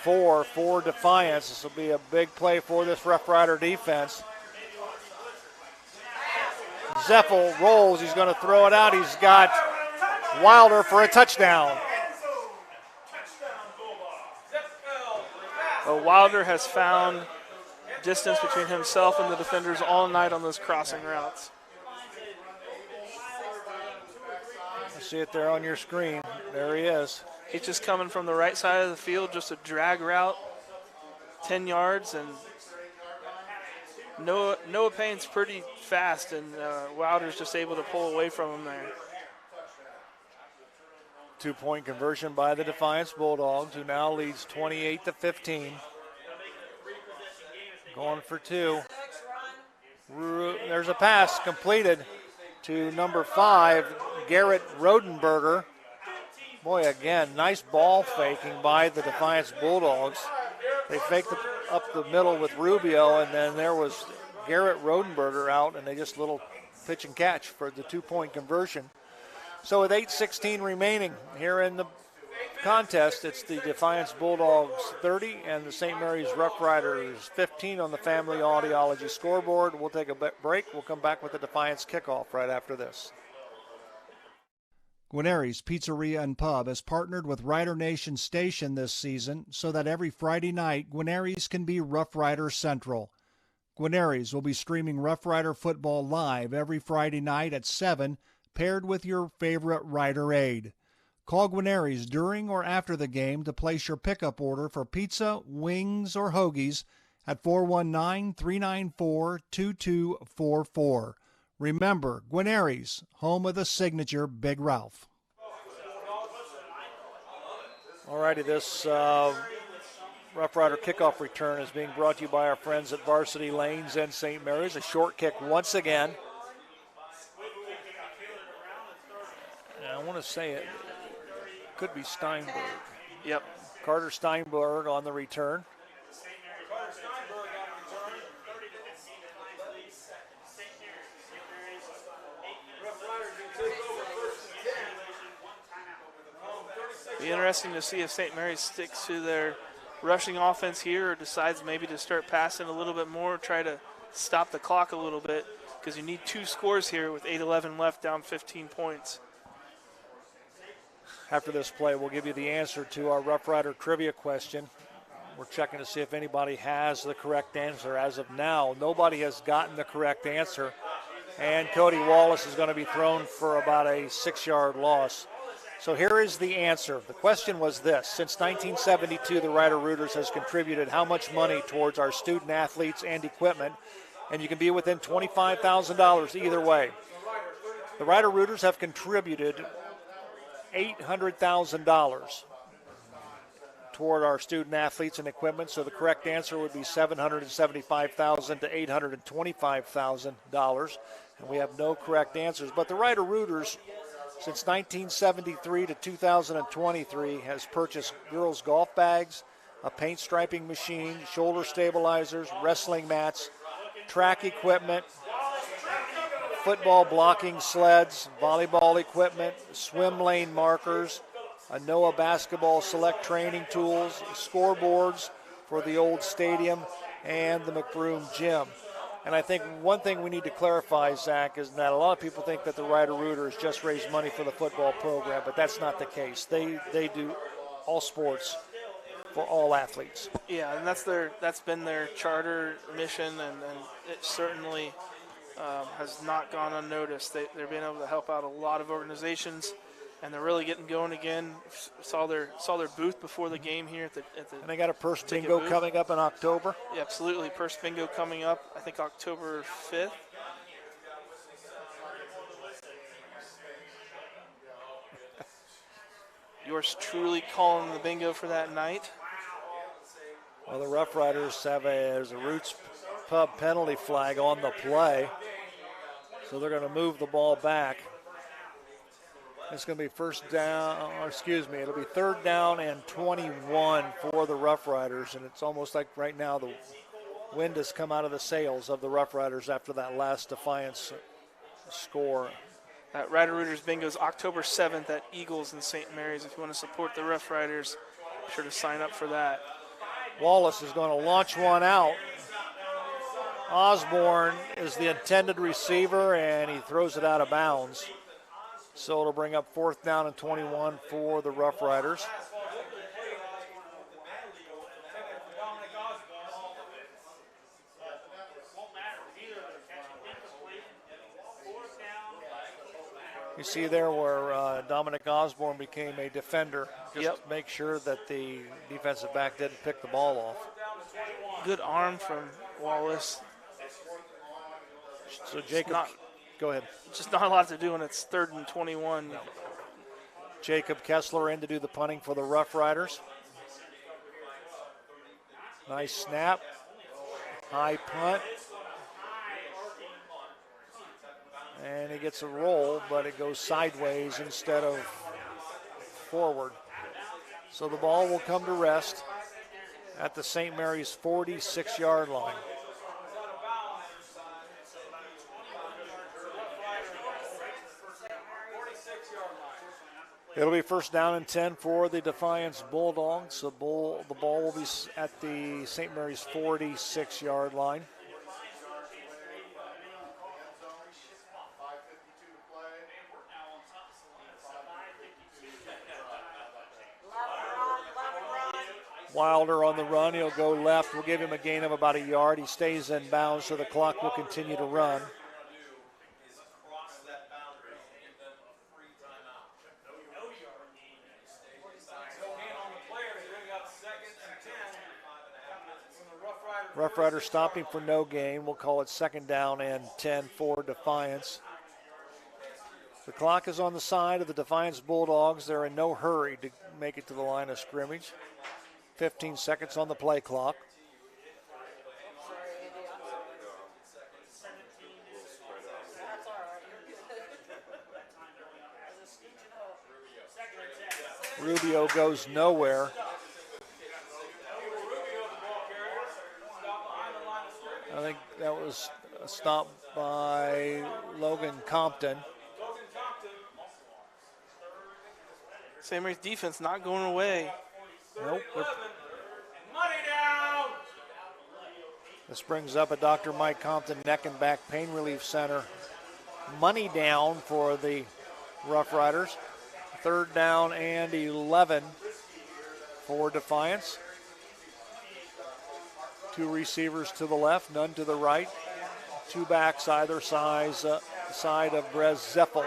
4 for Defiance. This will be a big play for this Rough Rider defense. Zeffel rolls. He's going to throw it out. He's got Wilder for a touchdown. Wilder has found distance between himself and the defenders all night on those crossing routes. I see it there on your screen. There he is. He's just coming from the right side of the field, just a drag route, 10 yards, and Noah Payne's pretty fast, and Wilder's just able to pull away from him there. 2-point conversion by the Defiance Bulldogs, who now leads 28-15. Going for two. There's a pass completed to number 5, Garrett Rodenberger. Boy, again, nice ball faking by the Defiance Bulldogs. They faked up the middle with Rubio, and then there was Garrett Rodenberger out, and they just little pitch and catch for the 2-point conversion. So with 8:16 remaining here in the contest, it's the Defiance Bulldogs 30 and the St. Mary's Rough Riders 15 on the Family Audiology scoreboard. We'll take a break. We'll come back with the Defiance kickoff right after this. Guarneri's Pizzeria and Pub has partnered with Rider Nation Station this season so that every Friday night, Guarneri's can be Rough Rider Central. Guarneri's will be streaming Rough Rider football live every Friday night at 7, paired with your favorite Rider aid. Call Guarneri's during or after the game to place your pickup order for pizza, wings, or hoagies at 419-394-2244. Remember, Guarneri's, home of the signature Big Ralph. All righty, this Rough Rider kickoff return is being brought to you by our friends at Varsity Lanes and St. Mary's. A short kick once again. I want to say it could be Steinberg. Yep. Carter Steinberg on the return. Be interesting to see if St. Mary's sticks to their rushing offense here or decides maybe to start passing a little bit more, try to stop the clock a little bit, because you need 2 scores here with 8:11 left, down 15 points. After this play, we'll give you the answer to our Rough Rider trivia question. We're checking to see if anybody has the correct answer. As of now, nobody has gotten the correct answer. And Cody Wallace is going to be thrown for about a 6-yard loss. So here is the answer. The question was this: since 1972, the Rider Rooters has contributed how much money towards our student athletes and equipment? And you can be within $25,000 either way. The Rider Rooters have contributed $800,000 toward our student athletes and equipment, so the correct answer would be $775,000 to $825,000, and we have no correct answers. But the Rider Rooters, since 1973 to 2023, has purchased girls' golf bags, a paint striping machine, shoulder stabilizers, wrestling mats, track equipment, football blocking sleds, volleyball equipment, swim lane markers, a Noah basketball select training tools, scoreboards for the old stadium, and the McBroom gym. And I think one thing we need to clarify, Zach, is that a lot of people think that the Rider Rooters just raise money for the football program, but that's not the case. They do all sports for all athletes. Yeah, and that's been their charter mission, and it certainly has not gone unnoticed. They're being able to help out a lot of organizations, and they're really getting going again. Saw their booth before the game here at the and they got a purse bingo coming up in October. Yeah, absolutely, purse bingo coming up. I think October 5th. Yours truly calling the bingo for that night. Well, the Rough Riders there's a Roots Pub penalty flag on the play, so they're going to move the ball back. It's going to be it'll be 3rd down and 21 for the Rough Riders, and it's almost like right now the wind has come out of the sails of the Rough Riders after that last Defiance score. Rider Rooters Bingo is October 7th at Eagles in St. Mary's. If you want to support the Rough Riders, be sure to sign up for that. Wallace is going to launch one out. Osborne is the intended receiver, and he throws it out of bounds. So it'll bring up 4th down and 21 for the Rough Riders. You see there where Dominic Osborne became a defender, just Yep. to make sure that the defensive back didn't pick the ball off. Good arm from Wallace. So Jacob, go ahead. Just not a lot to do when it's 3rd and 21. Jacob Kessler in to do the punting for the Rough Riders. Nice snap. High punt. And he gets a roll, but it goes sideways instead of forward. So the ball will come to rest at the St. Mary's 46-yard line. It'll be first down and 10 for the Defiance Bulldogs. The ball will be at the St. Mary's 46-yard line. Wilder on the run. He'll go left. We'll give him a gain of about a yard. He stays in bounds, so the clock will continue to run. Rough Riders stopping for no gain. We'll call it second down and 10 for Defiance. The clock is on the side of the Defiance Bulldogs. They're in no hurry to make it to the line of scrimmage. 15 seconds on the play clock. Rubio goes nowhere. I think that was a stop by Logan Compton. St. Mary's defense not going away. Nope. This brings up a Dr. Mike Compton Neck and Back Pain Relief Center. Money down for the Rough Riders. Third down and 11 for Defiance. Two receivers to the left, none to the right. Two backs either side of Brez Zeppel.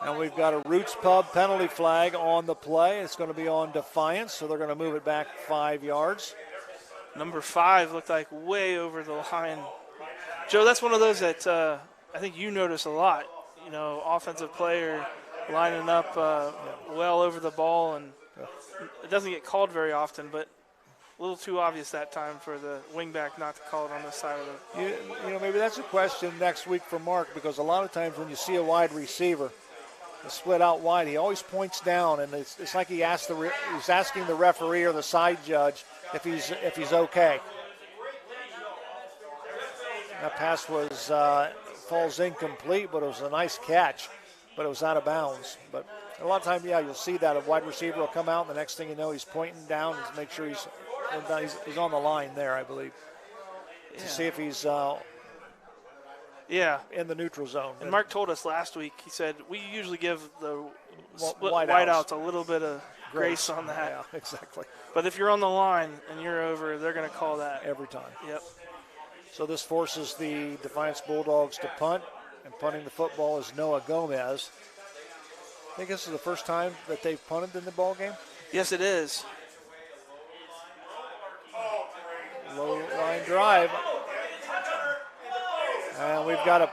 And we've got a Roots Pub penalty flag on the play. It's going to be on Defiance, so they're going to move it back 5 yards. Number 5 looked like way over the line. Joe, that's one of those that I think you notice a lot. You know, offensive player lining up well over the ball, and it doesn't get called very often, but a little too obvious that time for the wingback not to call it on this side of the. You know, maybe that's a question next week for Mark, because a lot of times when you see a wide receiver split out wide, he always points down, and it's like he's asking the referee or the side judge if he's okay. That pass falls incomplete, but it was a nice catch, but it was out of bounds. But a lot of times, you'll see that a wide receiver will come out, and the next thing you know, he's pointing down and make sure he's on the line there, I believe, to see if he's in the neutral zone. And Mark told us last week, he said, we usually give the split Whiteouts whiteouts a little bit of grace on that. Yeah, exactly. But if you're on the line and you're over, they're going to call that. Every time. Yep. So this forces the Defiance Bulldogs to punt, and punting the football is Noah Gomez. I think this is the first time that they've punted in the ball game. Yes, it is. Low line drive. And we've got a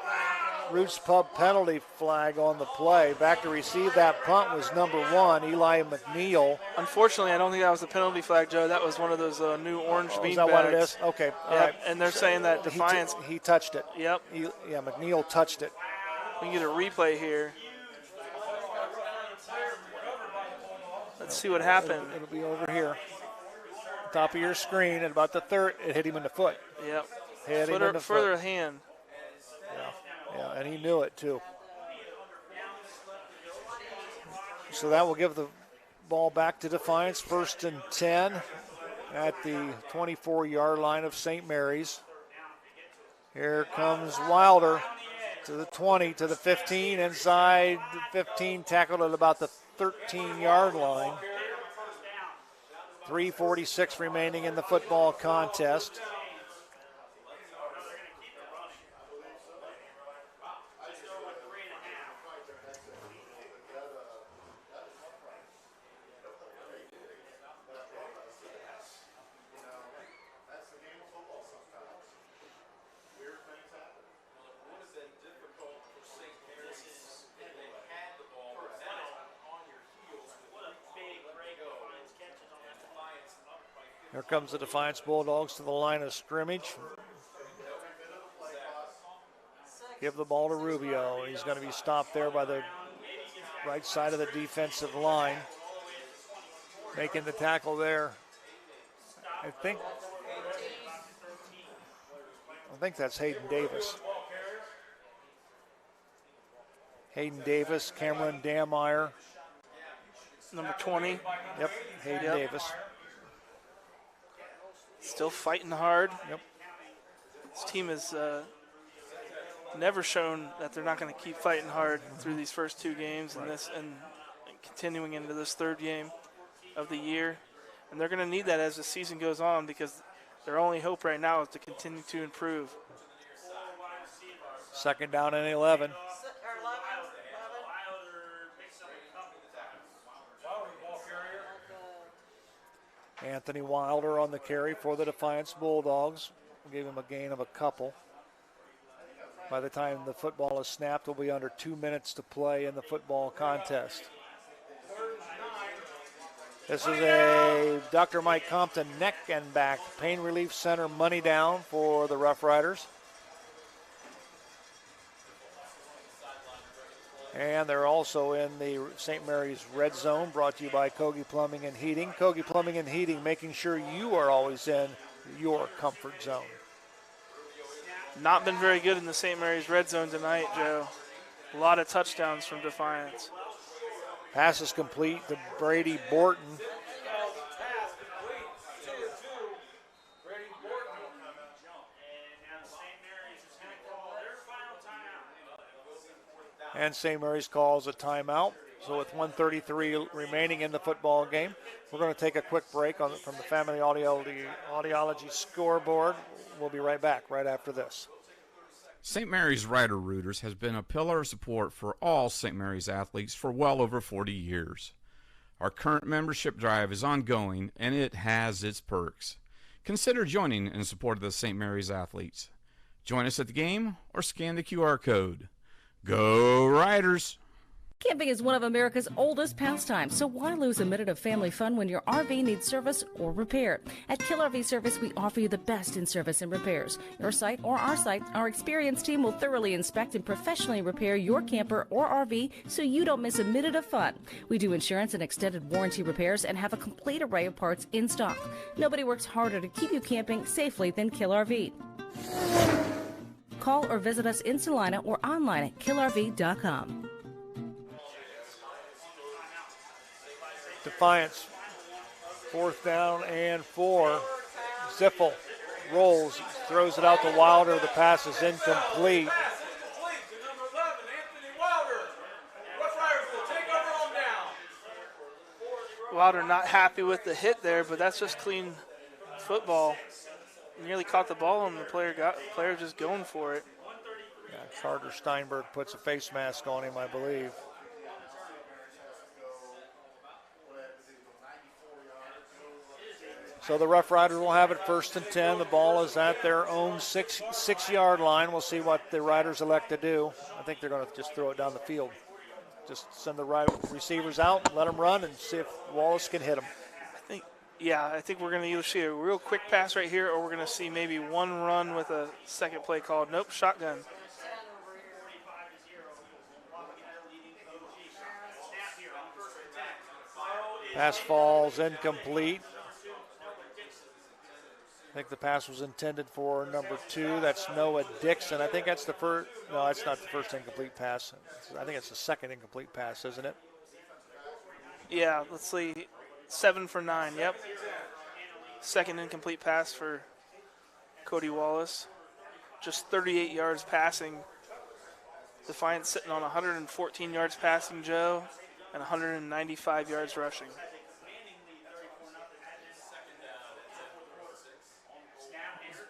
Roots Pub penalty flag on the play. Back to receive that punt was number 1, Eli McNeil. Unfortunately, I don't think that was a penalty flag, Joe. That was one of those new orange bean Is that bags. what it is? Okay. All right. And they're saying that Defiance. He touched it. Yep. McNeil touched it. We can get a replay here. Let's see what happened. It'll be over here. Top of your screen at about the third. It hit him in the foot. Yep. Hit him in the further foot. hand. Yeah, and he knew it too. So that will give the ball back to Defiance. First and 10 at the 24-yard line of St. Mary's. Here comes Wilder to the 20, to the 15, inside the 15, tackled at about the 13-yard line. 3:46 remaining in the football contest. Here comes the Defiance Bulldogs to the line of scrimmage. Give the ball to Rubio. He's going to be stopped there by the right side of the defensive line. Making the tackle there. I think that's Hayden Davis. Hayden Davis, Cameron Dameyer. Number 20. Yep, Hayden Davis. Still fighting hard. Yep. This team has never shown that they're not going to keep fighting hard through these first two games and continuing into this third game of the year. And they're going to need that as the season goes on because their only hope right now is to continue to improve. Second down and 11. Anthony Wilder on the carry for the Defiance Bulldogs. We'll give him a gain of a couple. By the time the football is snapped, we'll be under 2 minutes to play in the football contest. This is a Dr. Mike Compton neck and back pain relief center money down for the Rough Riders. And they're also in the St. Mary's Red Zone, brought to you by Kogi Plumbing and Heating. Kogi Plumbing and Heating, making sure you are always in your comfort zone. Not been very good in the St. Mary's Red Zone tonight, Joe. A lot of touchdowns from Defiance. Pass is complete to Brady Borton. And St. Mary's calls a timeout. So with 1:33 remaining in the football game, we're going to take a quick break from the Family Audiology scoreboard. We'll be right back right after this. St. Mary's Rider Rooters has been a pillar of support for all St. Mary's athletes for well over 40 years. Our current membership drive is ongoing, and it has its perks. Consider joining in support of the St. Mary's athletes. Join us at the game or scan the QR code. Go Riders! Camping is one of America's oldest pastimes, so why lose a minute of family fun when your RV needs service or repair? At Kill RV Service, we offer you the best in service and repairs. Your site or our site, our experienced team will thoroughly inspect and professionally repair your camper or RV so you don't miss a minute of fun. We do insurance and extended warranty repairs and have a complete array of parts in stock. Nobody works harder to keep you camping safely than Kill RV. Call or visit us in Salina or online at killrv.com. Defiance, 4th down and 4. Ziffel rolls, throws it out to Wilder. The pass is incomplete. Wilder not happy with the hit there, but that's just clean football. Nearly caught the ball and the player just going for it. Yeah, Carter Steinberg puts a face mask on him, I believe. So the Rough Riders will have it 1st and 10. The ball is at their own six-yard line. We'll see what the Riders elect to do. I think they're going to just throw it down the field. Just send the receivers out and let them run and see if Wallace can hit them. I think we're going to either see a real quick pass right here or we're going to see maybe one run with a second play called. Nope, shotgun. Pass falls incomplete. I think the pass was intended for number 2. That's Noah Dixon. I think that's the first. No, that's not the first incomplete pass. I think it's the second incomplete pass, isn't it? Yeah, let's see. 7 for 9, yep. Second incomplete pass for Cody Wallace. Just 38 yards passing. Defiance sitting on 114 yards passing, Joe, and 195 yards rushing.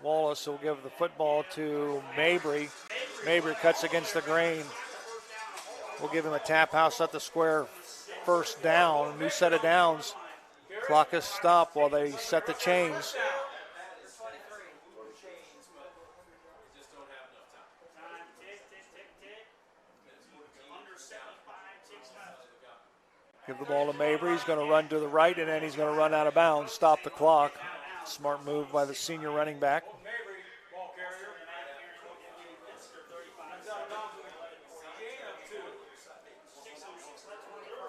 Wallace will give the football to Mabry. Mabry cuts against the grain. We'll give him a tap house at the square. 1st down, new set of downs. Clock is stopped while they set the chains. Give the ball to Mabry. He's going to run to the right, and then he's going to run out of bounds, stop the clock. Smart move by the senior running back.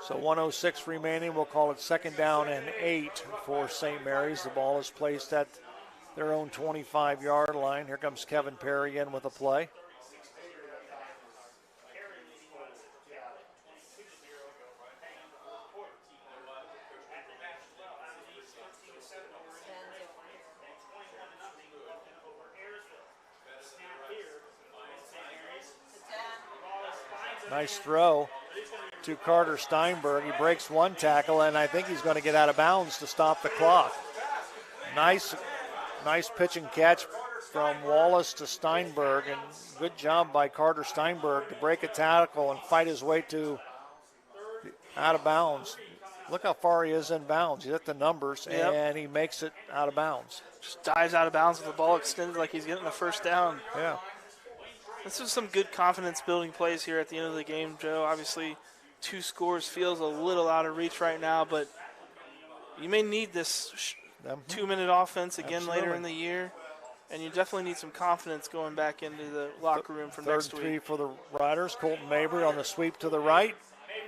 So 1:06 remaining. We'll call it 2nd down and 8 for St. Mary's. The ball is placed at their own 25-yard line. Here comes Kevin Perry in with a play. Nice throw to Carter Steinberg. He breaks one tackle, and I think he's going to get out of bounds to stop the clock. Nice pitch and catch from Wallace to Steinberg, and good job by Carter Steinberg to break a tackle and fight his way to out of bounds. Look how far he is in bounds. He's at the numbers, and he makes it out of bounds. Just dives out of bounds with the ball extended like he's getting the first down. Yeah. This is some good confidence-building plays here at the end of the game, Joe. Obviously, 2 scores feels a little out of reach right now, but you may need this 2-minute offense again later in the year, and you definitely need some confidence going back into the locker room for next week. 3rd and 3 for the Riders. Colton Mabry on the sweep to the right.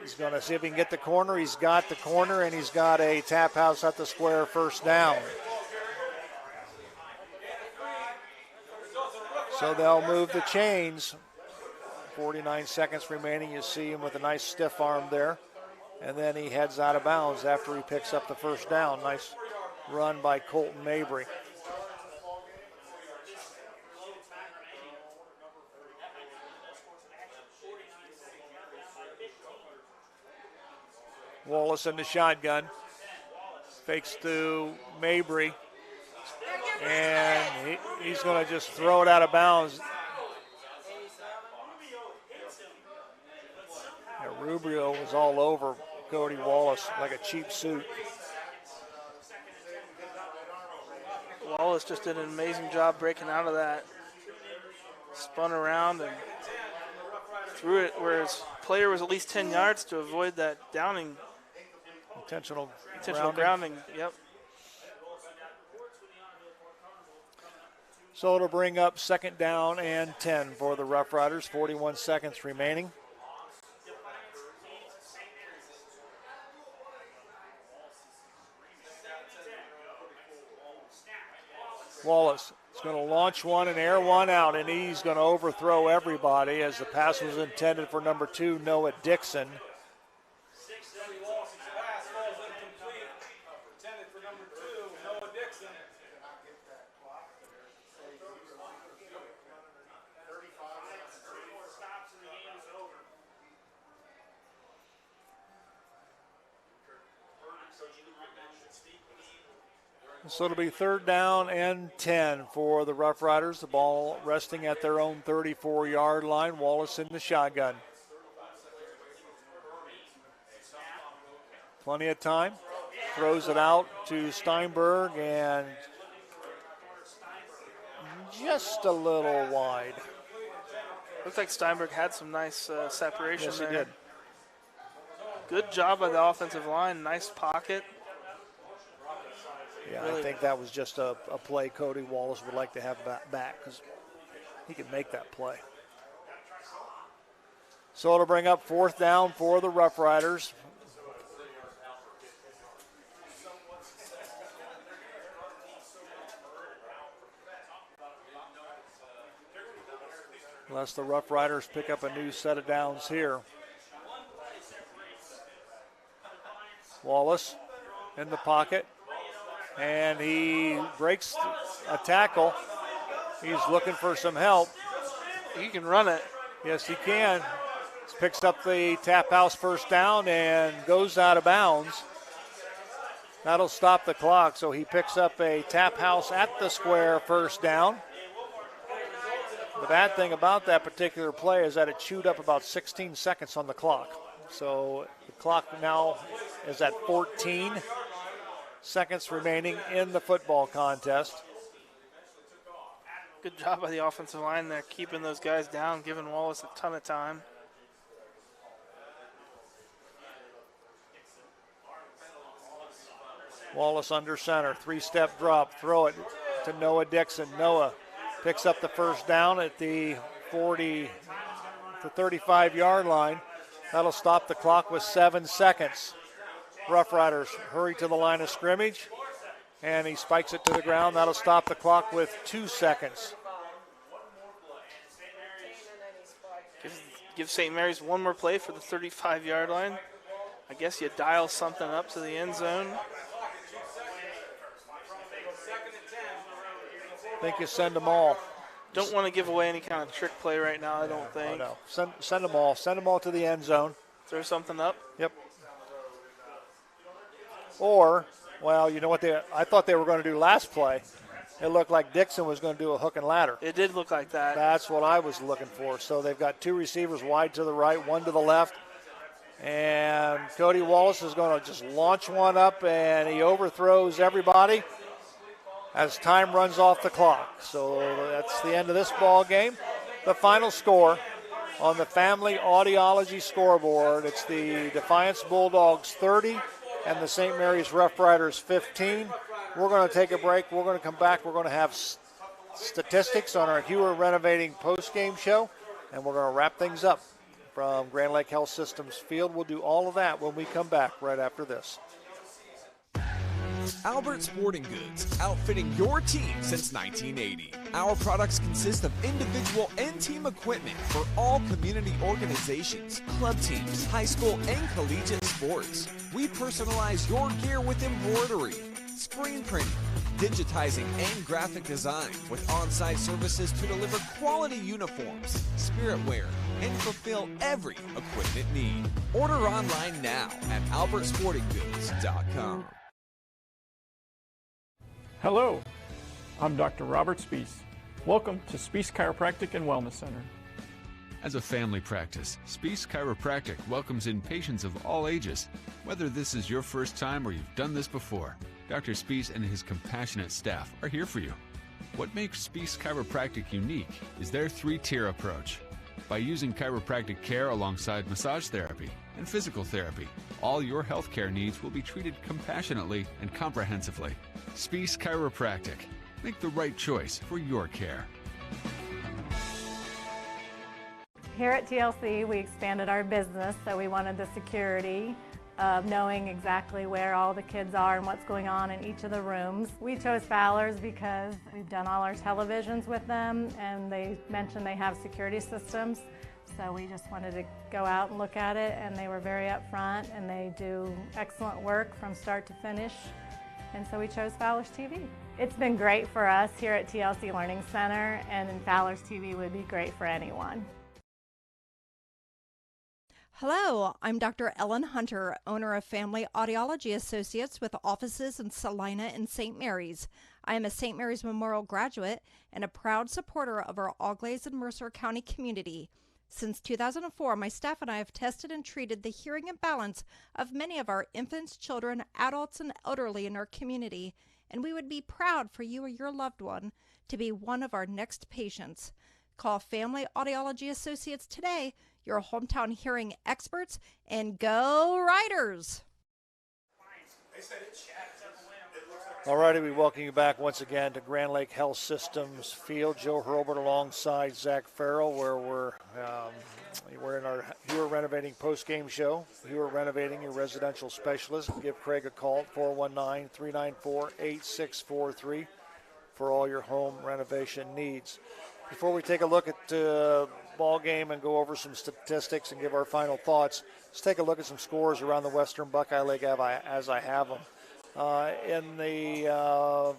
He's going to see if he can get the corner. He's got the corner, and he's got a tap house at the square, 1st down. So they'll move the chains. 49 seconds remaining. You see him with a nice stiff arm there. And then he heads out of bounds after he picks up the 1st down. Nice run by Colton Mabry. Wallace in the shotgun. Fakes to Mabry. And he's going to just throw it out of bounds. Yeah, Rubio was all over Cody Wallace like a cheap suit. Wallace just did an amazing job breaking out of that. Spun around and threw it where his player was at least 10 yards to avoid that downing. Intentional grounding. Yep. So it'll bring up 2nd down and 10 for the Rough Riders. 41 seconds remaining. Wallace is going to launch one and air one out, and he's going to overthrow everybody as the pass was intended for number 2, Noah Dixon. So it'll be 3rd down and 10 for the Rough Riders. The ball resting at their own 34-yard line. Wallace in the shotgun. Plenty of time. Throws it out to Steinberg and just a little wide. Looks like Steinberg had some nice separation Yes, there. he did. Good job by the offensive line. Nice pocket. Yeah, Really. I think that was just a play Cody Wallace would like to have back because he can make that play. So it'll bring up 4th down for the Rough Riders. Unless the Rough Riders pick up a new set of downs here. Wallace in the pocket. And he breaks a tackle. He's looking for some help. He can run it. Yes, he can. Picks up the tap house 1st down and goes out of bounds. That'll stop the clock. So he picks up a tap house at the square 1st down. The bad thing about that particular play is that it chewed up about 16 seconds on the clock. So the clock now is at 14 seconds remaining in the football contest. Good job by the offensive line there, keeping those guys down, giving Wallace a ton of time. Wallace under center, 3-step drop, throw it to Noah Dixon. Noah picks up the first down at the 40 to 35-yard line. That'll stop the clock with 7 seconds. Rough Riders hurry to the line of scrimmage, and he spikes it to the ground. That'll stop the clock with 2 seconds. Give St. Mary's one more play for the 35-yard line. I guess you dial something up to the end zone. I think you send them all. Don't want to give away any kind of trick play right now, I don't think. No. Send them all. Send them all to the end zone. Throw something up? Yep. Or, well, you know what I thought they were going to do last play. It looked like Dixon was going to do a hook and ladder. It did look like that. That's what I was looking for. So they've got 2 receivers wide to the right, 1 to the left. And Cody Wallace is going to just launch one up, and he overthrows everybody as time runs off the clock. So that's the end of this ball game. The final score on the Family Audiology scoreboard, it's the Defiance Bulldogs 30 and the St. Mary's Rough Riders 15. We're going to take a break. We're going to come back. We're going to have statistics on our Hewer Renovating post-game show, and we're going to wrap things up from Grand Lake Health Systems Field. We'll do all of that when we come back right after this. Albert Sporting Goods, outfitting your team since 1980. Our products consist of individual and team equipment for all community organizations, club teams, high school and collegiate sports. We personalize your gear with embroidery, screen printing, digitizing, and graphic design with on-site services to deliver quality uniforms, spirit wear, and fulfill every equipment need. Order online now at albertsportinggoods.com. Hello, I'm Dr. Robert Spees. Welcome to Spees Chiropractic and Wellness Center. As a family practice, Spees Chiropractic welcomes in patients of all ages. Whether this is your first time or you've done this before, Dr. Spees and his compassionate staff are here for you. What makes Spees Chiropractic unique is their 3-tier approach. By using chiropractic care alongside massage therapy and physical therapy, all your health care needs will be treated compassionately and comprehensively. Spees Chiropractic. Make the right choice for your care. Here at TLC, we expanded our business, so we wanted the security of knowing exactly where all the kids are and what's going on in each of the rooms. We chose Fowler's because we've done all our televisions with them, and they mentioned they have security systems. So we just wanted to go out and look at it, and they were very upfront, and they do excellent work from start to finish. And so we chose Fowler's TV. It's been great for us here at TLC Learning Center, and Fowler's TV would be great for anyone. Hello, I'm Dr. Ellen Hunter, owner of Family Audiology Associates with offices in Salina and St. Mary's. I am a St. Mary's Memorial graduate and a proud supporter of our Auglaize and Mercer County community. Since 2004, my staff and I have tested and treated the hearing imbalance of many of our infants, children, adults, and elderly in our community, and we would be proud for you or your loved one to be one of our next patients. Call Family Audiology Associates today, your hometown hearing experts, and go Riders! All righty, we welcome you back once again to Grand Lake Health Systems Field. Joe Hurlbert alongside Zach Farrell, where we're in our Hewer Renovating post-game show. Hewer Renovating, your residential specialist. Give Craig a call at 419-394-8643 for all your home renovation needs. Before we take a look at the ball game and go over some statistics and give our final thoughts, let's take a look at some scores around the Western Buckeye League as I have them. In the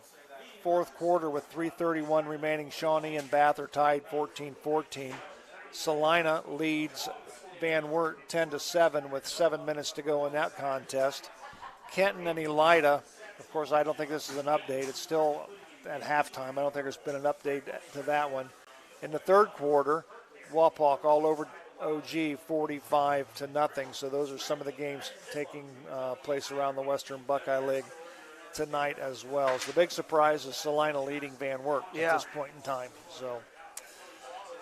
fourth quarter with 3:31 remaining, Shawnee and Bath are tied 14-14. Salina leads Van Wert 10-7 with 7 minutes to go in that contest. Kenton and Elida, of course, I don't think this is an update. It's still at halftime. I don't think there's been an update to that one. In the third quarter, Wapak all over OG 45-0. So those are some of the games taking place around the Western Buckeye League tonight as well. So the big surprise is Salina leading Van Wert at this point in time. So,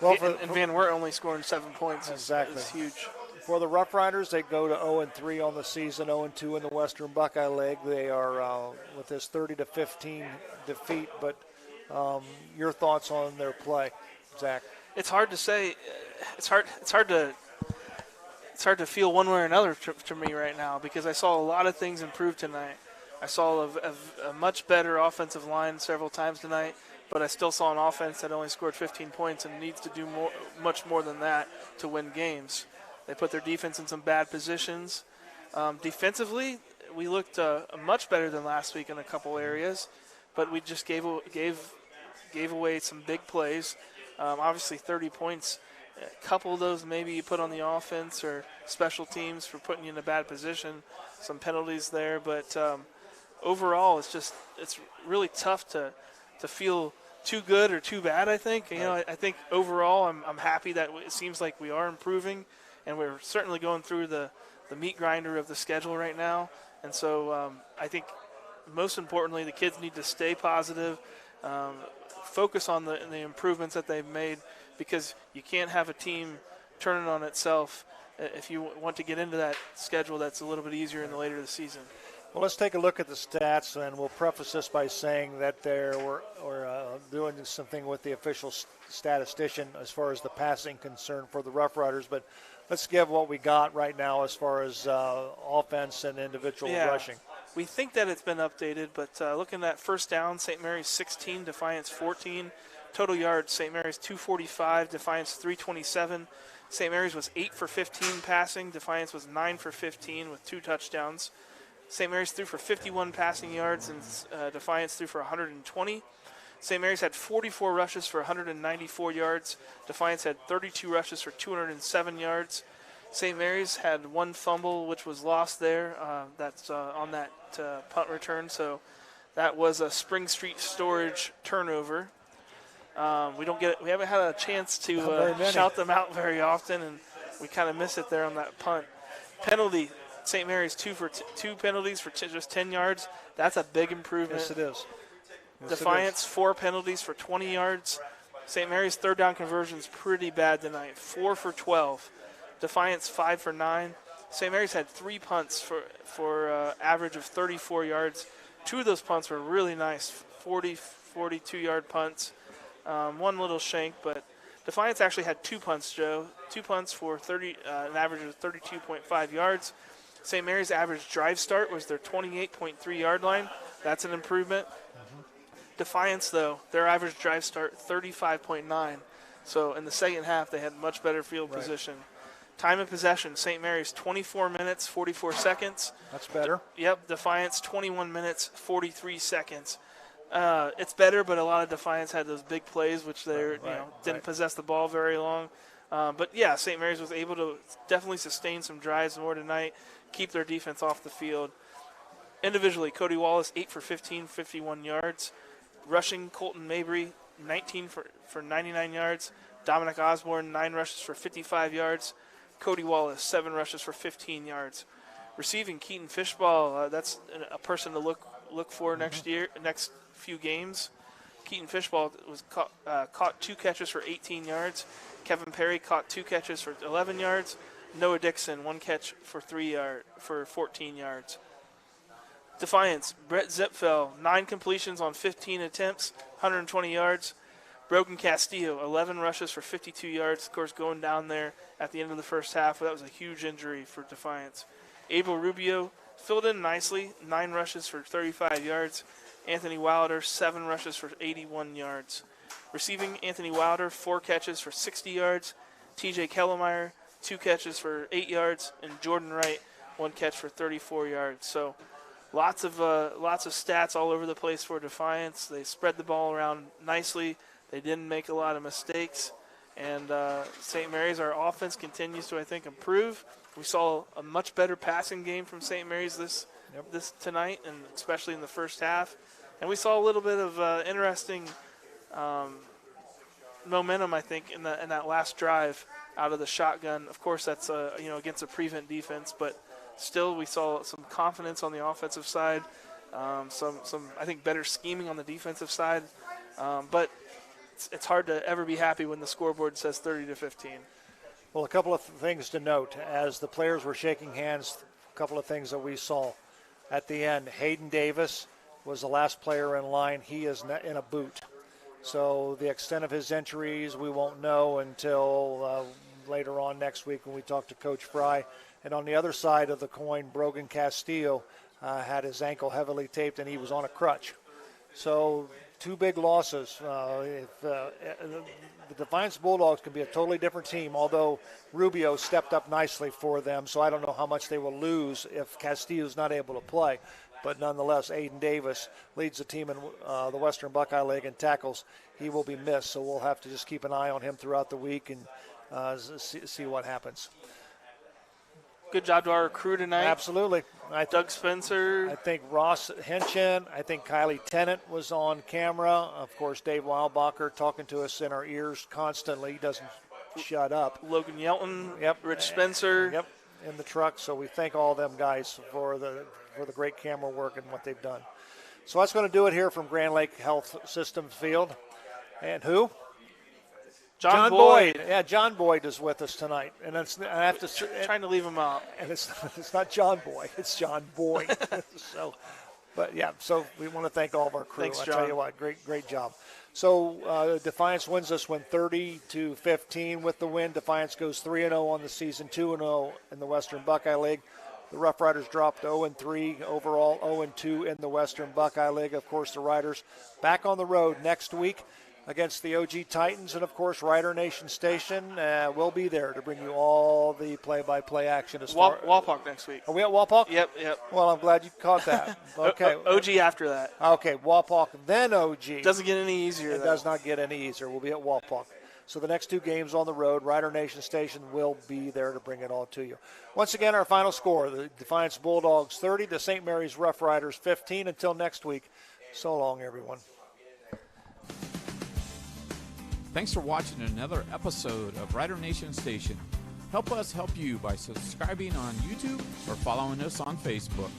well, and Van Wert only scoring 7 points exactly. is huge. For the Rough Riders, they go to 0-3 on the season, 0-2 in the Western Buckeye League. They are with this 30-15 defeat. But your thoughts on their play, Zach? It's hard to say. It's hard to feel one way or another to me right now, because I saw a lot of things improve tonight. I saw a much better offensive line several times tonight, but I still saw an offense that only scored 15 points and needs to do much more than that to win games. They put their defense in some bad positions. Defensively, we looked much better than last week in a couple areas, but we just gave away some big plays. Obviously, 30 points. A couple of those maybe you put on the offense or special teams for putting you in a bad position. Some penalties there, but overall, it's really tough to feel too good or too bad. I think I think overall, I'm happy that it seems like we are improving, and we're certainly going through the meat grinder of the schedule right now. And so I think most importantly, the kids need to stay positive, focus on the improvements that they've made, because you can't have a team turning on itself if you want to get into that schedule that's a little bit easier in the later of the season. Well, let's take a look at the stats, and we'll preface this by saying that we're doing something with the official statistician as far as the passing concern for the Rough Riders, but let's give what we got right now as far as offense and individual rushing. We think that it's been updated, but looking at first down, St. Mary's 16, Defiance 14. Total yards, St. Mary's 245, Defiance 327. St. Mary's was 8 for 15 passing. Defiance was 9 for 15 with 2 touchdowns. St. Mary's threw for 51 passing yards, and Defiance threw for 120. St. Mary's had 44 rushes for 194 yards. Defiance had 32 rushes for 207 yards. St. Mary's had 1 fumble, which was lost there. That's on that punt return. So that was a Spring Street Storage turnover. We haven't had a chance to shout them out very often, and we kind of miss it there on that punt. Penalty, St. Mary's 2 penalties for just 10 yards. That's a big improvement. Yes, it is. Defiance, 4 penalties for 20 yards. St. Mary's third down conversion's pretty bad tonight, 4 for 12. Defiance 5 for 9. St. Mary's had 3 punts for average of 34 yards. 2 of those punts were really nice, 42-yard punts. 1 little shank, but Defiance actually had 2 punts, Joe. 2 punts for an average of 32.5 yards. St. Mary's average drive start was their 28.3-yard line. That's an improvement. Defiance, though, their average drive start, 35.9. So in the second half, they had much better field position. Time of possession, St. Mary's 24 minutes, 44 seconds. That's better. Defiance 21 minutes, 43 seconds. It's better, but a lot of Defiance had those big plays, which they didn't possess the ball very long. But yeah, St. Mary's was able to definitely sustain some drives more tonight, keep their defense off the field. Individually, Cody Wallace 8 for 15, 51 yards. Rushing, Colton Mabry 19 for 99 yards. Dominic Osborne 9 rushes for 55 yards. Cody Wallace 7 rushes for 15 yards. Receiving, Keaton Fishball, that's a person to look for next few games. Keaton Fishball was caught 2 catches for 18 yards. Kevin Perry caught 2 catches for 11 yards. Noah Dixon 1 catch for 14 yards. Defiance, Brett Zipfel 9 completions on 15 attempts, 120 yards. Brogan Castillo 11 rushes for 52 yards. Of course, going down there at the end of the first half, that was a huge injury for Defiance. Abel Rubio filled in nicely, 9 rushes for 35 yards. Anthony Wilder 7 rushes for 81 yards. Receiving, Anthony Wilder 4 catches for 60 yards. TJ Kellemeyer 2 catches for 8 yards, and Jordan Wright 1 catch for 34 yards. So lots of stats all over the place for Defiance. They spread the ball around nicely. They didn't make a lot of mistakes. And St. Mary's, our offense continues to, I think, improve. We saw a much better passing game from St. Mary's this tonight, and especially in the first half. And we saw a little bit of interesting momentum, I think, in that last drive out of the shotgun. Of course, that's against a prevent defense, but still we saw some confidence on the offensive side, some I think better scheming on the defensive side. But it's hard to ever be happy when the scoreboard says 30-15. Well, a couple of things to note. As the players were shaking hands, a couple of things that we saw at the end. Hayden Davis was the last player in line. He is in a boot. So the extent of his injuries we won't know until later on next week when we talk to Coach Fry. And on the other side of the coin, Brogan Castillo had his ankle heavily taped and he was on a crutch. So 2 big losses. The Defiance Bulldogs can be a totally different team, although Rubio stepped up nicely for them, so I don't know how much they will lose if Castillo's not able to play. But nonetheless, Aiden Davis leads the team in the Western Buckeye League and tackles. He will be missed, so we'll have to just keep an eye on him throughout the week and see what happens. Good job to our crew tonight. Absolutely. Doug Spencer. I think Ross Henchen. I think Kylie Tennant was on camera. Of course, Dave Weilbacher talking to us in our ears constantly. He doesn't shut up. Logan Yelton. Yep. Rich Spencer. Yep. In the truck. So we thank all them guys for the great camera work and what they've done. So that's going to do it here from Grand Lake Health Systems Field. And who? John Boyd. Yeah, John Boyd is with us tonight, and I have to trying to leave him out. And it's not John Boyd, it's John Boyd. So we want to thank all of our crew. Thanks, I John. tell you what, great job. So Defiance wins this one 30-15 with the win. Defiance goes 3-0 on the season, 2-0 in the Western Buckeye League. The Rough Riders dropped 0-3 overall, 0-2 in the Western Buckeye League. Of course, the Riders back on the road next week against the OG Titans, and of course Rider Nation Station will be there to bring you all the play-by-play action. Walpock next week. Are we at Walpock? Yep. Well, I'm glad you caught that. Okay. OG after that. Okay, Walpock, then OG. Doesn't get any easier. It does not get any easier. We'll be at Walpock. So the next 2 games on the road, Rider Nation Station will be there to bring it all to you. Once again, our final score, the Defiance Bulldogs 30, the St. Mary's Rough Riders 15. Until next week, so long, everyone. Thanks for watching another episode of Rider Nation Station. Help us help you by subscribing on YouTube or following us on Facebook.